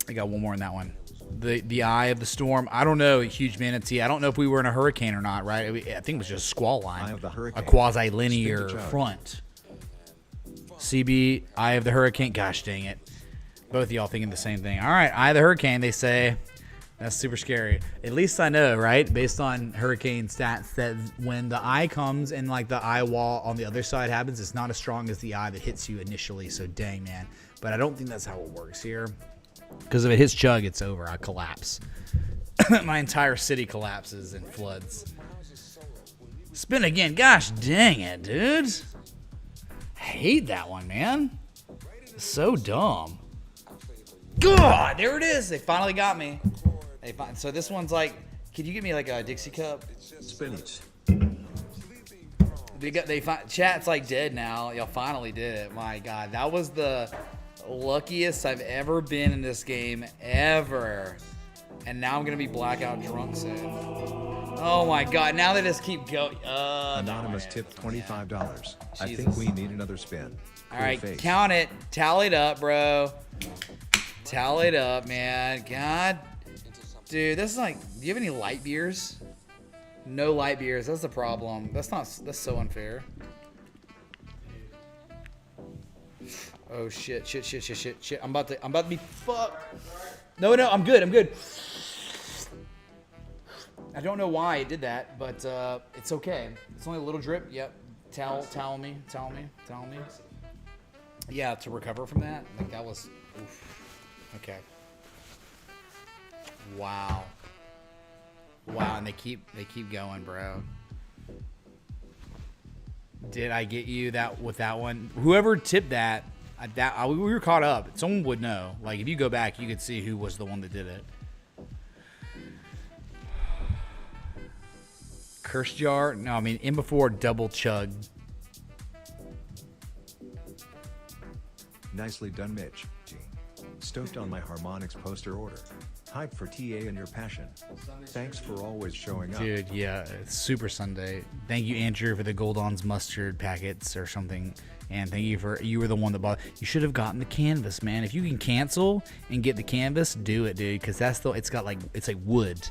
I got one more in that one. the eye of the storm. I don't know, huge manatee. I don't know if we were in a hurricane or not, right? I think it was just a squall line. Eye of the hurricane. A quasi-linear Spin the jug. front. CB, eye of the hurricane. Gosh dang it. Both of y'all thinking the same thing. All right, eye of the hurricane, they say. That's super scary. At least I know, right? Based on hurricane stats, that when the eye comes and like the eye wall on the other side happens, it's not as strong as the eye that hits you initially. So dang, man. But I don't think that's how it works here. Because if it hits chug, it's over. I collapse. My entire city collapses and floods. Spin again. Gosh dang it, dude. I hate that one, man. So dumb. God, there it is. They finally got me. So this one's like, could you give me like a Dixie cup? Spin it. Chat's like dead now. Y'all finally did it. My God, that was the luckiest I've ever been in this game ever. And now I'm gonna be blackout drunk soon. Oh my God! Now they just keep going. Anonymous tipped $25. I think Jesus. we need another spin. All right, Cool face. count it. Tally it up, bro. Tally it up, man. God, dude, this is like. Do you have any light beers? No light beers. That's the problem. That's so unfair. Oh shit! I'm about to be fucked. No, I'm good. I don't know why it did that, but it's okay. It's only a little drip. Yep. Towel me. Yeah, to recover from that. Like that was. Oof. Okay. Wow. And they keep going, bro. Did I get you that with that one? Whoever tipped that, we were caught up. Someone would know. Like if you go back, you could see who was the one that did it. Curse jar? No, I mean in before double chug. Nicely done, Mitch. Stoked on my harmonics poster order. Hype for TA and your passion. Thanks for always showing up. Dude, yeah, it's Super Sunday. Thank you, Andrew, for the Goldon's mustard packets or something. And thank you you were the one that bought. You should have gotten the canvas, man. If you can cancel and get the canvas, do it, dude. Because it's like wood.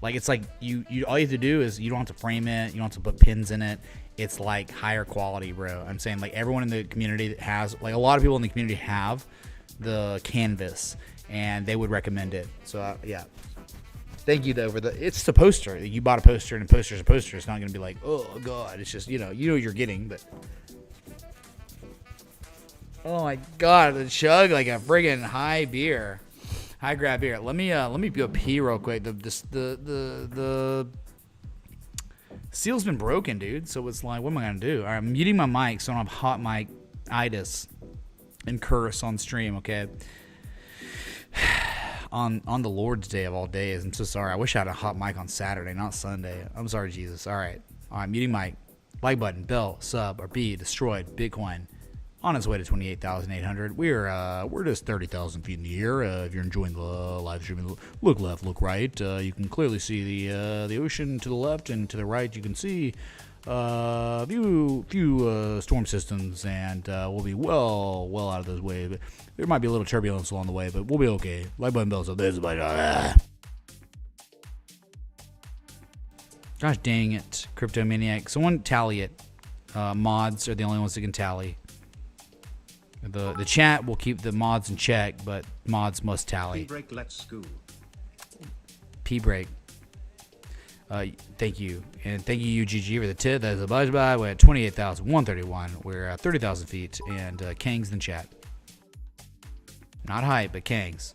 Like it's like you all you have to do is you don't have to frame it. You don't have to put pins in it. It's like higher quality, bro. I'm saying like everyone in the community that has, like a lot of people in the community have the canvas and they would recommend it. So yeah. Thank you though it's the poster. You bought a poster and a poster's a poster. It's not going to be like, oh God, it's just, you know what you're getting, but oh my God, the chug like a friggin' high grab beer. Let me go pee real quick. The seal's been broken, dude. So it's like, what am I gonna do? All right, I'm muting my mic so I don't have hot mic itis and curse on stream. Okay. On the Lord's Day of all days. I'm so sorry. I wish I had a hot mic on Saturday, not Sunday. I'm sorry, Jesus. All right, muting mic, like button, bell, sub, or B destroyed. Bitcoin on its way to 28,800. We're just 30,000 feet in the air. If you're enjoying the live stream, look left, look right. You can clearly see the ocean to the left, and to the right you can see few storm systems, and we'll be well out of those waves. There might be a little turbulence along the way, but we'll be okay. Like button, bells up. There's a button. Gosh dang it, Crypto Maniac. Someone tally it. Mods are the only ones that can tally. The chat will keep the mods in check, but mods must tally. P-break, let's go. P-break. Thank you. And thank you, UGG, for the tip. That's a budge buy. We're at 28,131. We're at 30,000 feet. And Kang's in chat. Not hype, but Kang's.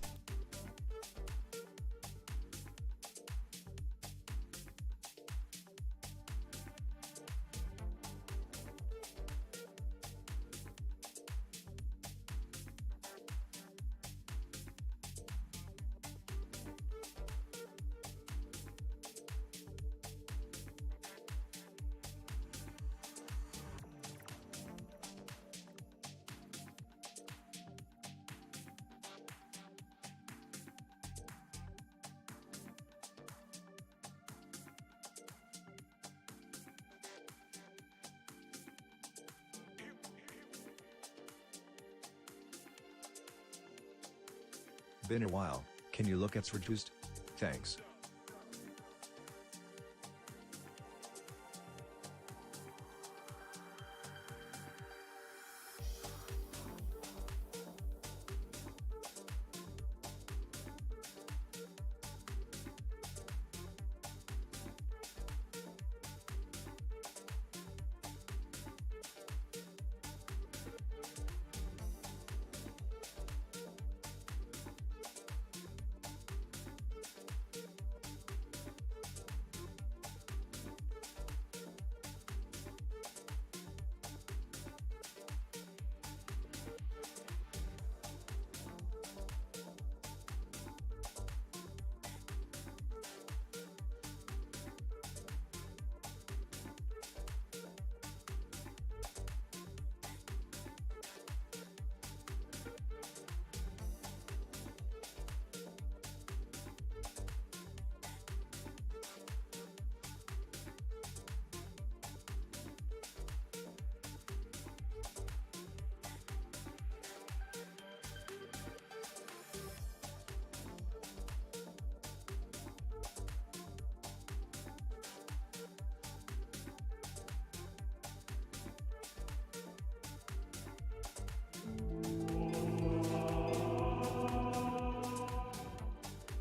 Been a while. Can you look at reduced? Thanks.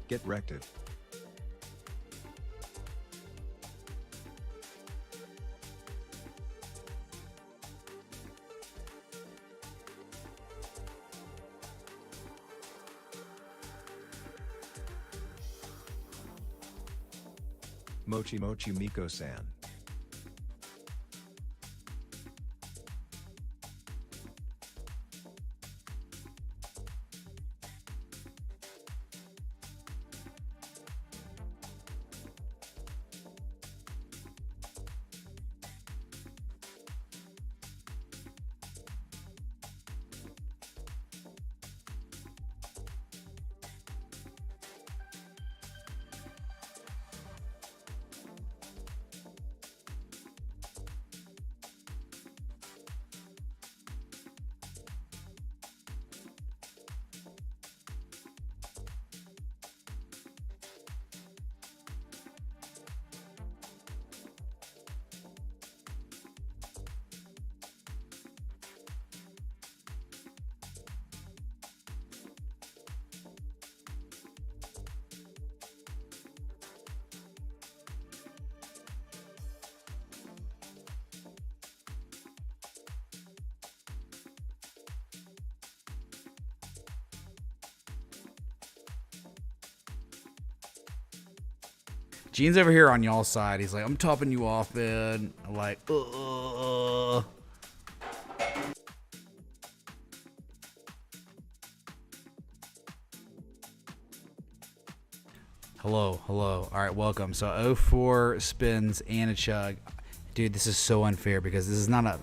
Get wrecked. Mochi Mochi Miko-san. Gene's over here on y'all's side. He's like, I'm topping you off, man. I'm like, Hello. All right, welcome. So 04 spins and a chug. Dude, this is so unfair because this is no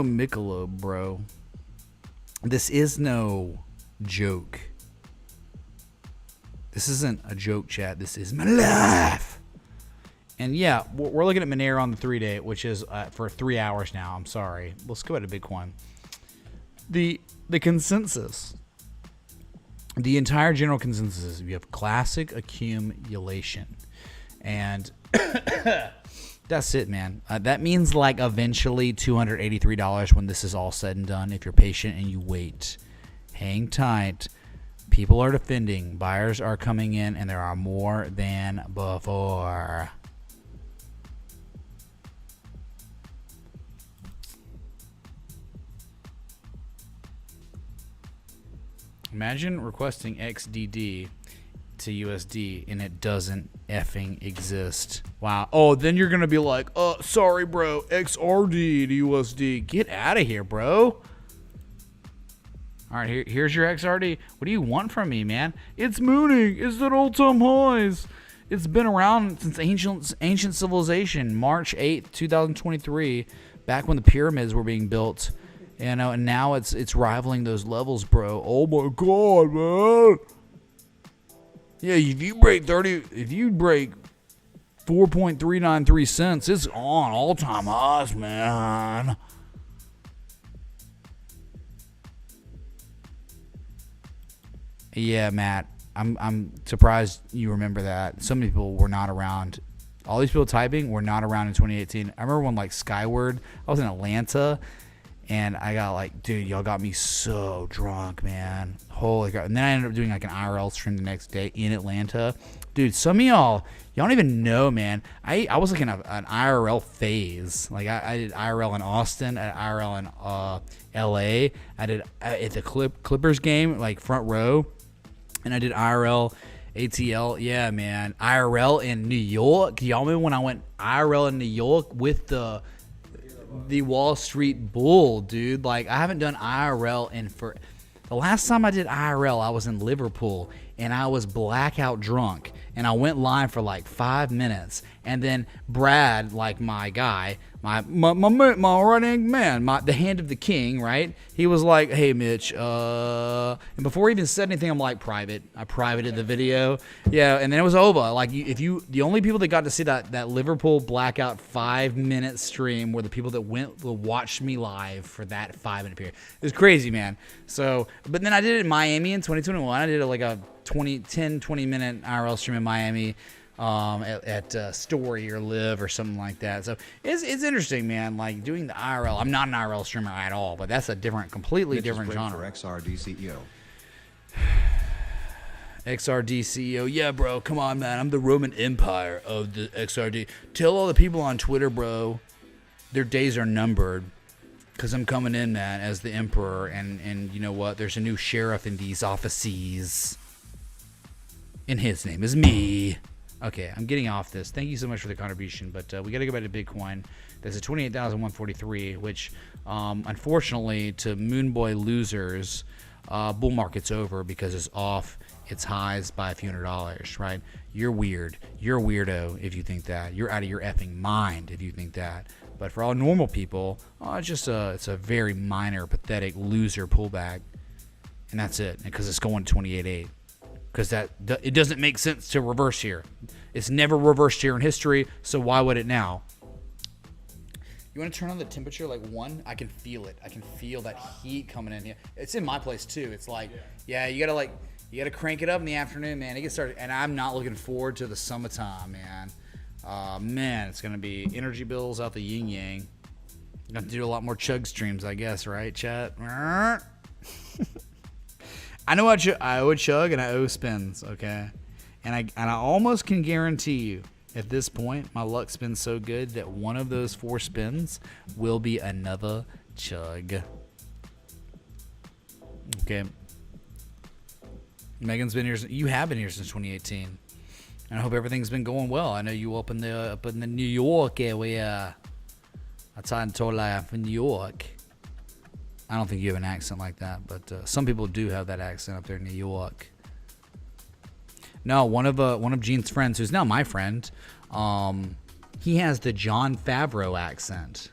Michelob, bro. This is no joke. This isn't a joke, chat. This is my life. And yeah, we're looking at Monero on the 3-day, which is for 3 hours now. I'm sorry. Let's go back to Bitcoin. The consensus, the entire general consensus is you have classic accumulation. And that's it, man. That means like eventually $283 when this is all said and done. If you're patient and you wait, hang tight. People are defending, buyers are coming in, and there are more than before. Imagine requesting XDD to USD and it doesn't effing exist. Wow. Oh, then you're going to be like, sorry, bro, XRD to USD. Get out of here, bro. All right, here's your XRD. What do you want from me, man? It's mooning. It's at all-time highs. It's been around since ancient civilization, March 8th, 2023, back when the pyramids were being built. You know, and now it's rivaling those levels, bro. Oh my god, man. Yeah, if you break 4.393 cents, it's on all-time highs, man. Yeah, Matt. I'm surprised you remember that. So many people were not around. All these people typing were not around in 2018. I remember when like Skyward, I was in Atlanta, and I got like, dude, y'all got me so drunk, man. Holy crap. And then I ended up doing like an IRL stream the next day in Atlanta. Dude, some of y'all don't even know, man. I was like in an IRL phase. Like I did IRL in Austin, I did IRL in LA. I did at the Clippers game, like front row. And I did IRL, ATL. Yeah, man. IRL in New York. Y'all remember when I went IRL in New York with the Wall Street Bull, dude? Like, I haven't done IRL in for... The last time I did IRL, I was in Liverpool, and I was blackout drunk. And I went live for like 5 minutes. And then Brad, like my guy, my running man, the hand of the king, right? He was like, hey, Mitch, and before he even said anything, I'm like, private. I privated the video. Yeah, and then it was over. Like, the only people that got to see that Liverpool blackout 5-minute stream were the people that watched me live for that 5-minute period. It was crazy, man. So, but then I did it in Miami in 2021. I did like a 20-minute IRL stream in Miami. At Story or Live or something like that. So it's interesting, man. Like doing the IRL. I'm not an IRL streamer at all, but that's a completely different genre. For XRD CEO. XRD CEO. Yeah, bro. Come on, man. I'm the Roman Empire of the XRD. Tell all the people on Twitter, bro, their days are numbered. Because I'm coming in, man, as the emperor. And you know what? There's a new sheriff in these offices. And his name is me. Okay, I'm getting off this. Thank you so much for the contribution, but we got to go back to Bitcoin. There's a 28,143, which, unfortunately, to Moonboy losers, bull market's over because it's off its highs by a few $100, right? You're weird. You're a weirdo if you think that. You're out of your effing mind if you think that. But for all normal people, it's a very minor, pathetic loser pullback, and that's it. Because it's going to 28.8. Because it doesn't make sense to reverse here. It's never reversed here in history, so why would it now? You want to turn on the temperature like 1? I can feel it. I can feel that heat coming in here. It's in my place too. It's like, yeah, you gotta crank it up in the afternoon, man. It gets started, and I'm not looking forward to the summertime, man. Man, it's gonna be energy bills out the yin yang. I'm gonna do a lot more chug streams, I guess, right, chat? I know I owe chug and I owe spins, okay? And I almost can guarantee you at this point my luck's been so good that one of those 4 spins will be another chug. Okay. Megan's been here. You have been here since 2018. And I hope everything's been going well. I know you up in the New York area. Outside in life in New York. I don't think you have an accent like that, but some people do have that accent up there in New York. No, one of Gene's friends, who's now my friend, he has the Jon Favreau accent.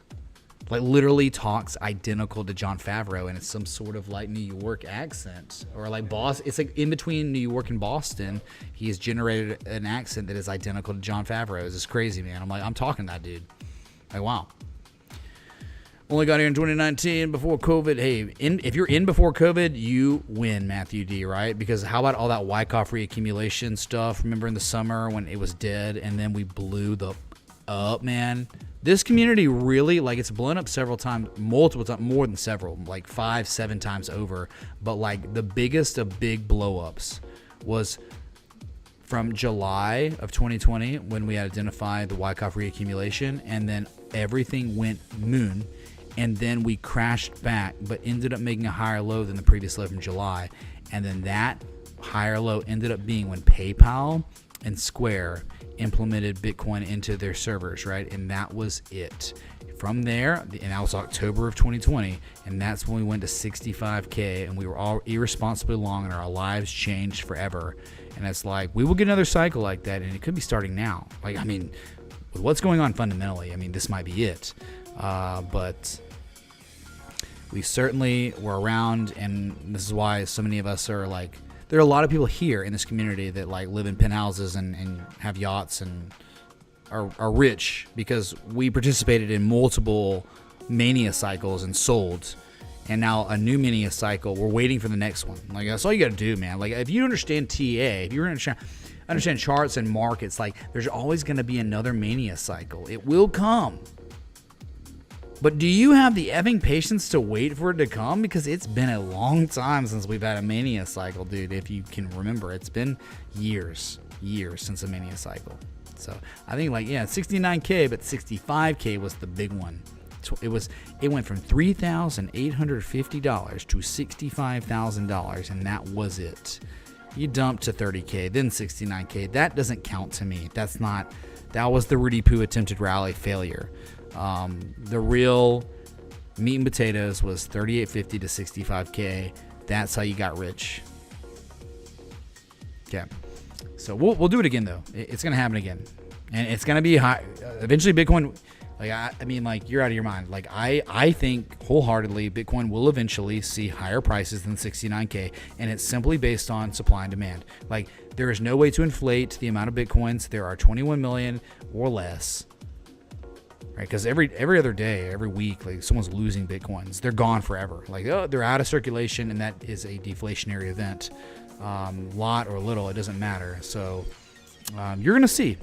Like literally talks identical to Jon Favreau, and it's some sort of like New York accent or like Boston. It's like in between New York and Boston. He has generated an accent that is identical to Jon Favreau's. It's crazy, man. I'm like, I'm talking to that dude. Like, wow. Only got here in 2019 before COVID. Hey, if you're in before COVID, you win, Matthew D, right? Because how about all that Wyckoff reaccumulation stuff? Remember in the summer when it was dead and then we blew up, man? This community really, like, it's blown up several times, multiple times, more than several, like 5-7 times over. But like the biggest of big blow-ups was from July of 2020 when we had identified the Wyckoff reaccumulation, and then everything went moon. And then we crashed back, but ended up making a higher low than the previous low from July. And then that higher low ended up being when PayPal and Square implemented Bitcoin into their servers, right? And that was it. From there, and that was October of 2020, and that's when we went to 65K, and we were all irresponsibly long, and our lives changed forever. And it's like, we will get another cycle like that, and it could be starting now. Like, I mean, with what's going on fundamentally, I mean, this might be it. But we certainly were around, and this is why so many of us are like, there are a lot of people here in this community that like live in penthouses and have yachts and are rich because we participated in multiple mania cycles and sold. and now a new mania cycle. We're waiting for the next one. Like, that's all you got to do, man. Like, if you understand TA, if you understand charts and markets, like, there's always going to be another mania cycle. It will come. But do you have the effing patience to wait for it to come? Because it's been a long time since we've had a mania cycle, dude. If you can remember, it's been years since a mania cycle. So I think, like, yeah, 69K, but 65K was the big one. It went from $3,850 to $65,000, and that was it. You dumped to 30K, then 69K. That doesn't count to me. That was the Rudy Poo attempted rally failure. The real meat and potatoes was 3850 to 65K. That's how you got rich. Okay. So we'll do it again, though. It's going to happen again. And it's going to be high. Eventually, Bitcoin, like, I mean, like, you're out of your mind. Like, I think wholeheartedly Bitcoin will eventually see higher prices than 69K. And it's simply based on supply and demand. Like, there is no way to inflate the amount of Bitcoins. There are 21 million or less. Right, because every other day, every week, like, someone's losing Bitcoins. They're gone forever. Like, oh, they're out of circulation, and that is a deflationary event. Lot or little, it doesn't matter. So you're going to see.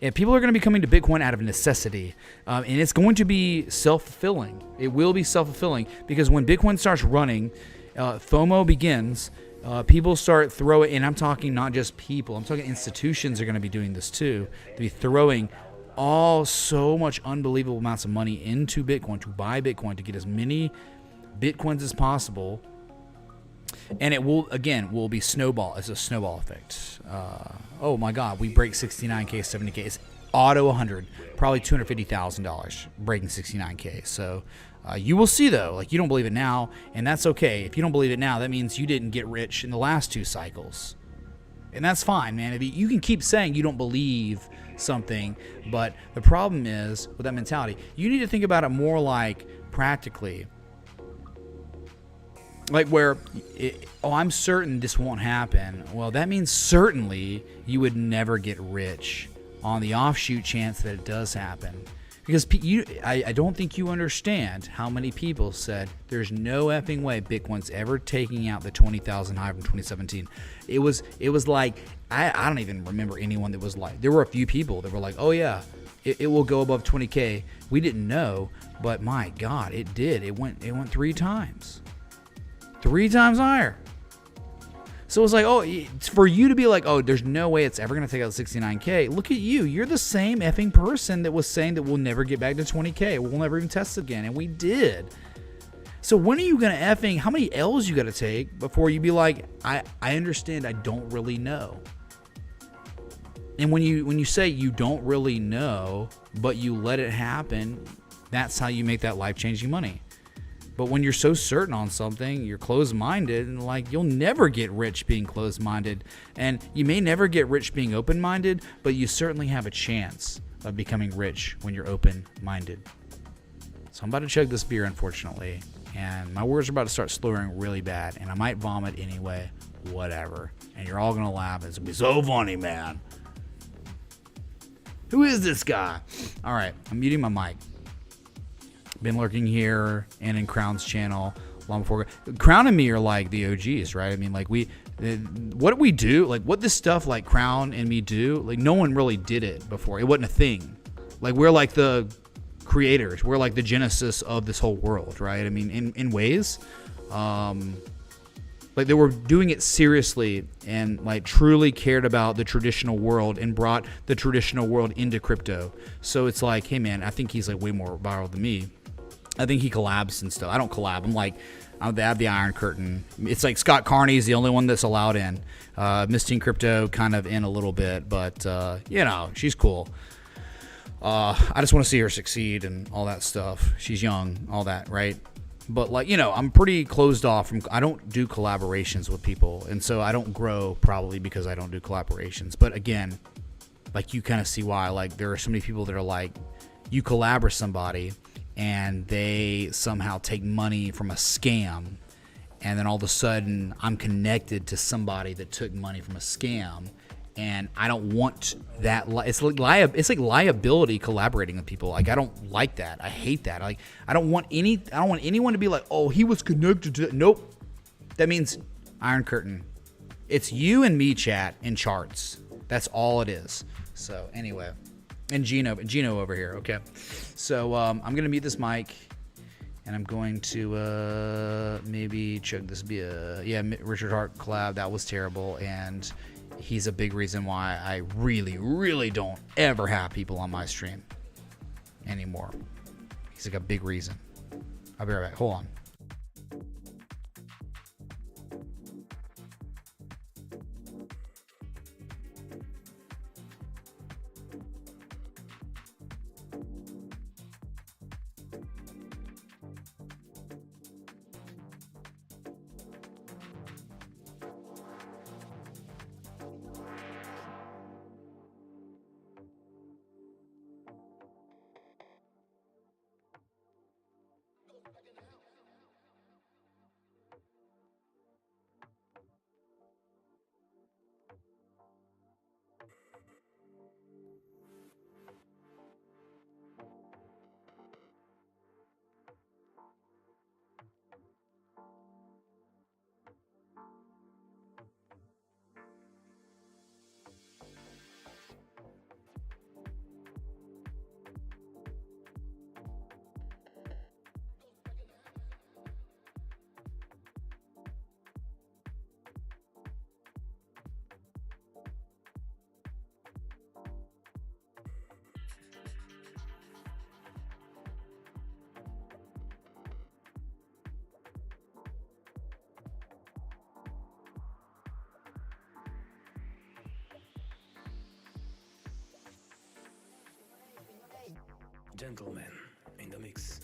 And people are going to be coming to Bitcoin out of necessity. And it's going to be self-fulfilling. It will be self-fulfilling because when Bitcoin starts running, FOMO begins. People start throwing, and I'm talking not just people. I'm talking institutions are going to be doing this too. They'll be throwing so much unbelievable amounts of money into Bitcoin to buy Bitcoin to get as many Bitcoins as possible, and it will be snowball. It's a snowball effect. Oh my God, we break 69K, 70K. It's auto 100, probably $250,000 breaking 69K. So you will see, though. Like, you don't believe it now, and that's okay. If you don't believe it now, that means you didn't get rich in the last two cycles. And that's fine, man. If you can keep saying you don't believe something, but the problem is with that mentality, you need to think about it more like practically. Like where, I'm certain this won't happen. Well, that means certainly you would never get rich on the offshoot chance that it does happen. Because I don't think you understand how many people said there's no effing way Bitcoin's ever taking out the 20,000 high from 2017. It was like, I don't even remember anyone that was like, there were a few people that were like, oh yeah, it will go above 20K. We didn't know, but my God, it did. It went 3 times. 3 times higher. So it's like, oh, for you to be like, oh, there's no way it's ever going to take out 69K. Look at you. You're the same effing person that was saying that we'll never get back to 20K. We'll never even test again. And we did. So when are you going to effing, how many L's you got to take before you be like, I understand, I don't really know. And when you say you don't really know, but you let it happen, that's how you make that life-changing money. But when you're so certain on something, you're closed-minded, and like, you'll never get rich being closed-minded. And you may never get rich being open-minded, but you certainly have a chance of becoming rich when you're open-minded. So I'm about to chug this beer, unfortunately, and my words are about to start slurring really bad, and I might vomit anyway, whatever. And you're all going to laugh. It's going to be so funny, man. Who is this guy? All right, I'm muting my mic. Been lurking here and in Crown's channel long before. Crown and me are like the OGs, right? I mean, like, what we do, like what this stuff like Crown and me do, like no one really did it before. It wasn't a thing. Like, we're like the creators. We're like the genesis of this whole world, right? I mean, in ways, like they were doing it seriously and like truly cared about the traditional world and brought the traditional world into crypto. So it's like, hey man, I think he's like way more viral than me. I think he collabs and stuff. I don't collab. I have the Iron Curtain. It's like Scott Carney's the only one that's allowed in. Miss Teen Crypto kind of in a little bit, but you know, she's cool. I just want to see her succeed and all that stuff. She's young, all that, right? But like, you know, I'm pretty closed off from, I don't do collaborations with people. And so I don't grow probably because I don't do collaborations. But again, like you kind of see why, like there are so many people that are like, you collab with somebody and they somehow take money from a scam, and then all of a sudden I'm connected to somebody that took money from a scam, And I don't want that. It's like liability collaborating with people. Like, I don't like that. I hate that. Like, I don't want anyone to be like, oh, he was connected to. Nope. That means Iron Curtain. It's you and me, chat, in charts. That's all it is. So anyway, and Gino over here. Okay. So I'm gonna mute this mic, and I'm going to maybe chug this beer. Yeah, Richard Hart collab. That was terrible, and he's a big reason why I really, really don't ever have people on my stream anymore. He's like a big reason. I'll be right back. Hold on. Gentlemen in the mix.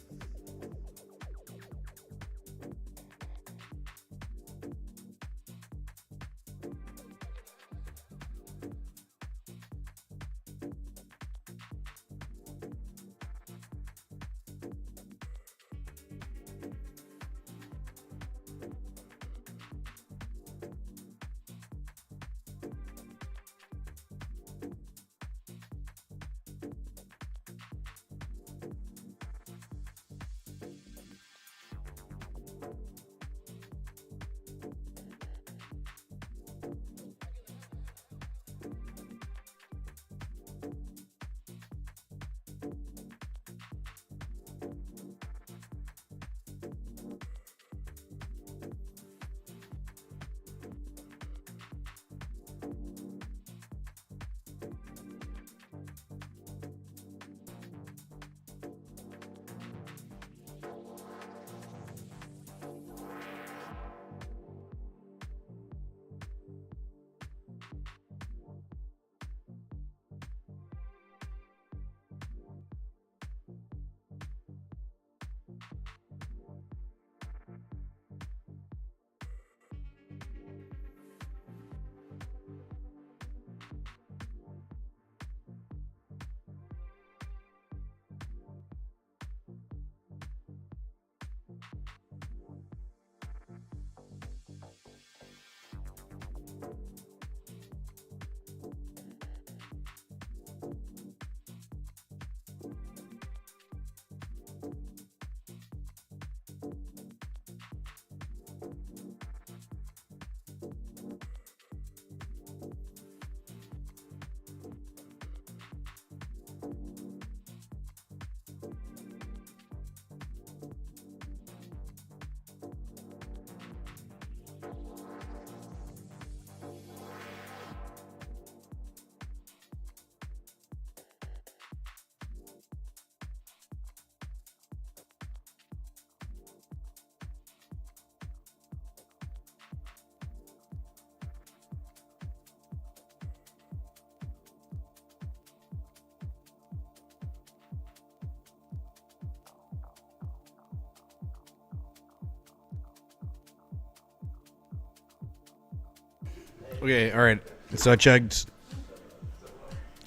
Okay, all right. So I chugged.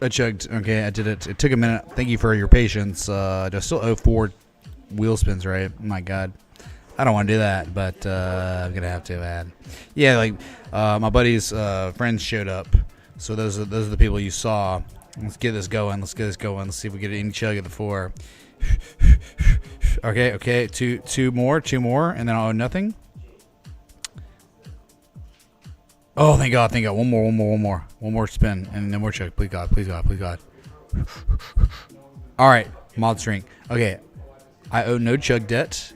Okay, I did it. It took a minute. Thank you for your patience. I still owe 4 wheel spins, right? Oh my God. I don't want to do that, but I'm going to have to, man. Yeah, like my buddy's friends showed up. So those are the people you saw. Let's get this going. Let's see if we get any chug at the 4. Okay. Two more, and then I'll own nothing. Oh, thank God. One more spin, and then more chug. Please God. All right, mod string. Okay, I owe no chug debt.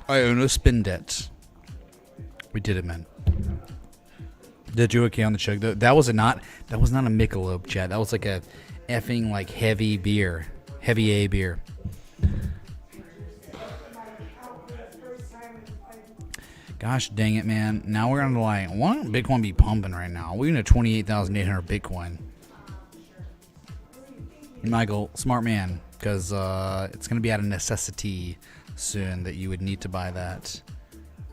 I owe no spin debt. We did it, man. Did you okay on the chug? That was not a Michelob, chat. That was like a effing like heavy beer, heavy A beer. Gosh dang it, man. Now we're on the line. Why don't Bitcoin be pumping right now? We're in a 28,800 Bitcoin. Michael, smart man, because it's going to be out of necessity soon that you would need to buy that.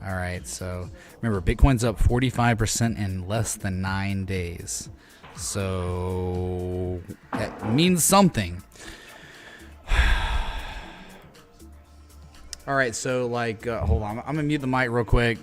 All right, so remember, Bitcoin's up 45% in less than 9 days. So that means something. All right, so like, hold on. I'm going to mute the mic real quick.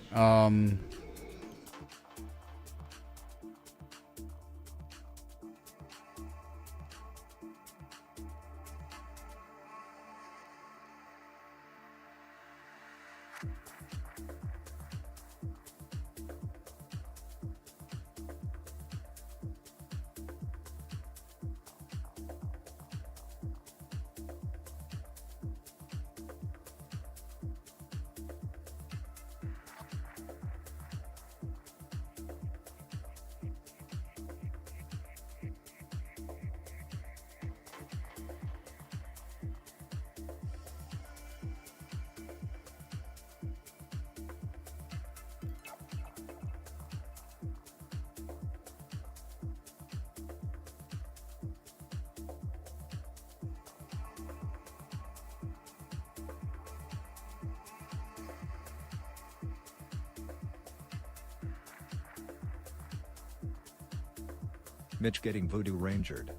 Mitch getting voodoo rangered.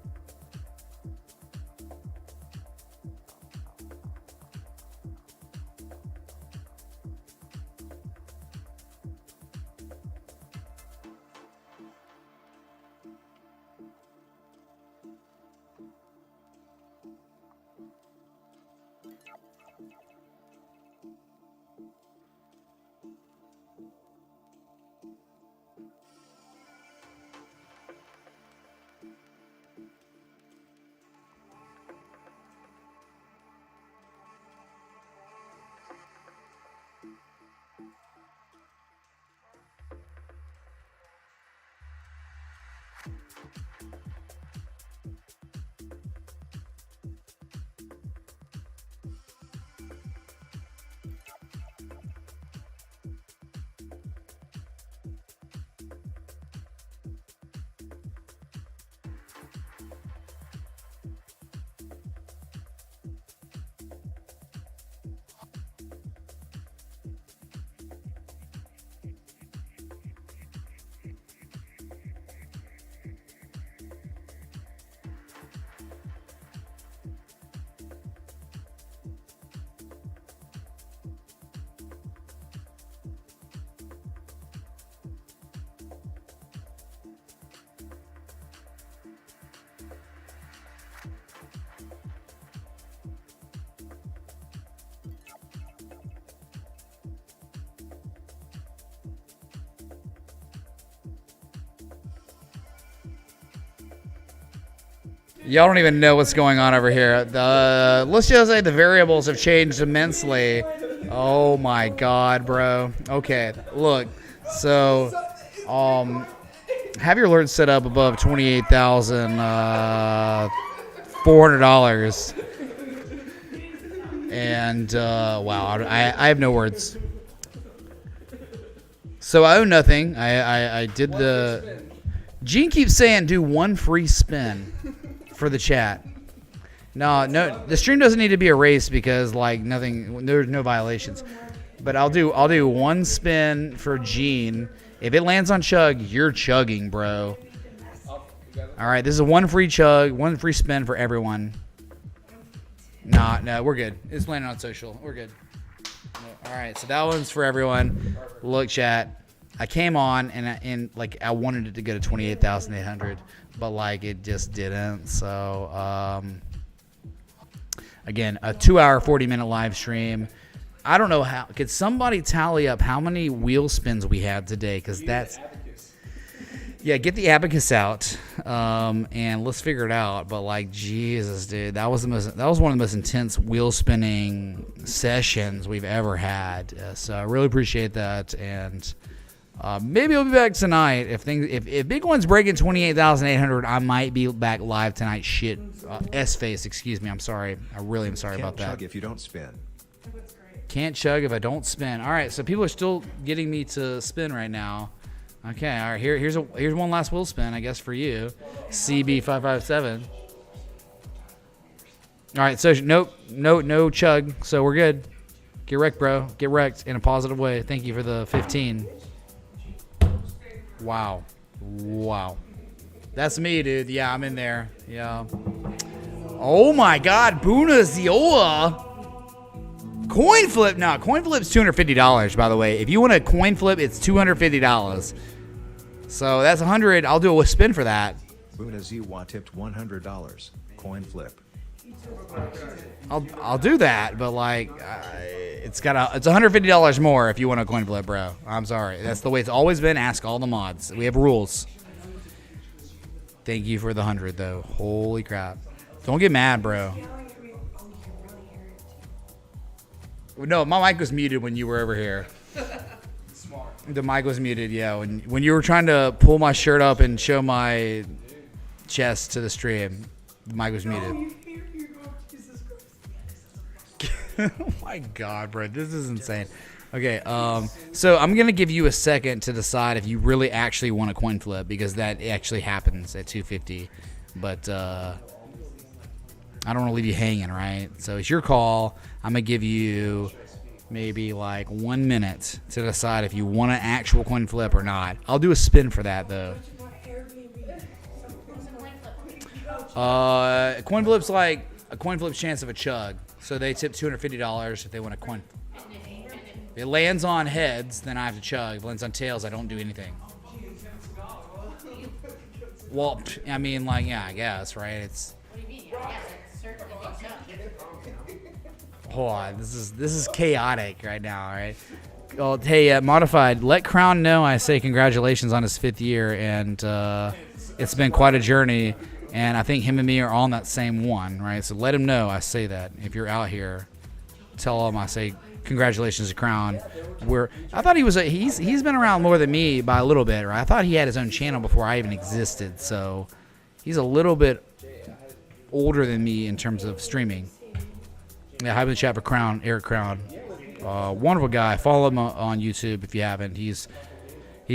Y'all don't even know what's going on over here. Let's just say the variables have changed immensely. Oh my God, bro. Okay, look. So, have your alerts set up above $28,400. And wow, I have no words. So I owe nothing. I did the. Gene keeps saying do one free spin for the chat. No, the stream doesn't need to be erased because like nothing, there's no violations. But I'll do one spin for Gene. If it lands on chug, you're chugging, bro. All right, this is one free chug, one free spin for everyone. No, we're good. It's landing on social. We're good. All right, so that one's for everyone. Look, chat. I came on and like I wanted it to go to 28,800, but like it just didn't. So again, a 2-hour, 40-minute live stream. I don't know how. Could somebody tally up how many wheel spins we had today? Because that's get the abacus out, and let's figure it out. But like Jesus, dude, that was one of the most intense wheel spinning sessions we've ever had. So I really appreciate that, and maybe I'll be back tonight if Bitcoin's breaking 28,800. I might be back live tonight. Shit, S-face, excuse me. I'm sorry. I really am sorry about that. Can't chug if you don't spin. Can't chug if I don't spin. All right, so people are still getting me to spin right now. Okay, all right. Here's one last wheel spin, I guess, for you, CB557. All right, so no chug, so we're good. Get wrecked, bro. Get wrecked in a positive way. Thank you for the 15. Wow. That's me, dude. Yeah, I'm in there. Yeah. Oh my God, Buna Ziola. Coin flip now. Coin flip's $250, by the way. If you want a coin flip, it's $250. So that's 100. I'll do a spin for that. Buna Ziwa tipped $100. Coin flip. I'll do that, but like it's $150 more if you want a coin flip, bro. I'm sorry. That's the way it's always been. Ask all the mods. We have rules. Thank you for the 100 though. Holy crap. Don't get mad, bro. No, my mic was muted when you were over here. Smart. The mic was muted, yeah. When you were trying to pull my shirt up and show my chest to the stream, the mic was muted. Oh my God, bro, this is insane. Okay, so I'm gonna give you a second to decide if you really actually want a coin flip, because that actually happens at 250. But I don't want to leave you hanging, right? So it's your call. I'm gonna give you maybe like 1 minute to decide if you want an actual coin flip or not. I'll do a spin for that though. Coin flip's like a coin flip's chance of a chug. So they tip $250 if they want a coin. If it lands on heads, then I have to chug. If it lands on tails, I don't do anything. Well, I mean, like, yeah, I guess, right? It's. Hold on, this is chaotic right now, all right? Well, hey, Modified, let Crown know I say congratulations on his 5th year, and it's been quite a journey, and I think him and me are on that same one, right? So let him know I say that. If you're out here, tell him I say congratulations to Crown. I thought he's been around more than me by a little bit, right? I thought he had his own channel before I even existed, so he's a little bit older than me in terms of streaming. Yeah, hi in the chat for Crown, Eric Crown. Wonderful guy. Follow him on YouTube if you haven't. He's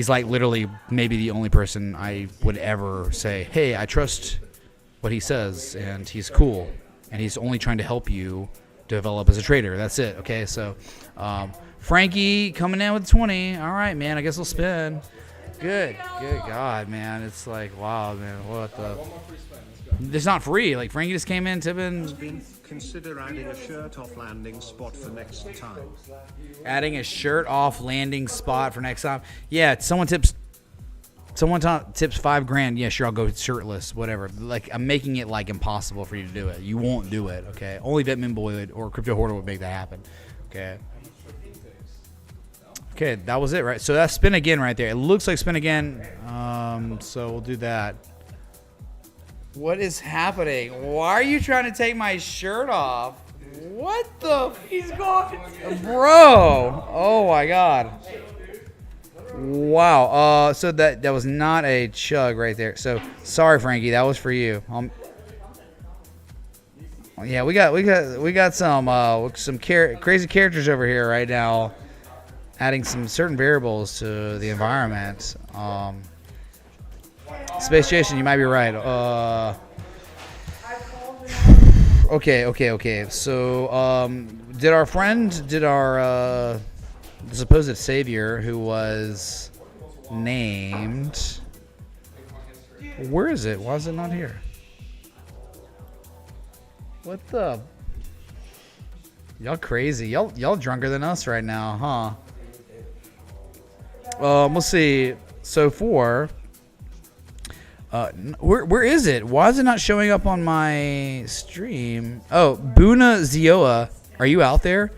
like literally maybe the only person I would ever say, hey, I trust what he says, and he's cool, and he's only trying to help you develop as a trader. That's it. Okay, so Frankie coming in with 20. All right, man. I guess we'll spin. Good God, man. It's like, wow, man. What the? It's not free. Like Frankie just came in tipping. Consider adding a shirt off landing spot for next time. Adding a shirt off landing spot for next time. Yeah, someone tips $5,000. Yeah, sure, I'll go shirtless, whatever. Like, I'm making it like impossible for you to do it. You won't do it, okay? Only Vetmin Boy or Crypto Hoarder would make that happen, okay? Okay, that was it, right? So that's spin again right there. It looks like spin again. So we'll do that. What is happening? Why are you trying to take my shirt off? What the? He's gone. Bro. Oh my God. Wow. So that was not a chug right there. So sorry, Frankie. That was for you. Yeah, we got some crazy characters over here right now, adding some certain variables to the environment. Space Jason, you might be right. Okay. So, did our supposed savior, who was named, where is it? Why is it not here? What the? Y'all crazy. Y'all drunker than us right now, huh? Let's see. So where is it? Why is it not showing up on my stream? Oh, Buna Zioa, are you out there?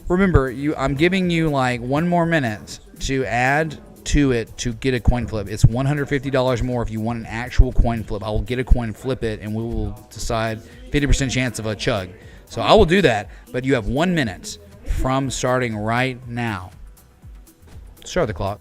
Remember, I'm giving you like 1 more minute to add to it to get a coin flip. It's $150 more if you want an actual coin flip. I will get a coin, flip it, and we will decide 50% chance of a chug. So I will do that, but you have 1 minute from starting right now. Start the clock.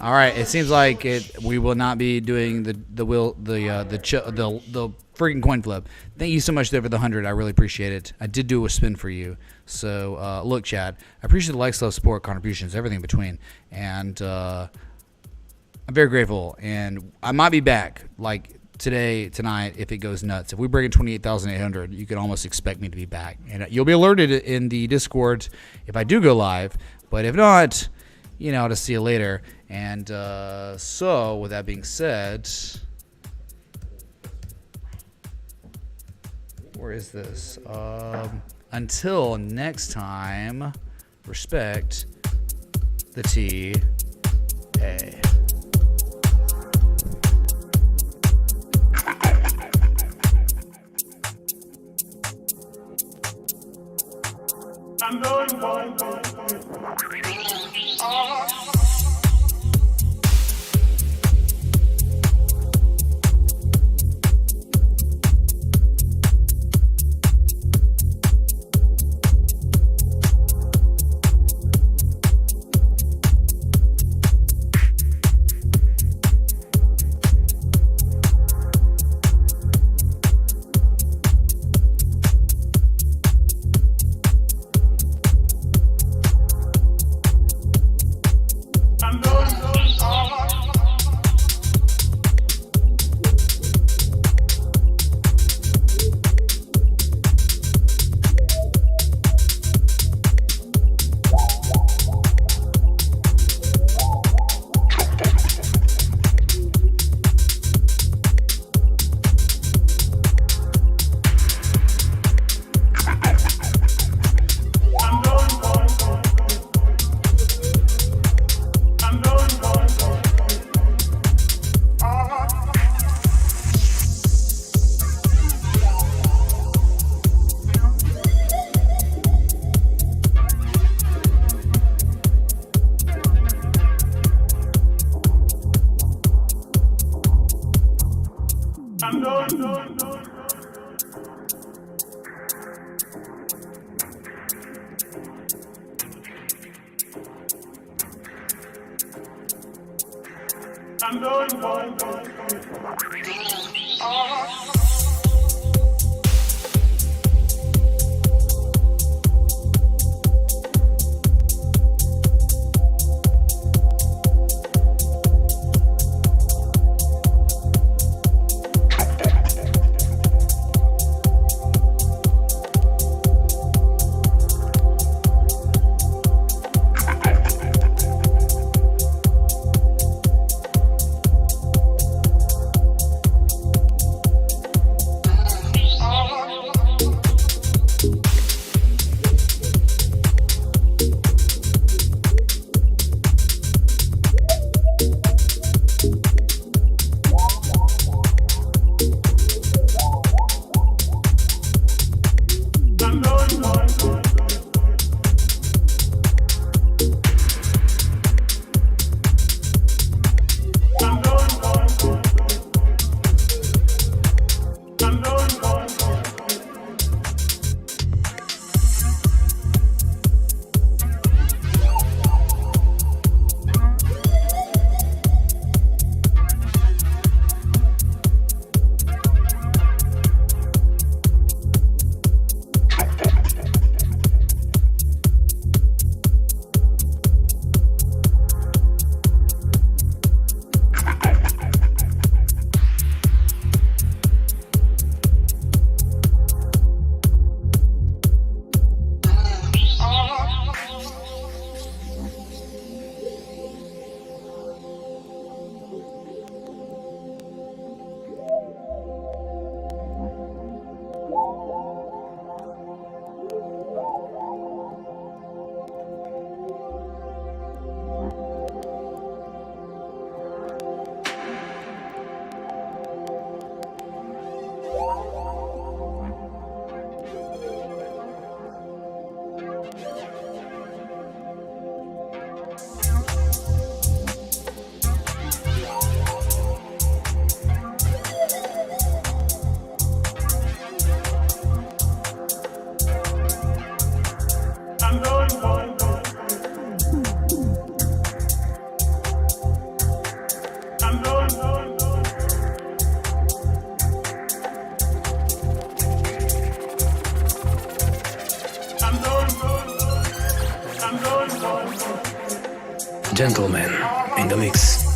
All right, it seems like we will not be doing the freaking coin flip. Thank you so much there for the 100. I really appreciate it. I did do a spin for you. So look, Chad, I appreciate the likes, love, support, contributions, everything in between, and I'm very grateful. And I might be back like tonight, if it goes nuts. If we break in 28,800, you can almost expect me to be back, and you'll be alerted in the Discord if I do go live. But if not, I'll just see you later. And so, with that being said, where is this? Until next time, respect the TA. gentlemen in the mix.